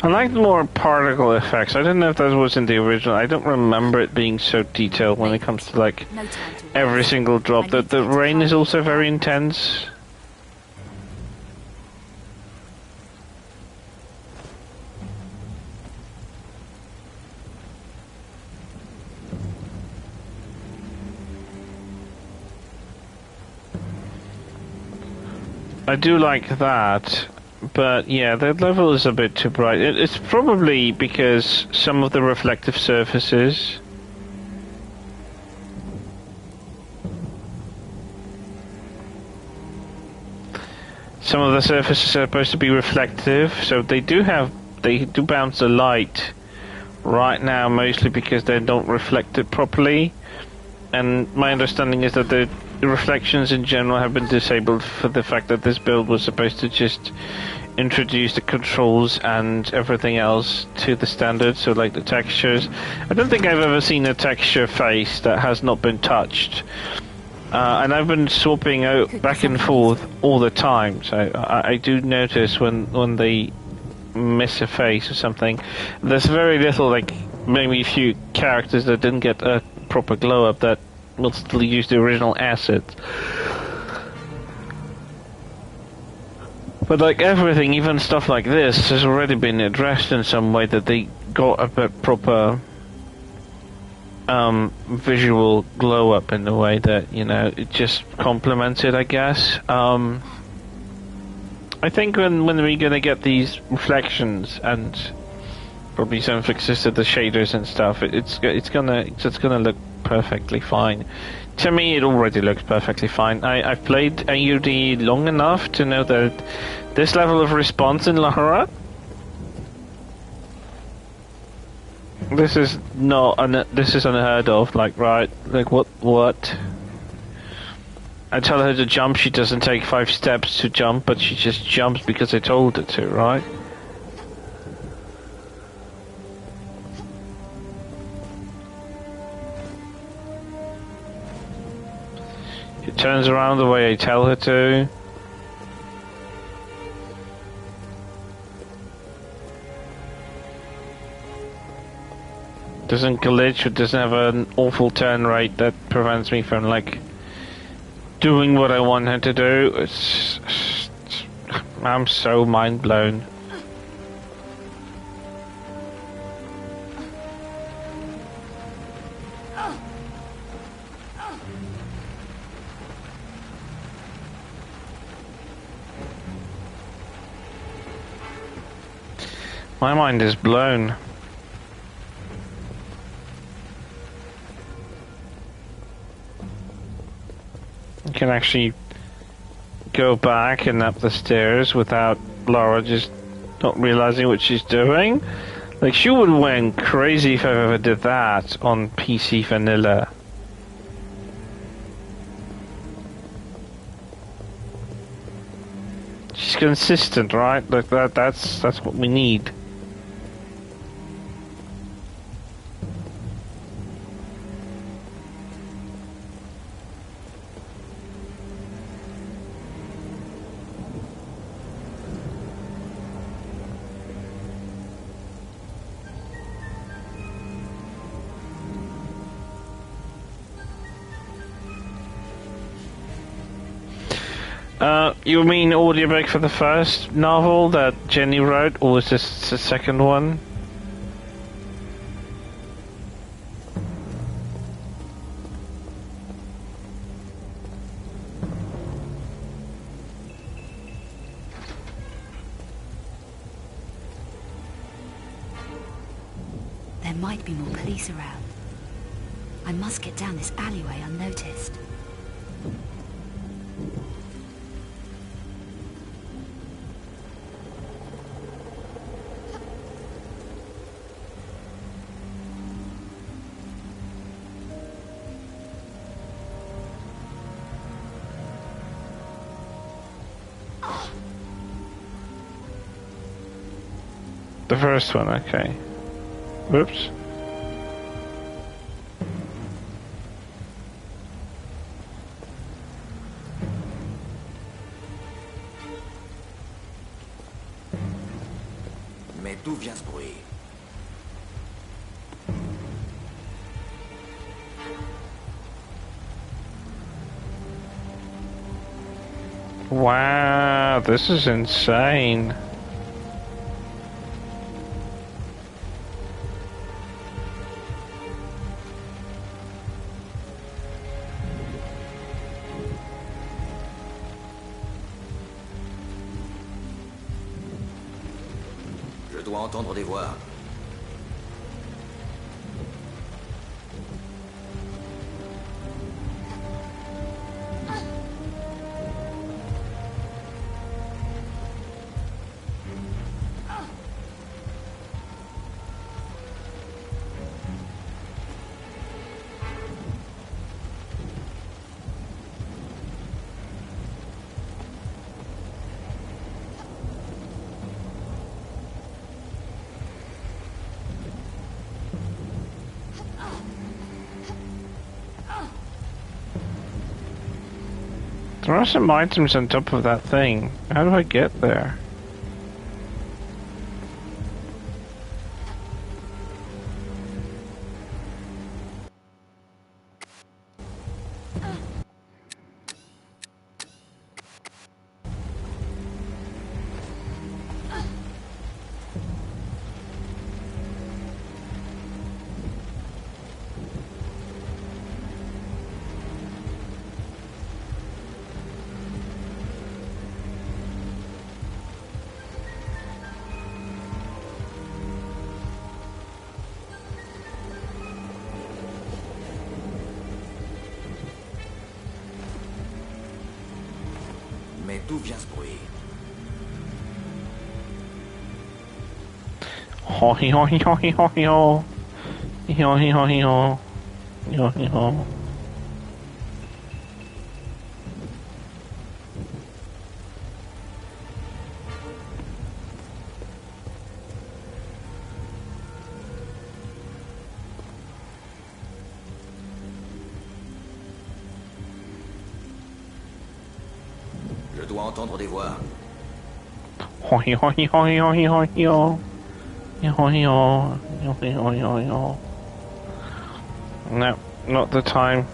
I like more particle effects. I don't know if that was in the original. I don't remember it being so detailed when it comes to like every single drop. The rain is also very intense. I do like that. But yeah, the level is a bit too bright. It's probably because some of the reflective surfaces are supposed to be reflective, so they do bounce the light right now, mostly because they don't reflect it properly. And my understanding is that the reflections in general have been disabled for the fact that this build was supposed to just introduce the controls and everything else to the standard, so like the textures. I don't think I've ever seen a texture face that has not been touched. And I've been swapping out back and forth all the time, so I do notice when they miss a face or something. There's very little, like maybe a few characters that didn't get a proper glow up that will still use the original assets. But like everything, even stuff like this, has already been addressed in some way that they got a bit proper visual glow up in the way that, you know, it just complements it, I guess. I think when we're gonna get these reflections and probably some fixes to the shaders and stuff, it's gonna look perfectly fine. To me, it already looks perfectly fine. I've played AUD long enough to know that this level of response in Lahara, this is unheard of. Like, right, like what? I tell her to jump, she doesn't take 5 steps to jump, but she just jumps because I told her to, right? She turns around the way I tell her to. Doesn't glitch, it doesn't have an awful turn rate that prevents me from, like, doing what I want her to do. I'm so mind blown. My mind is blown. You can actually go back and up the stairs without Laura just not realizing what she's doing. Like, she would have went crazy if I ever did that on PC Vanilla. She's consistent, right? Like that's what we need. You mean audiobook for the first novel that Jenny wrote, or was this the second one? There might be more police around. I must get down this alleyway unnoticed. The first one, okay. Whoops. Mais d'où vient ce bruit? Wow, this is insane. Je dois entendre des voix. There are some items on top of that thing. How do I get there? Mais d'où vient ce bruit? Ho he ho he ho he ho he ho. He ho he ho he ho. He ho he ho. Je dois entendre des voix. Ho he ho he ho he ho he ho he ho. He ho he ho. He ho he ho he ho he ho. No, not the time.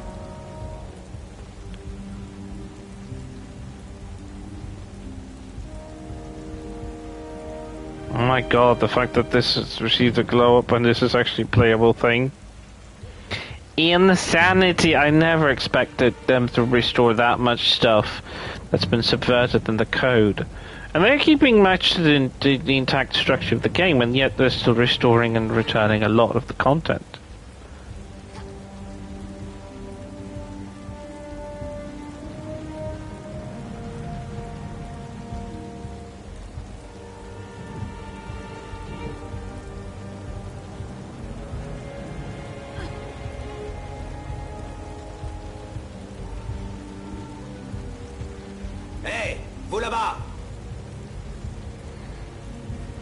Oh my god, the fact that this has received a glow up and this is actually a playable thing. Insanity! I never expected them to restore that much stuff that's been subverted in the code. And they're keeping much to the intact structure of the game, and yet they're still restoring and returning a lot of the content. Hey, vous là-bas!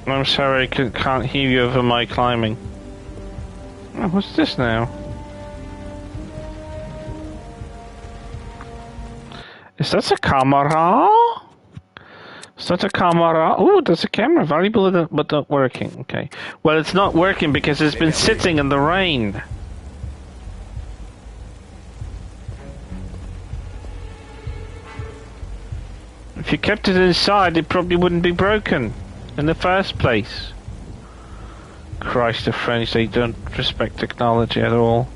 I'm sorry, I can't hear you over my climbing. Oh, what's this now? Is that a camera? Is that a camera? Oh, that's a camera. Valuable but not working. Okay. Well, it's not working because it's been sitting in the rain. If you kept it inside, it probably wouldn't be broken in the first place. Christ, the French, they don't respect technology at all.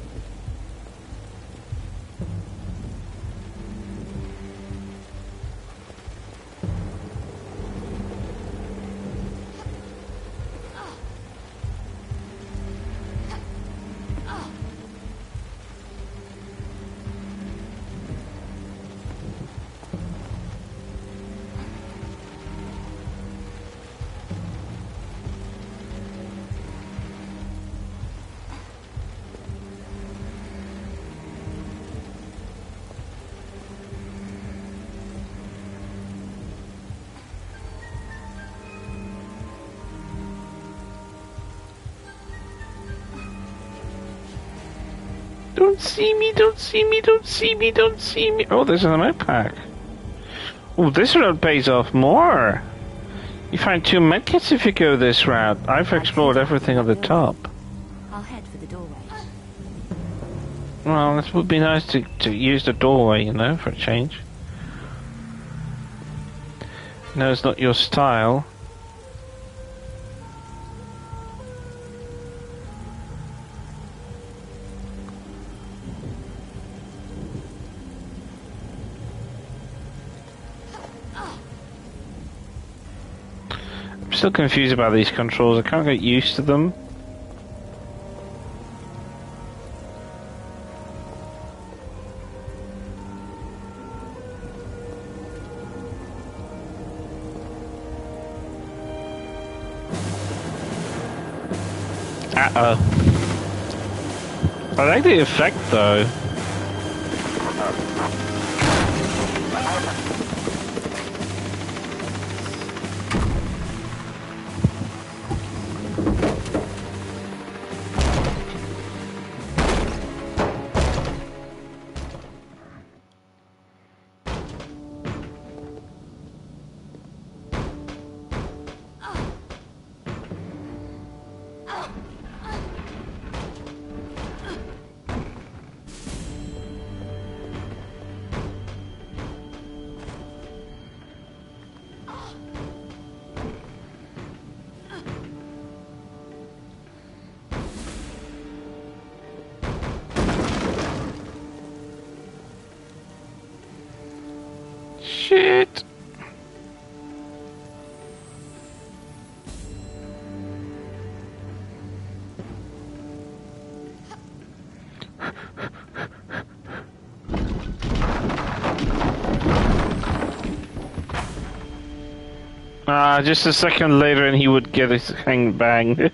Don't see me, don't see me, don't see me, don't see me. Oh, there's an med pack. Oh, this route pays off more. You find 2 medkits if you go this route. I've explored everything on the top. I'll head for the doorway. Well, it would be nice to use the doorway, you know, for a change. No, it's not your style. I'm still confused about these controls. I can't get used to them. Uh-oh. I like the effect though. Shit. Just a second later and he would get his hang bang.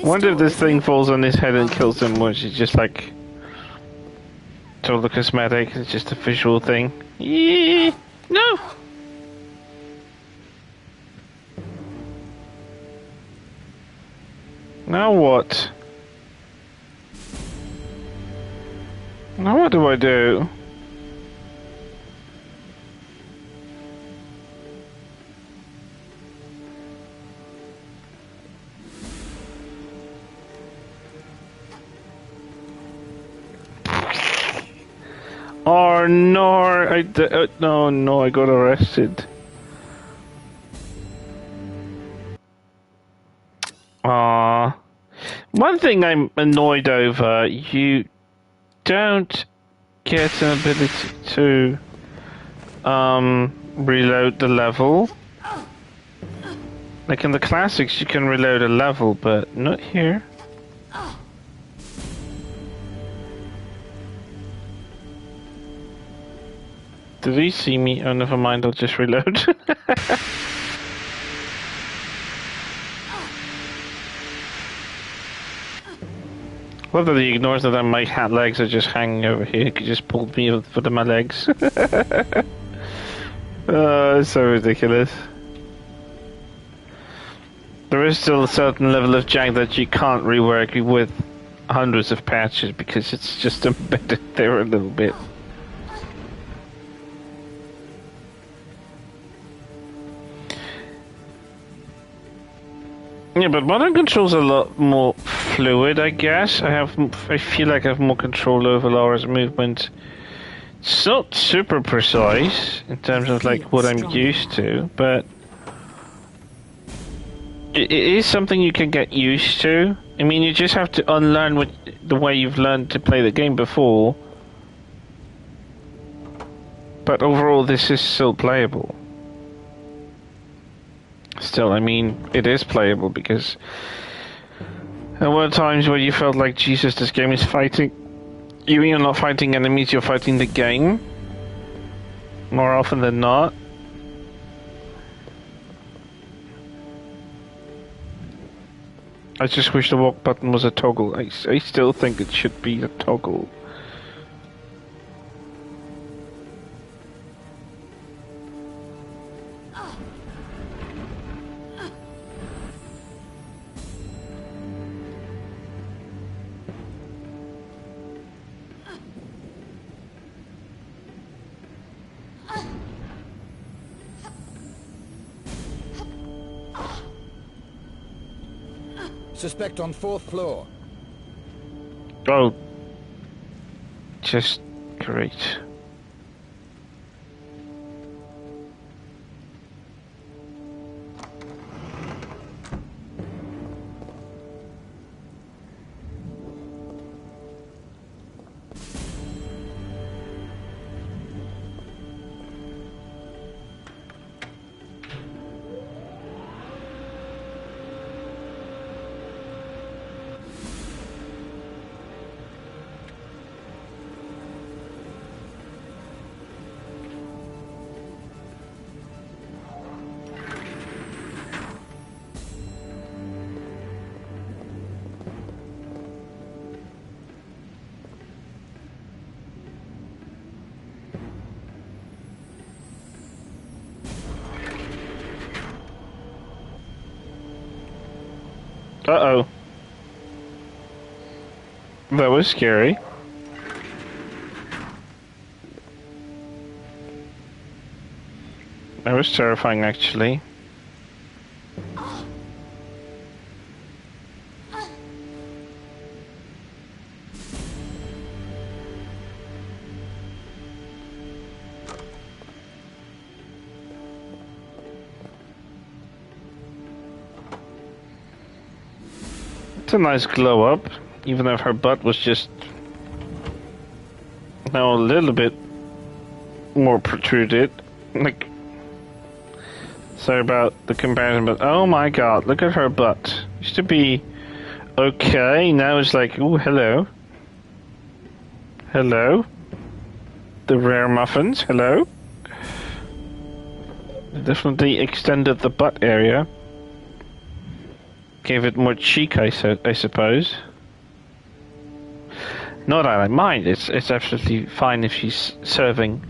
Wonder if this thing falls on his head and kills him, or is it just like total cosmetic, it's just a visual thing. Yeah. No! Now what? Now what do I do? Oh no, no, I got arrested. One thing I'm annoyed over, you don't get an ability to reload the level. Like in the classics, you can reload a level, but not here. Did he see me? Oh, never mind, I'll just reload. Well, that he ignores that my legs are just hanging over here. He just pulled me with foot of my legs. Oh, it's so ridiculous. There is still a certain level of jank that you can't rework with hundreds of patches because it's just embedded there a little bit. Yeah, but modern control's a lot more fluid, I guess. I feel like I have more control over Laura's movement. It's not super precise in terms of like what I'm used to, but it is something you can get used to. I mean, you just have to unlearn the way you've learned to play the game before. But overall, this is still playable. Still, I mean, it is playable because there were times where you felt like, Jesus, this game is fighting. You're not fighting enemies, you're fighting the game. More often than not. I just wish the walk button was a toggle. I still think it should be a toggle. Suspect on 4th floor. Oh. Just great. Uh-oh. That was scary. That was terrifying, actually. It's a nice glow up, even if her butt was just now a little bit more protruded. Like, sorry about the comparison, but oh my god, look at her butt. Used to be okay, now it's like, ooh, hello. Hello. The rare muffins, hello. Definitely extended the butt area. Gave it more cheek, I suppose. Not that I mind, it's absolutely fine if she's serving,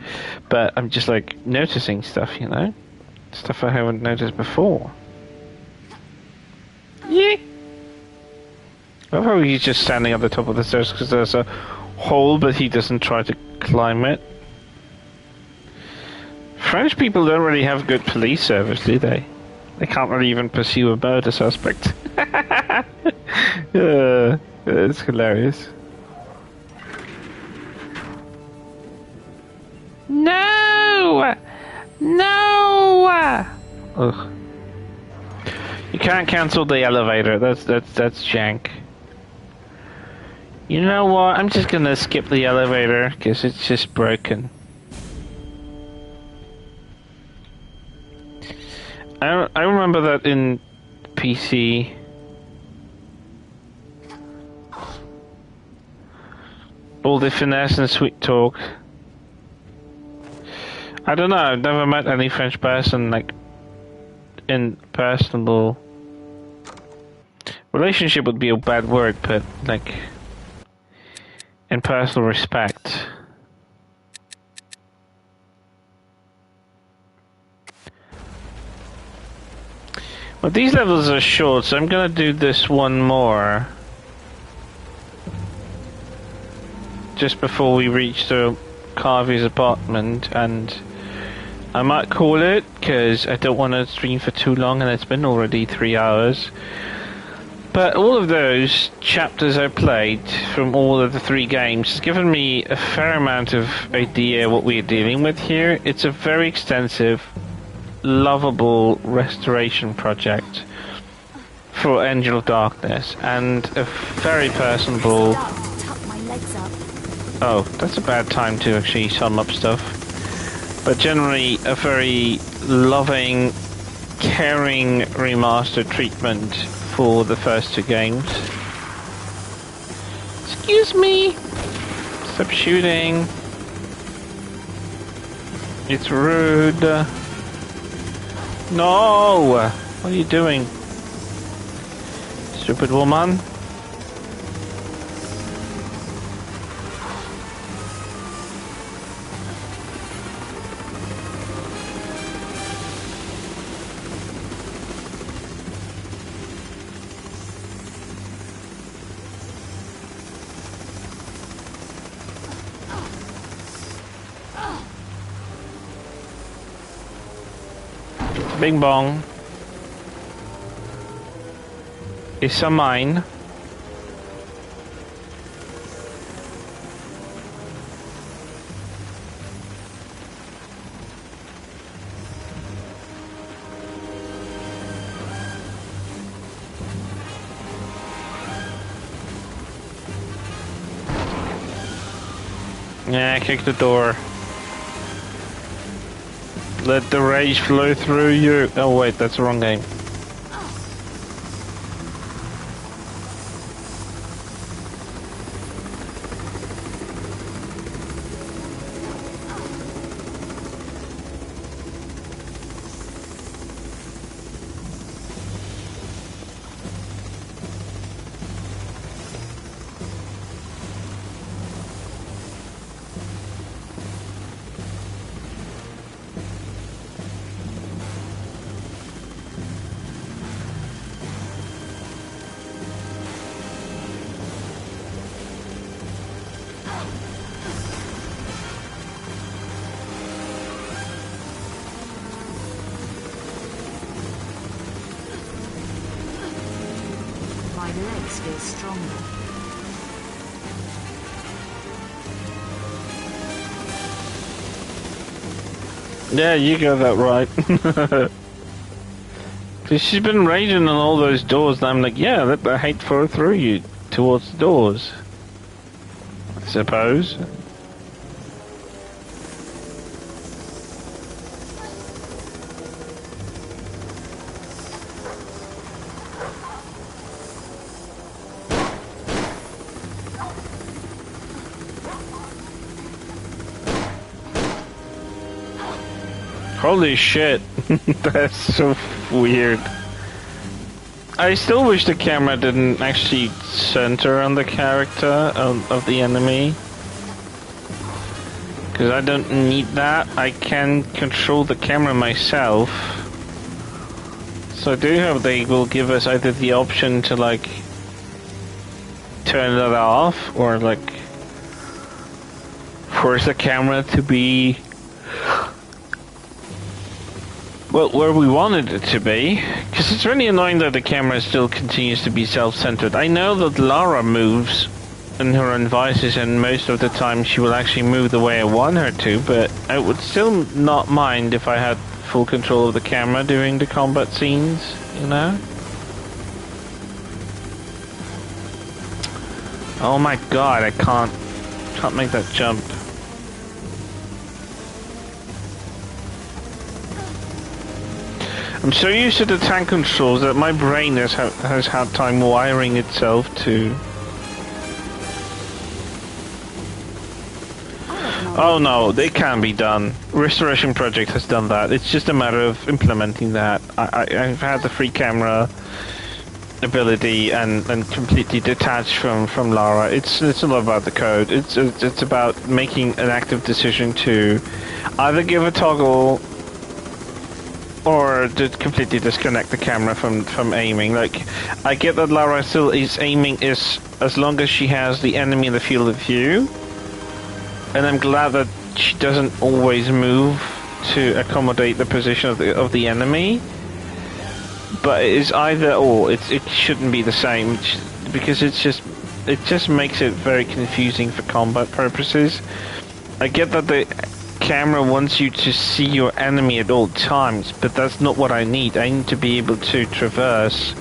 but I'm just like noticing stuff, you know? Stuff I haven't noticed before. Yeah. I love how he's just standing at the top of the stairs because there's a hole, but he doesn't try to climb it. French people don't really have good police service, do they? They can't really even pursue a murder suspect. It's hilarious. No! No! Ugh. You can't cancel the elevator. That's jank. You know what? I'm just gonna skip the elevator because it's just broken. I remember that in PC. All the finesse and sweet talk. I don't know, I've never met any French person, like, in personable... Relationship would be a bad word, but, like, in personal respect. Well, these levels are short, so I'm gonna do this one more. Just before we reach the Carvey's apartment, and I might call it, because I don't want to stream for too long, and it's been already 3 hours. But all of those chapters I played from all of the 3 games has given me a fair amount of idea what we're dealing with here. It's a very extensive, lovable restoration project for Angel of Darkness, and a very personable... Oh, that's a bad time to actually sum up stuff. But generally, a very loving, caring remastered treatment for the first 2 games. Excuse me! Stop shooting. It's rude. No! What are you doing? Stupid woman. Bing bong. It's a mine. Yeah, kick the door. Let the rage flow through you. Oh wait, that's the wrong game. My legs feel stronger. Yeah, you got that right. Cause she's been raging on all those doors, and I'm like, yeah, let the hate flow through you towards the doors. I suppose. Holy shit, that's so weird. I still wish the camera didn't actually center on the character of the enemy. Because I don't need that. I can control the camera myself. So I do hope they will give us either the option to like turn it off or like force the camera to be well, where we wanted it to be, because it's really annoying that the camera still continues to be self-centered. I know that Lara moves in her own devices, and most of the time she will actually move the way I want her to, but I would still not mind if I had full control of the camera during the combat scenes, you know? Oh my god, I can't make that jump. I'm so used to the tank controls that my brain has had time wiring itself to... Oh no, they can be done. Restoration Project has done that. It's just a matter of implementing that. I've had the free camera ability and completely detached from Lara. It's all about the code. It's about making an active decision to either give a toggle or to completely disconnect the camera from aiming. Like, I get that Lara still is aiming as long as she has the enemy in the field of view. And I'm glad that she doesn't always move to accommodate the position of the enemy. But it is either or. It shouldn't be the same, because it just makes it very confusing for combat purposes. I get that the camera wants you to see your enemy at all times, but that's not what I need. I need to be able to traverse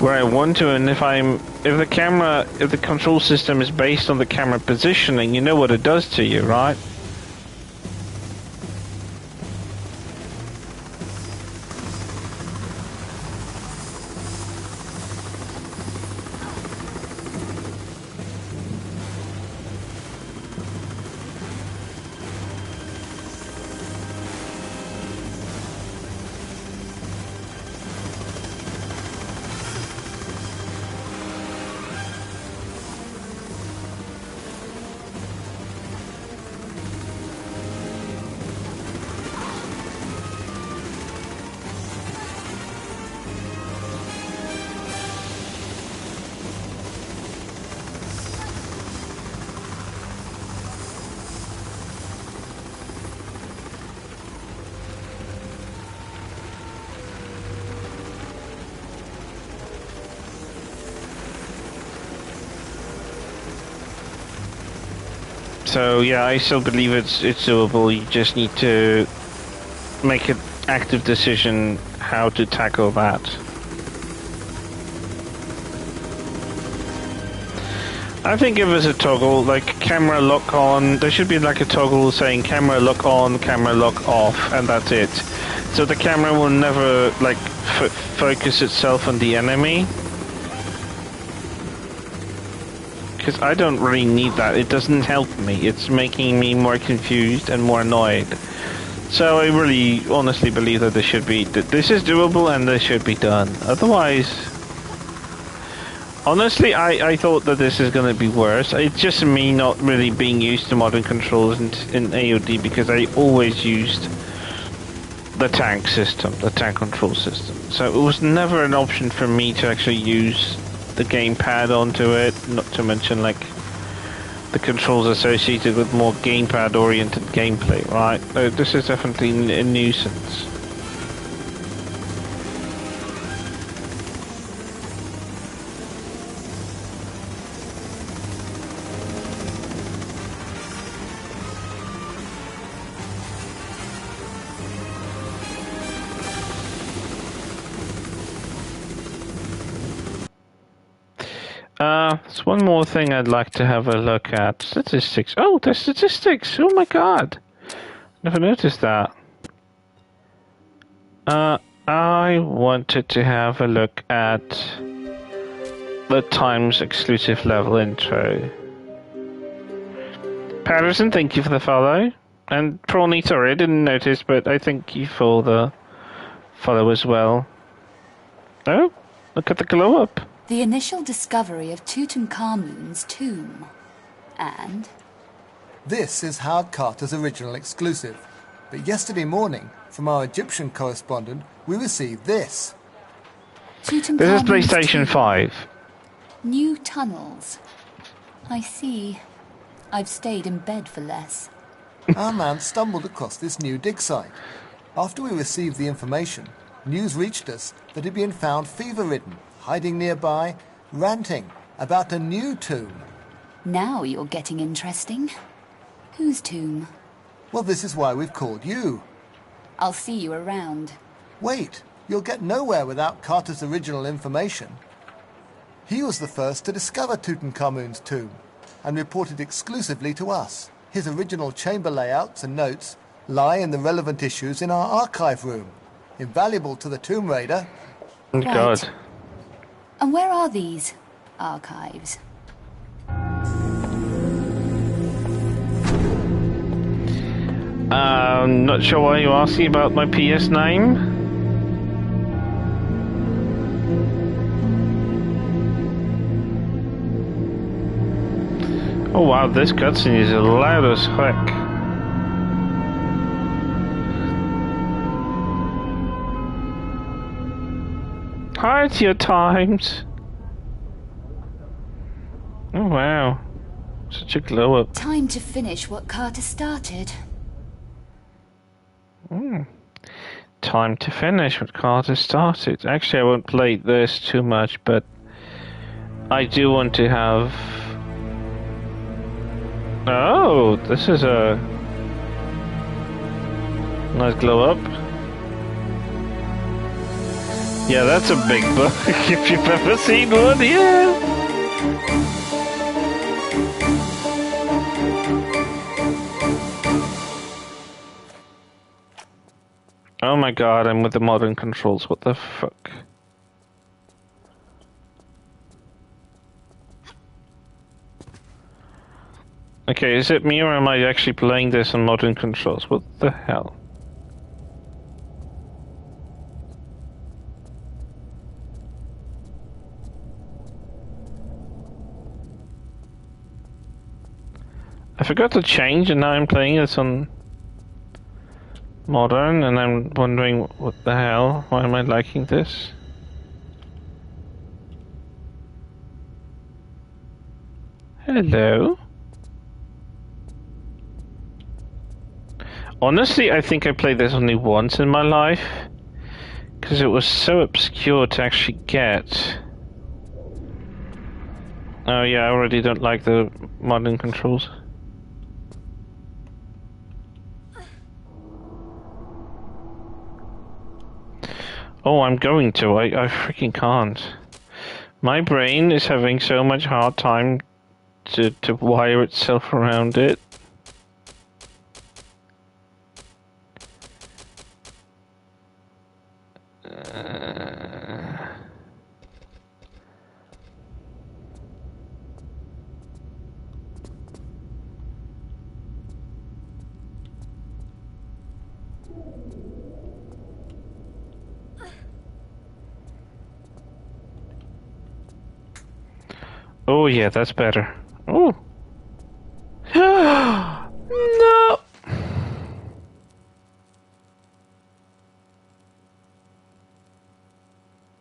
where I want to, and if the control system is based on the camera positioning, you know what it does to you, right? So yeah, I still believe it's doable. You just need to make an active decision how to tackle that. I think if there's a toggle, like camera lock on, there should be like a toggle saying camera lock on, camera lock off, and that's it. So the camera will never like focus itself on the enemy. Because I don't really need that. It doesn't help me. It's making me more confused and more annoyed. So I really honestly believe that this is doable and this should be done. Otherwise, honestly, I thought that this is going to be worse. It's just me not really being used to modern controls in AOD, because I always used the tank system, the tank control system. So it was never an option for me to actually use the gamepad onto it, not to mention like the controls associated with more gamepad oriented gameplay, right? This is definitely a nuisance. There's one more thing I'd like to have a look at. Statistics. Oh, there's statistics! Oh my god! Never noticed that. I wanted to have a look at the Times exclusive level intro. Patterson, thank you for the follow. And Prawny, sorry, I didn't notice, but I thank you for the follow as well. Oh, look at the glow up. The initial discovery of Tutankhamun's tomb. And? This is Howard Carter's original exclusive. But yesterday morning, from our Egyptian correspondent, we received this. This is PlayStation 5. New tunnels. I see. I've stayed in bed for less. Our man stumbled across this new dig site. After we received the information, news reached us that he'd been found fever-ridden, hiding nearby, ranting about a new tomb. Now you're getting interesting. Whose tomb? Well, this is why we've called you. I'll see you around. Wait, you'll get nowhere without Carter's original information. He was the first to discover Tutankhamun's tomb and reported exclusively to us. His original chamber layouts and notes lie in the relevant issues in our archive room. invaluable to the Tomb Raider. Oh, God. And where are these archives? Not sure why you're asking about my PS name. Oh wow, this cutscene is loud as heck. Hide your times. Oh wow, such a glow up. Time to finish what Carter started. Time to finish what Carter started. Actually, I won't play this too much, but I do want to have... Oh, this is a nice glow up. Yeah, that's a big book, if you've ever seen one, yeah! Oh my god, I'm with the modern controls, what the fuck? Okay, is it me or am I actually playing this on modern controls? What the hell? I forgot to change and now I'm playing this on modern and I'm wondering what the hell, why am I liking this? Hello? Honestly, I think I played this only once in my life because it was so obscure to actually get. Oh yeah, I already don't like the modern controls. Oh, I'm going to. I freaking can't. My brain is having so much hard time to wire itself around it. Oh yeah, that's better. Oh. No.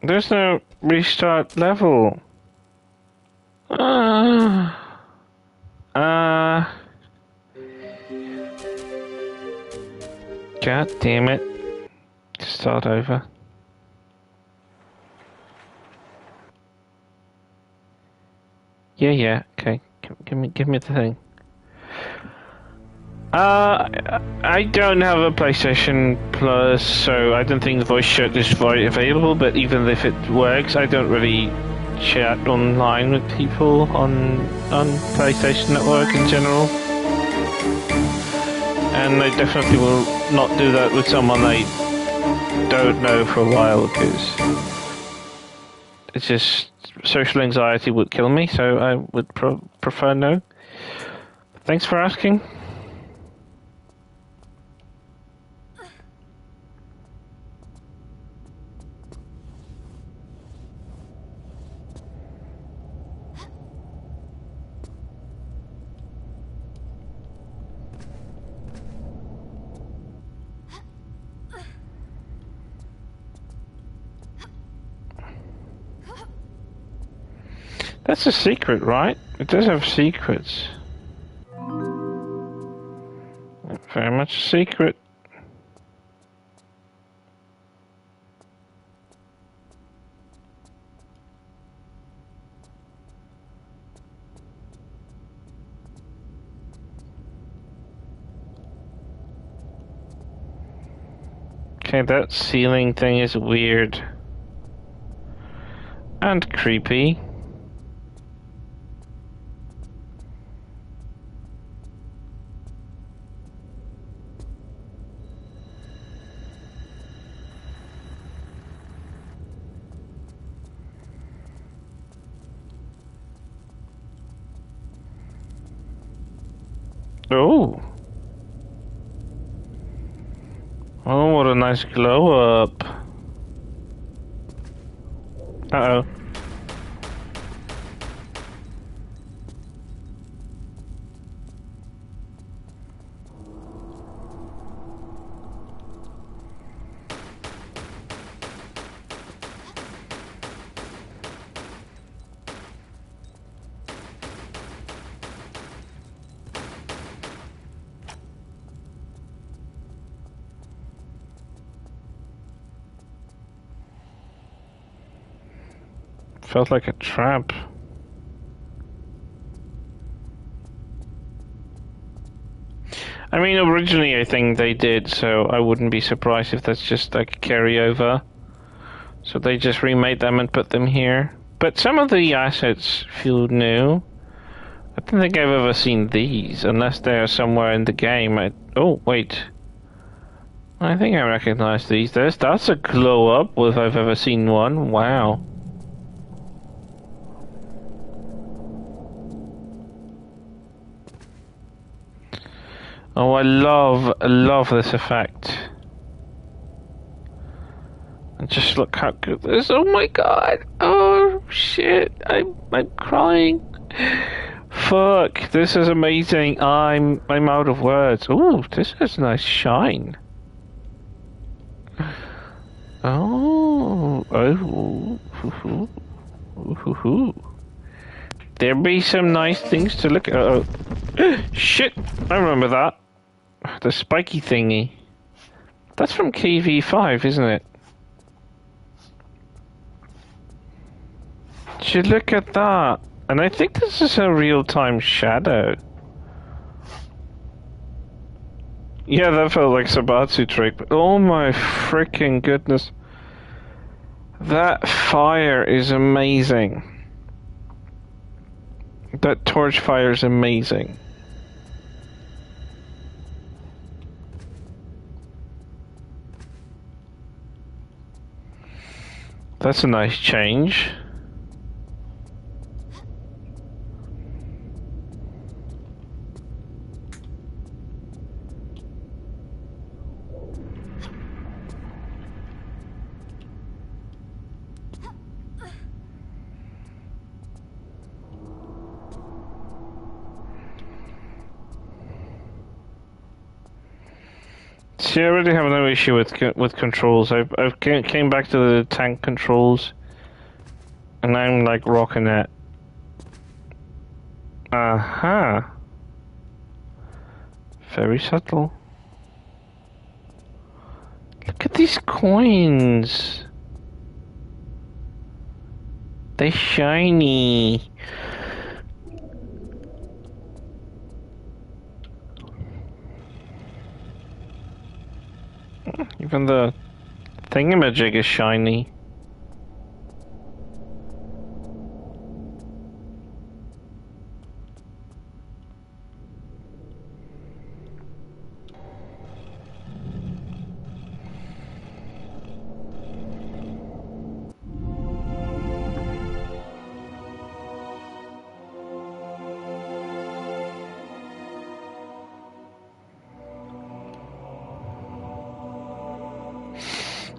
There's no restart level. God damn it. Start over. Yeah, okay. Give me the thing. I don't have a PlayStation Plus, so I don't think the voice chat is available, but even if it works, I don't really chat online with people on PlayStation Network in general. And I definitely will not do that with someone I don't know for a while, because it's just social anxiety would kill me, so I would prefer no. Thanks for asking. That's a secret, right? It does have secrets. Very much a secret. Okay, that ceiling thing is weird. And creepy. Oh. Oh, what a nice glow up. Uh-oh. Felt like a trap. I mean, originally I think they did, so I wouldn't be surprised if that's just like a carryover. So they just remade them and put them here. But some of the assets feel new. I don't think I've ever seen these, unless they're somewhere in the game. Oh, wait. I think I recognize these. That's a glow up if I've ever seen one. Wow. Oh, I love this effect. And just look how good this is. Oh my god. Oh shit. I'm crying. Fuck. This is amazing. I'm out of words. Oh, this has a nice shine. Oh. Oh. There be some nice things to look at. Oh. Shit. I remember that. The spiky thingy. That's from KV5, isn't it? Should look at that. And I think this is a real-time shadow. Yeah, that felt like Sabatsu trick, but oh my freaking goodness. That fire is amazing. That torch fire is amazing. That's a nice change. See, I really have no issue with controls. I've came back to the tank controls, and I'm like rocking it. Aha. Very subtle. Look at these coins. They're shiny. Even the thingamajig is shiny.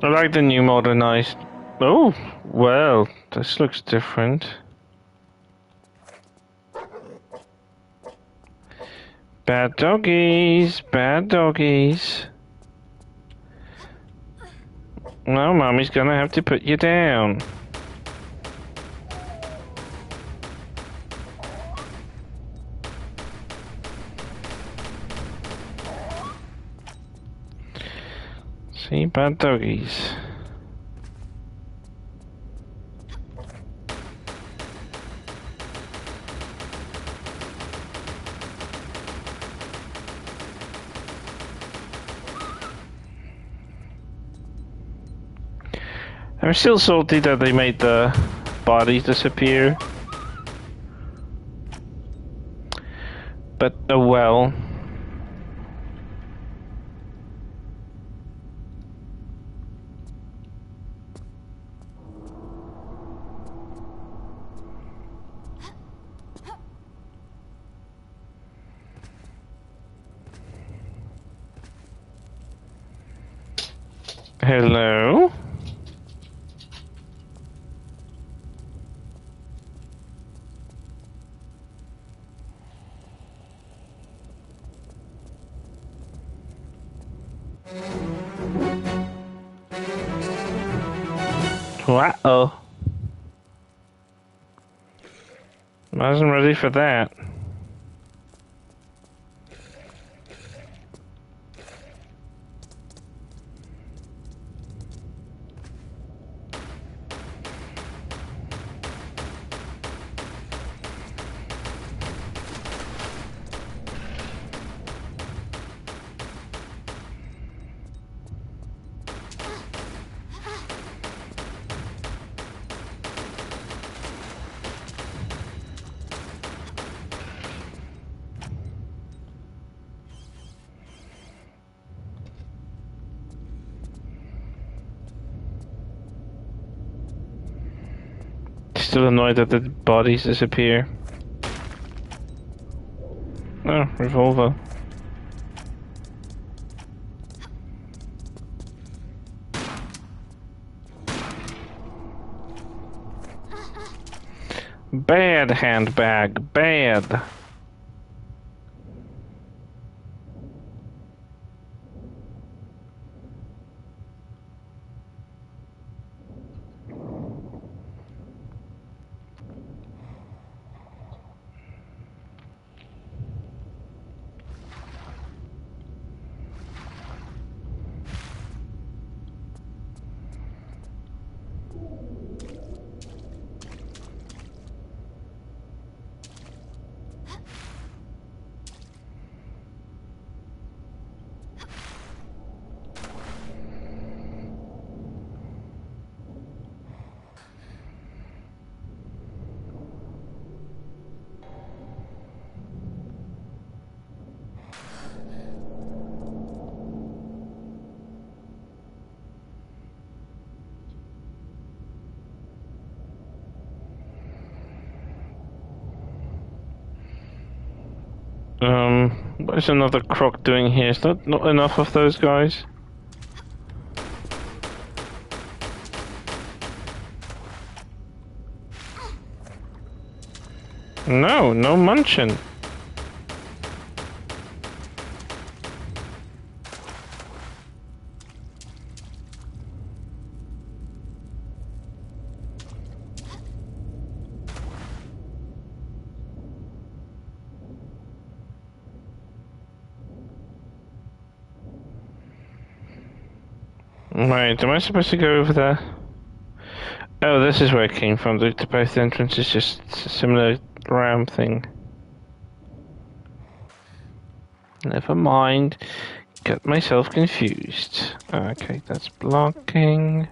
I like the new modernized. Oh, well, this looks different. Bad doggies, bad doggies. No, Mommy's gonna have to put you down. See, bad doggies. I'm still salty that they made the bodies disappear. But, oh well. Hello? Uh-oh. I wasn't ready for that. Still annoyed that the bodies disappear. Oh, revolver. Bad handbag, bad. What is another croc doing here? Is that not enough of those guys? No, no munching. Right, am I supposed to go over there? Oh, this is where it came from. The both entrances just a similar round thing. Never mind. Got myself confused. Okay, that's blocking.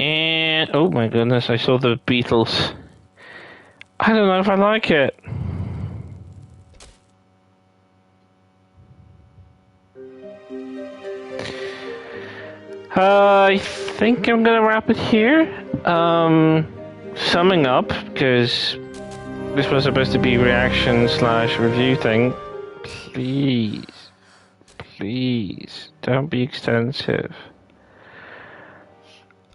And oh my goodness, I saw the Beatles. I don't know if I like it. I think I'm gonna wrap it here. Summing up, because this was supposed to be reaction / review thing. Please, don't be extensive.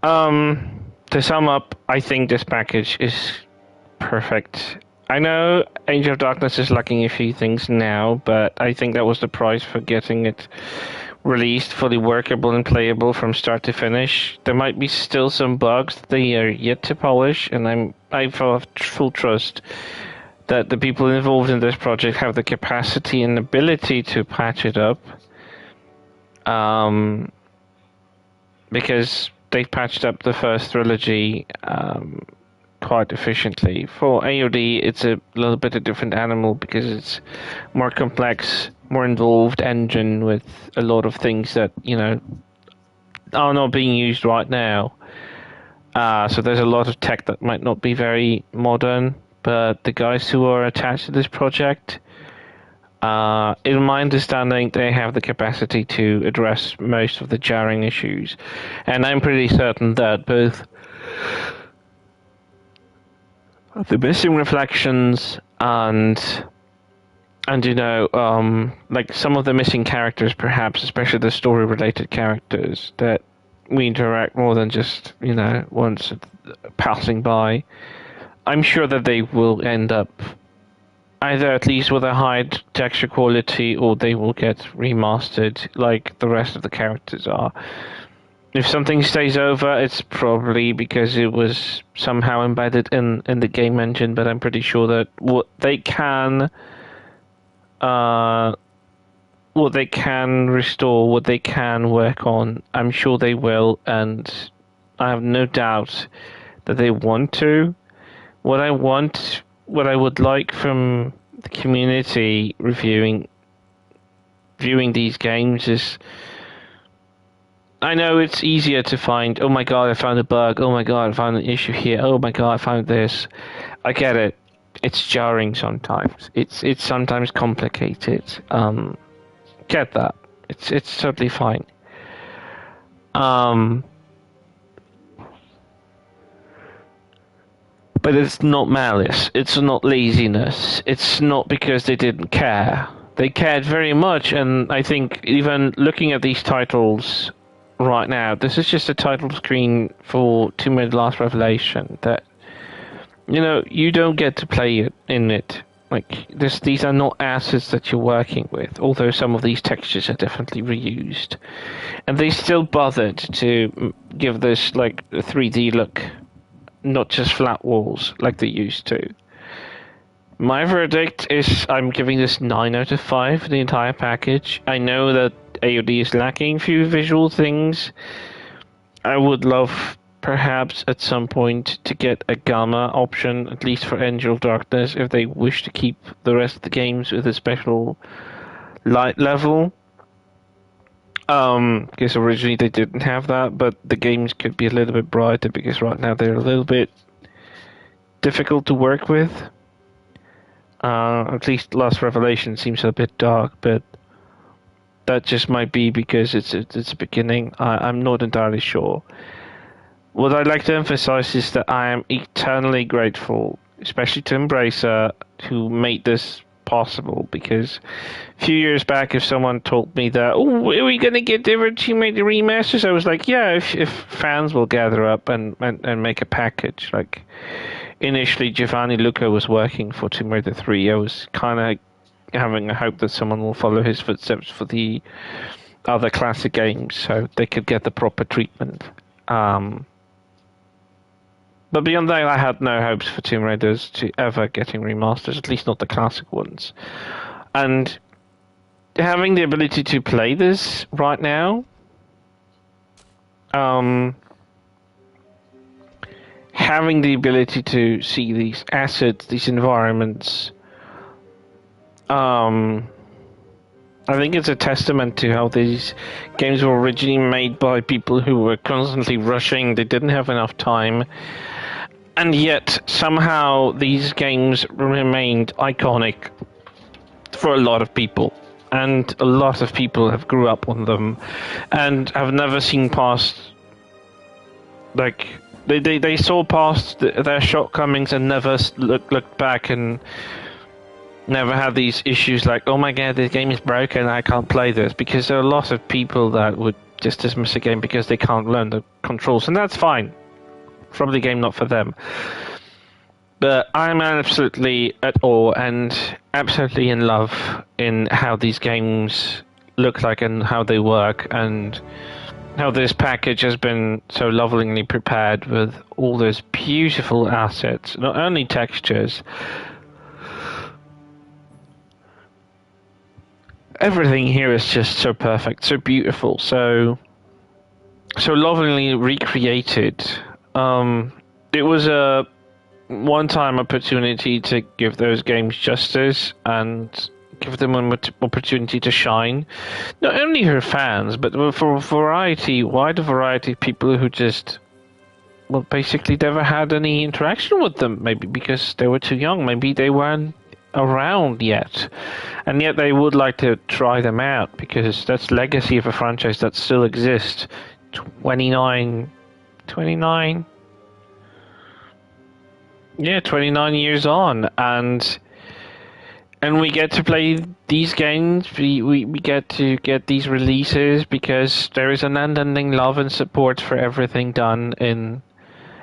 To sum up, I think this package is perfect. I know Age of Darkness is lacking a few things now, but I think that was the price for getting it released fully workable and playable from start to finish. There might be still some bugs they are yet to polish, and I have full trust that the people involved in this project have the capacity and ability to patch it up. Because they patched up the first trilogy quite efficiently. For AOD, it's a little bit a different animal because it's more complex, more involved engine with a lot of things that, are not being used right now. So there's a lot of tech that might not be very modern, but the guys who are attached to this project, in my understanding, they have the capacity to address most of the jarring issues. And I'm pretty certain that both the missing reflections and like some of the missing characters, perhaps, especially the story-related characters that we interact more than just, once passing by, I'm sure that they will end up either at least with a high texture quality, or they will get remastered like the rest of the characters are. If something stays over, it's probably because it was somehow embedded in the game engine, but I'm pretty sure that what they can restore, what they can work on, I'm sure they will, and I have no doubt that they want to. What I would like from the community viewing these games is, I know it's easier to find, oh my god, I found a bug, oh my god, I found an issue here, oh my god, I found this. I get it. It's jarring sometimes. It's sometimes complicated. Get that. It's totally fine. But it's not malice. It's not laziness. It's not because they didn't care. They cared very much, and I think even looking at these titles right now, this is just a title screen for Tomb Raider: Last Revelation that, you don't get to play it in it. Like, these are not assets that you're working with, although some of these textures are definitely reused. And they still bothered to give this, like, a 3D look, not just flat walls like they used to. My verdict is I'm giving this 9 out of 5 for the entire package. I know that AOD is lacking a few visual things. I would love, perhaps, at some point to get a gamma option, at least for Angel of Darkness, if they wish to keep the rest of the games with a special light level. Because originally they didn't have that, but the games could be a little bit brighter because right now they're a little bit difficult to work with. At least Last Revelation seems a bit dark, but that just might be because it's a beginning. I'm not entirely sure. What I'd like to emphasize is that I am eternally grateful, especially to Embracer, who made this possible, because a few years back, if someone told me that, oh, are we going to get different Tomb Raider remasters? I was like, yeah, if fans will gather up and make a package. Like, initially, Giovanni Luca was working for Tomb Raider 3. I was kind of having a hope that someone will follow his footsteps for the other classic games, so they could get the proper treatment. But beyond that, I had no hopes for Tomb Raiders to ever getting remasters, at least not the classic ones. And having the ability to play this right now, having the ability to see these assets, these environments, I think it's a testament to how these games were originally made by people who were constantly rushing. They didn't have enough time. And yet, somehow, these games remained iconic for a lot of people. And a lot of people have grew up on them and have never seen past... Like, they saw past their shortcomings and never looked back and never had these issues like, oh my god, this game is broken, I can't play this. Because there are a lot of people that would just dismiss a game because they can't learn the controls, and that's fine. Probably a game not for them. But I'm absolutely at awe and absolutely in love in how these games look like and how they work, and how this package has been so lovingly prepared with all those beautiful assets, not only textures. Everything here is just so perfect, so beautiful, so lovingly recreated. It was a one-time opportunity to give those games justice and give them an opportunity to shine. Not only for fans, but for wider variety of people who just, well, basically never had any interaction with them. Maybe because they were too young. Maybe they weren't around yet. And yet they would like to try them out because that's legacy of a franchise that still exists. 29 years on, and we get to play these games. We get to get these releases because there is an unending love and support for everything done in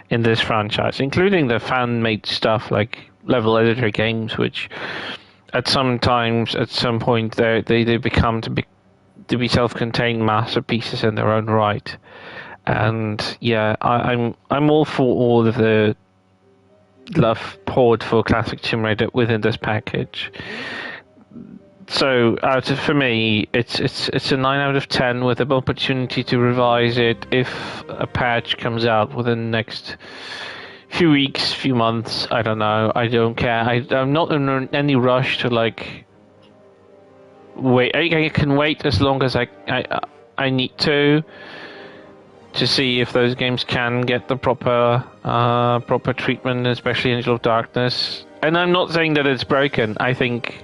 this franchise, including the fan-made stuff like level editor games, which at some point they become to be self-contained masterpieces in their own right. And yeah, I'm all for all of the love poured for classic Tomb Raider within this package. So for me, it's a 9 out of 10 with an opportunity to revise it if a patch comes out within the next few weeks, few months. I don't know. I don't care. I'm not in any rush to wait. I can wait as long as I need to see if those games can get the proper treatment, especially Angel of Darkness. And I'm not saying that it's broken. I think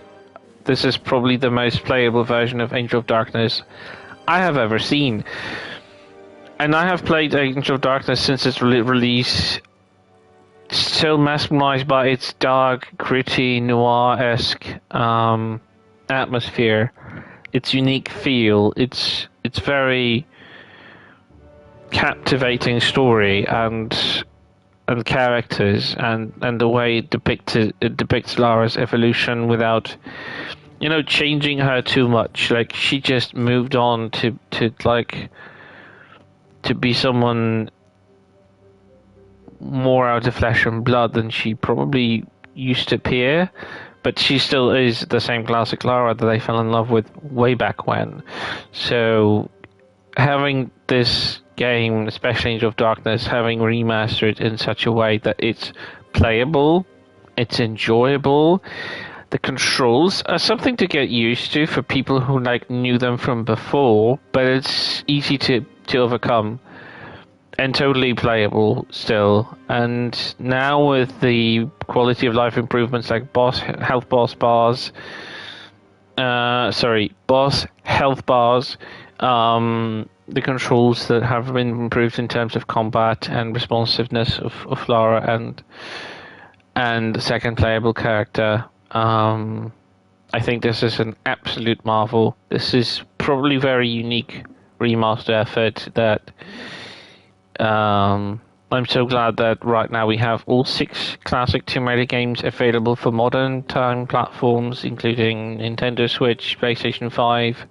this is probably the most playable version of Angel of Darkness I have ever seen. And I have played Angel of Darkness since its release, still mesmerized by its dark, gritty, noir-esque atmosphere, its unique feel, its very captivating story and characters, and the way it depicts Lara's evolution without changing her too much. Like, she just moved on to be someone more out of flesh and blood than she probably used to appear, but she still is the same classic Lara that I fell in love with way back when. So having this game, especially Angel of Darkness, having remastered in such a way that it's playable, it's enjoyable, the controls are something to get used to for people who knew them from before, but it's easy to overcome and totally playable still. And now with the quality of life improvements like boss health bars, the controls that have been improved in terms of combat and responsiveness of Lara and the second playable character. I think this is an absolute marvel. This is probably a very unique remaster effort that I'm so glad that right now we have all 6 classic Tomb Raider games available for modern time platforms, including Nintendo Switch, PlayStation 5.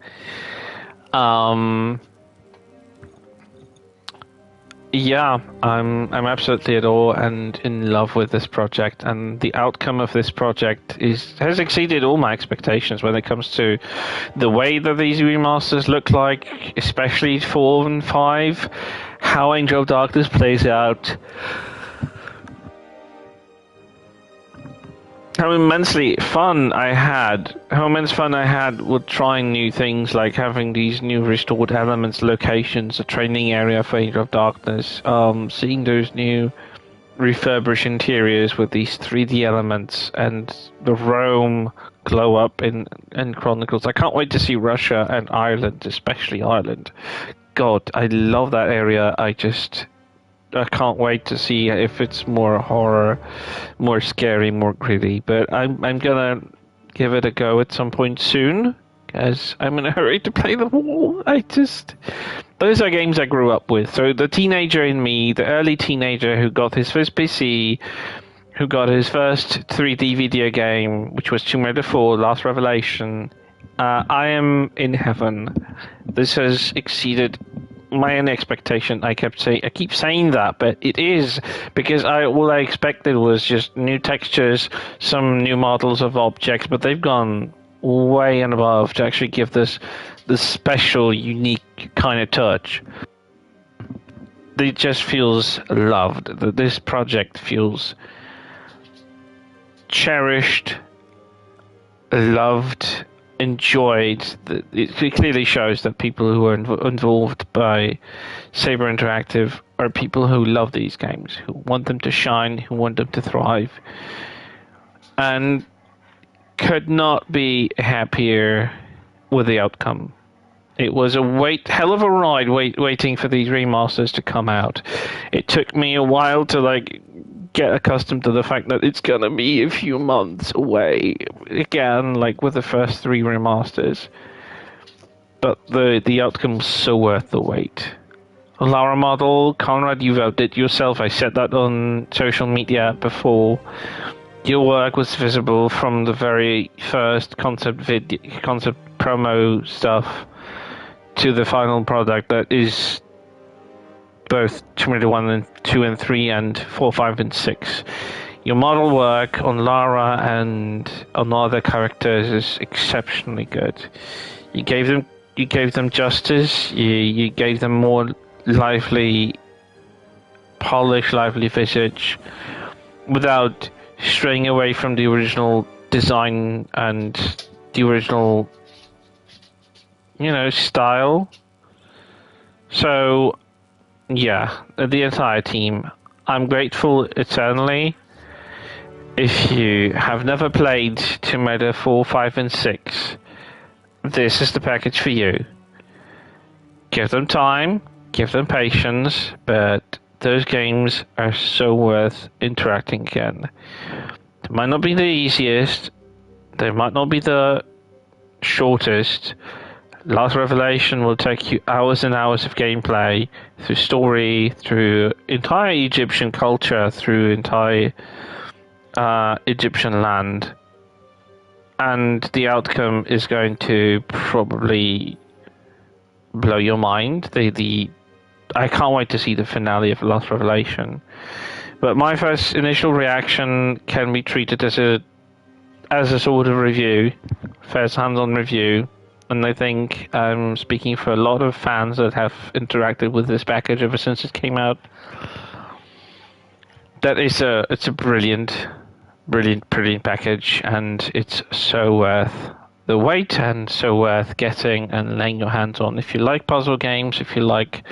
Yeah, I'm absolutely at awe and in love with this project, and the outcome of this project has exceeded all my expectations when it comes to the way that these remasters look like, especially 4 and 5, how Angel of Darkness plays out, how immense fun I had with trying new things, like having these new restored elements, locations, a training area for Angel of Darkness, seeing those new refurbished interiors with these 3D elements and the Rome glow up in Chronicles. I can't wait to see Russia and Ireland, especially Ireland. God, I love that area. I can't wait to see if it's more horror, more scary, more gritty. But I'm gonna give it a go at some point soon. because I'm in a hurry to play them all. Those are games I grew up with. So the teenager in me, the early teenager who got his first PC, who got his first 3D video game, which was Tomb Raider 4, Last Revelation, I am in heaven. This has exceeded my own expectation. I keep saying that, but it is, because all I expected was just new textures, some new models of objects, but they've gone way and above to actually give this special, unique kind of touch. It just feels loved. This project feels cherished, loved, enjoyed. It clearly shows that people who are involved by Saber Interactive are people who love these games, who want them to shine, who want them to thrive, and could not be happier with the outcome. It was a hell of a ride waiting for these remasters to come out. It took me a while to get accustomed to the fact that it's gonna be a few months away again, like with the first 3 remasters. But the outcome's so worth the wait. Lara model, Conrad, you've outdid yourself. I said that on social media before. Your work was visible from the very first concept promo stuff to the final product that is both Tomb Raider 1 and 2 and 3 and 4, 5 and 6. Your model work on Lara and on other characters is exceptionally good. You gave them justice. You gave them more lively, polished, lively visage without straying away from the original design and the original, style. So, yeah, the entire team, I'm grateful eternally. If you have never played Tomb Raider 4, 5, and 6, this is the package for you. Give them time, give them patience, but those games are so worth interacting again. They might not be the easiest, they might not be the shortest. Last Revelation will take you hours and hours of gameplay, through story, through entire Egyptian culture, through entire Egyptian land. And the outcome is going to probably blow your mind. I can't wait to see the finale of Last Revelation. But my first initial reaction can be treated as a sort of review, first hands-on review. And I think I'm speaking for a lot of fans that have interacted with this package ever since it came out. It's a brilliant package, and it's so worth the wait and so worth getting and laying your hands on. If you like puzzle games, if you like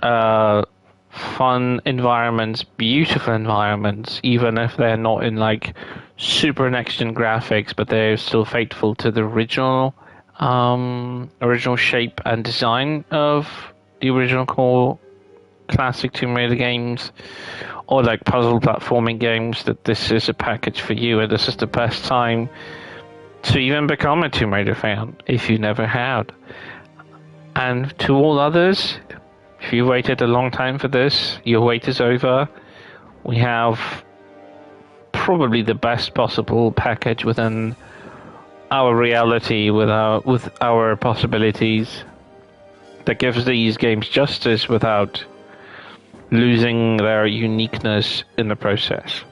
fun environments, beautiful environments, even if they're not in super next-gen graphics, but they're still faithful to the original shape and design of the original core classic Tomb Raider games, or puzzle platforming games, that this is a package for you, and this is the best time to even become a Tomb Raider fan if you never had. And to all others, if you waited a long time for this, your wait is over. We have probably the best possible package within our reality, with our possibilities, that gives these games justice without losing their uniqueness in the process.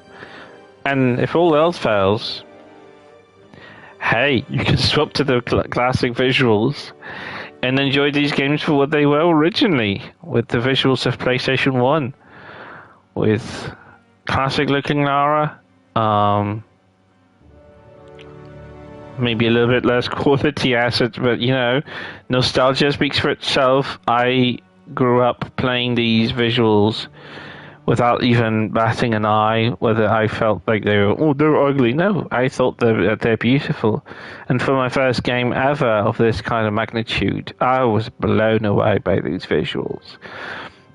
And if all else fails, hey, you can swap to the classic visuals and enjoy these games for what they were originally, with the visuals of PlayStation 1, with classic looking Lara, maybe a little bit less quality assets, but nostalgia speaks for itself. I grew up playing these visuals without even batting an eye whether I felt like they're ugly. No, I thought they're beautiful. And for my first game ever of this kind of magnitude, I was blown away by these visuals.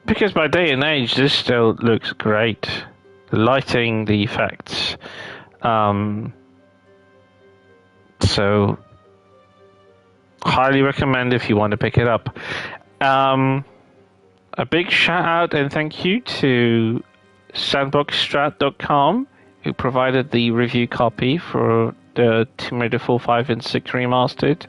Because by day and age, this still looks great. The lighting, the effects. So highly recommend if you want to pick it up. A big shout out and thank you to sandboxstrat.com, who provided the review copy for the Tomb Raider 4, 5, and 6 Remastered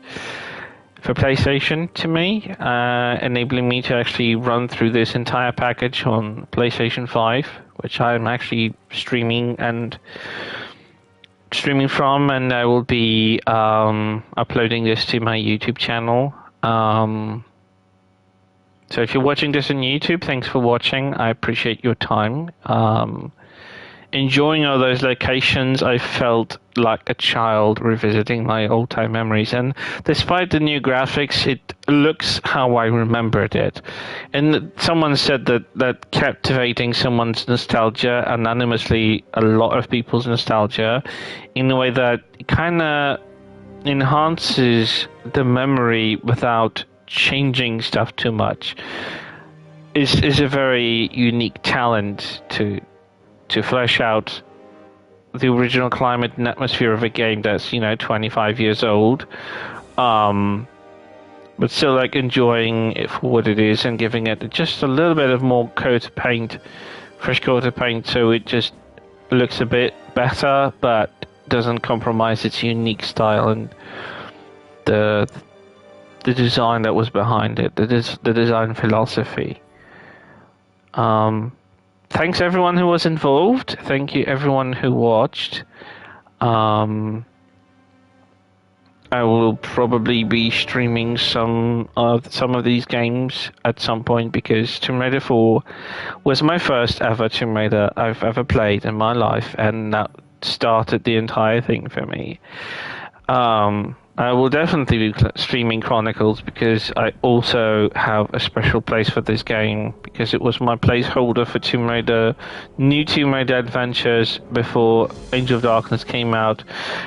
for PlayStation to me, enabling me to actually run through this entire package on PlayStation 5, which I'm actually streaming from, and I will be uploading this to my YouTube channel. So if you're watching this on YouTube, thanks for watching. I appreciate your time. Enjoying all those locations, I felt like a child revisiting my old-time memories. And despite the new graphics, it looks how I remembered it. And someone said that captivating someone's nostalgia, anonymously a lot of people's nostalgia, in a way that kind of enhances the memory without changing stuff too much, is a very unique talent to flesh out the original climate and atmosphere of a game that's 25 years old, but still like enjoying it for what it is and giving it just a little bit of more fresh coat of paint, so it just looks a bit better but doesn't compromise its unique style and the design that was behind it, the design philosophy. Thanks everyone who was involved. Thank you everyone who watched. I will probably be streaming some of these games at some point, because Tomb Raider 4 was my first ever Tomb Raider I've ever played in my life, and that started the entire thing for me. I will definitely be streaming Chronicles, because I also have a special place for this game, because it was my placeholder for new Tomb Raider adventures before Angel of Darkness came out,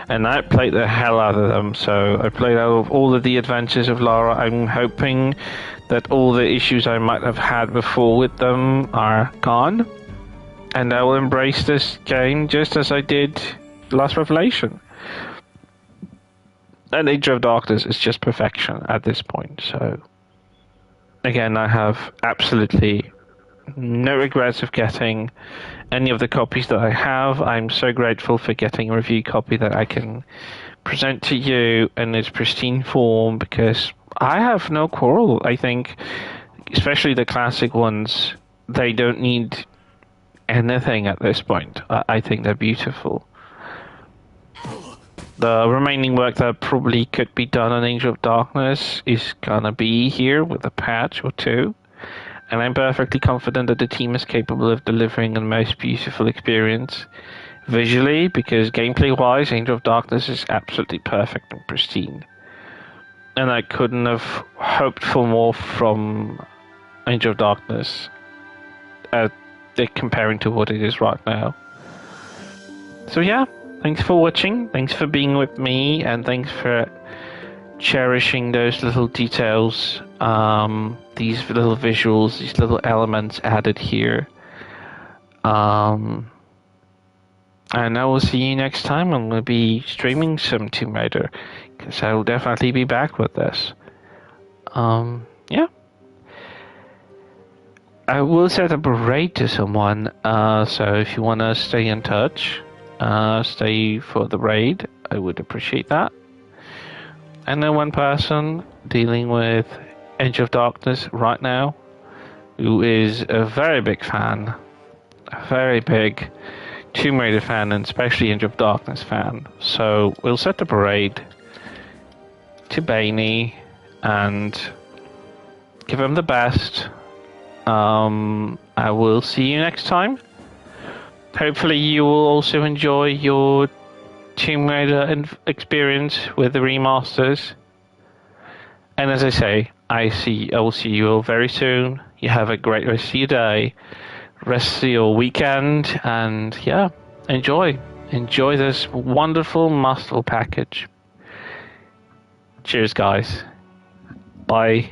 and I played the hell out of them. So I played out of all of the adventures of Lara. I'm hoping that all the issues I might have had before with them are gone, and I will embrace this game just as I did Last Revelation. And Age of Darkness is just perfection at this point. So, again, I have absolutely no regrets of getting any of the copies that I have. I'm so grateful for getting a review copy that I can present to you in its pristine form, because I have no quarrel. I think, especially the classic ones, they don't need anything at this point. I think they're beautiful. The remaining work that probably could be done on Angel of Darkness is gonna be here with a patch or two, and I'm perfectly confident that the team is capable of delivering a most beautiful experience visually, because gameplay-wise, Angel of Darkness is absolutely perfect and pristine. And I couldn't have hoped for more from Angel of Darkness comparing to what it is right now. So yeah. Thanks for watching, thanks for being with me, and thanks for cherishing those little details, these little visuals, these little elements added here. And I will see you next time when we'll be streaming some Tomb Raider, because I will definitely be back with this. Yeah. I will set up a raid to someone, so if you want to stay in touch, stay for the raid, I would appreciate that. I know one person dealing with Edge of Darkness right now who is a very big fan, a very big Tomb Raider fan, and especially Edge of Darkness fan. So we'll set up a raid to Bainey and give him the best. I will see you next time. Hopefully you will also enjoy your Tomb Raider experience with the remasters. And as I say, I will see you all very soon. You have a great rest of your day, rest of your weekend, and yeah, enjoy this wonderful, masterful package. Cheers, guys. Bye.